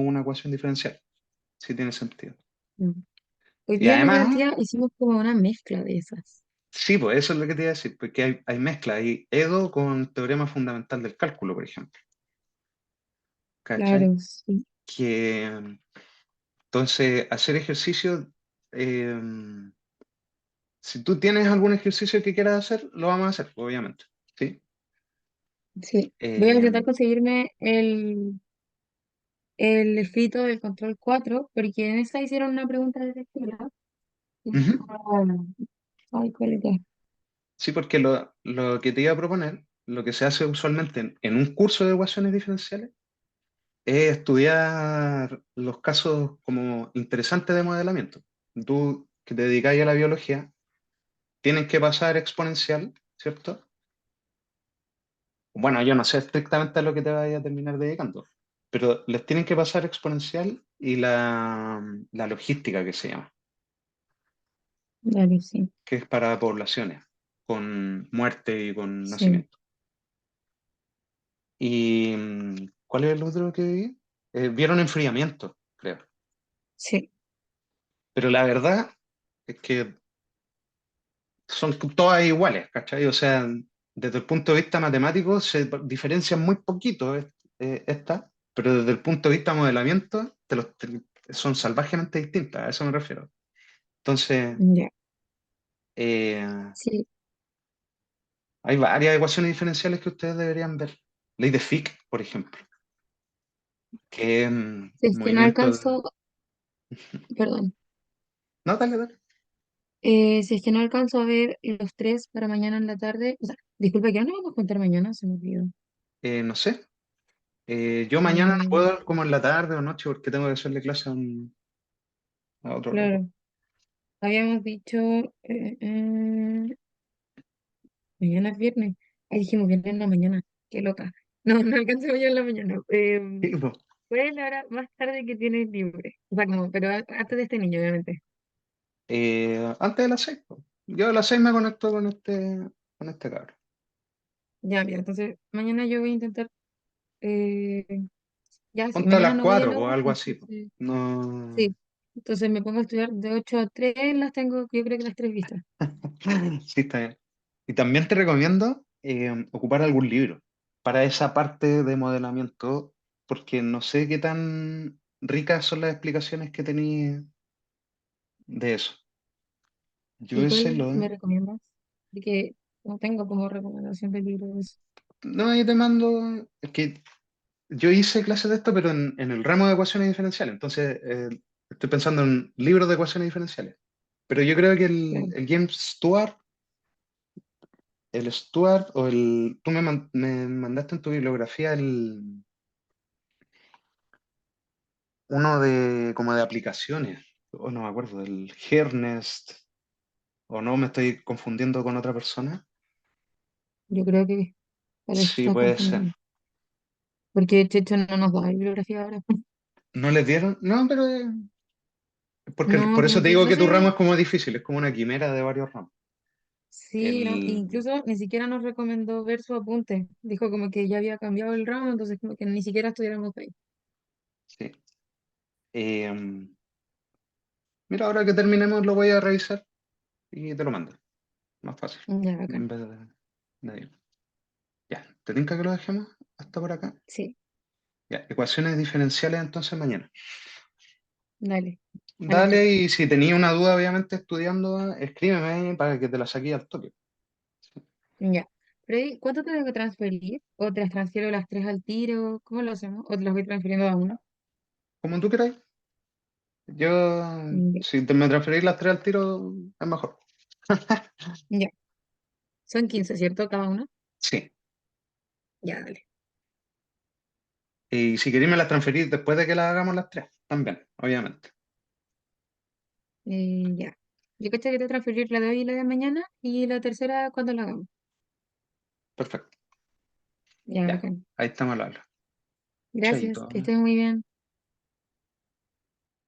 Speaker 1: una ecuación diferencial, si tiene sentido.
Speaker 2: mm. Hoy
Speaker 1: Y
Speaker 2: día en la
Speaker 1: además,
Speaker 2: práctica hicimos como una mezcla de esas.
Speaker 1: sí, pues eso es lo que te iba a decir, porque hay mezcla, hay EDO con teorema fundamental del cálculo, por ejemplo, ¿cachai?
Speaker 2: Claro, sí,
Speaker 1: Que entonces hacer ejercicio, eh, si tú tienes algún ejercicio que quieras hacer, lo vamos a hacer, obviamente, ¿sí?
Speaker 2: sí. Voy a
Speaker 1: Eh,
Speaker 2: intentar conseguirme el escrito del control 4 porque en esta hicieron una pregunta de lectura.
Speaker 1: ujú.
Speaker 2: Ay, ¿cuál era?
Speaker 1: Sí, porque lo que te iba a proponer, lo que se hace usualmente en un curso de ecuaciones diferenciales, es estudiar los casos como interesantes de modelamiento. Tú que te dedicáis a la biología, tienes que pasar exponencial, ¿cierto? Bueno, yo no sé estrictamente a lo que te vayas a terminar dedicando, pero les tienen que pasar exponencial y la logística que se llama,
Speaker 2: Dale, sí,
Speaker 1: que es para poblaciones, con muerte y con
Speaker 2: sí,
Speaker 1: nacimiento. ¿Y cuál es el otro que vi? Vieron enfriamiento, creo.
Speaker 2: sí,
Speaker 1: Pero la verdad es que son todas iguales, ¿cachai? O sea, desde el punto de vista matemático se diferencian muy poquito estas, pero desde el punto de vista modelamiento son salvajemente distintas, a eso me refiero. Entonces,
Speaker 2: ya,
Speaker 1: eh,
Speaker 2: sí.
Speaker 1: hay varias ecuaciones diferenciales que ustedes deberían ver. Ley de Fick, por ejemplo, que es
Speaker 2: Si es que no
Speaker 1: movimiento
Speaker 2: alcanzo, perdón,
Speaker 1: No, dale, dale.
Speaker 2: si es que no alcanzo a ver los tres para mañana en la tarde, o sea, disculpa, que no vamos a contar mañana, se me olvidó.
Speaker 1: No sé. Yo mañana no
Speaker 2: Eh,
Speaker 1: puedo como en la tarde o noche porque tengo que hacerle clase a otro loco.
Speaker 2: claro, habíamos dicho, mañana es viernes. Ahí dijimos viernes en la mañana, qué loca. No, no alcancé mañana en la mañana.
Speaker 1: Sí, po.
Speaker 2: ¿Cuál es la hora más tarde que tienes libre? O sea, como, pero antes de este niño, obviamente.
Speaker 1: Antes de las 6, po. Yo a las 6 me conecto con este cabrón.
Speaker 2: Ya, mira, entonces mañana yo voy a intentar, eh, ya, sí,
Speaker 1: Ponte a
Speaker 2: mañana
Speaker 1: las
Speaker 2: no voy a
Speaker 1: 4
Speaker 2: la
Speaker 1: o
Speaker 2: U,
Speaker 1: algo así, po.
Speaker 2: entonces,
Speaker 1: No.
Speaker 2: sí. Entonces me pongo a estudiar de 8 a 3 las tengo, yo creo que las tres vistas.
Speaker 1: Sí, está bien. Y también te recomiendo ocupar algún libro. para esa parte de modelamiento, porque no sé qué tan ricas son las explicaciones que tenía de eso. Yo
Speaker 2: ¿Y
Speaker 1: ese
Speaker 2: cuál
Speaker 1: lo...
Speaker 2: me recomiendas? Porque no tengo como recomendación de libros.
Speaker 1: No, yo te mando... Es que yo hice clases de esto, pero en el ramo de ecuaciones diferenciales. Entonces, estoy pensando en libros de ecuaciones diferenciales. Pero yo creo que
Speaker 2: Claro,
Speaker 1: el James Stewart, el Stewart o el... Tú me mandaste en tu bibliografía uno de como de aplicaciones, o no me acuerdo, el Hernest, o no, me estoy confundiendo con otra persona.
Speaker 2: yo creo que tal vez te
Speaker 1: Sí,
Speaker 2: estás
Speaker 1: puede ser.
Speaker 2: confundiendo. Porque Checho no nos da bibliografía ahora.
Speaker 1: ¿No les dieron? No, pero porque
Speaker 2: No,
Speaker 1: por
Speaker 2: como
Speaker 1: eso te
Speaker 2: que
Speaker 1: digo
Speaker 2: no
Speaker 1: que tu ramo
Speaker 2: sé.
Speaker 1: es como difícil, es como una quimera de varios ramos.
Speaker 2: Sí, no,
Speaker 1: El,
Speaker 2: incluso ni siquiera nos recomendó ver su apunte. Dijo como que ya había cambiado el ramo, entonces como que ni siquiera estuviéramos ahí.
Speaker 1: sí. Eh, Mira, ahora que terminemos lo voy a revisar y te lo mando. Más fácil.
Speaker 2: Ya, bacán.
Speaker 1: En vez de- Ya, ¿te tinca que lo dejemos hasta por acá?
Speaker 2: Sí,
Speaker 1: Ya, ecuaciones diferenciales entonces mañana.
Speaker 2: dale. Al
Speaker 1: Dale,
Speaker 2: tiro.
Speaker 1: y si tenías una duda, obviamente estudiando, escríbeme para que te la saque al toque.
Speaker 2: Ya. Pero ahí, ¿cuánto tengo que transferir? ¿O te las transfiero las tres al tiro? ¿Cómo lo hacemos? ¿O te las voy transfiriendo a uno?
Speaker 1: Como tú queráis. Yo,
Speaker 2: Ya.
Speaker 1: si me transferís las tres al tiro, es mejor.
Speaker 2: Ya. Son 15, ¿cierto? Cada uno.
Speaker 1: Sí.
Speaker 2: Ya, dale.
Speaker 1: Y si queréis me las transferís después de que las hagamos las tres, también, obviamente.
Speaker 2: Ya. Yo caché que te voy a transferir la de hoy y la de mañana y la tercera cuando la hagamos.
Speaker 1: Perfecto.
Speaker 2: Ya,
Speaker 1: Ya.
Speaker 2: bacán.
Speaker 1: Ahí estamos al habla.
Speaker 2: Gracias,
Speaker 1: Chaito.
Speaker 2: que estés muy bien.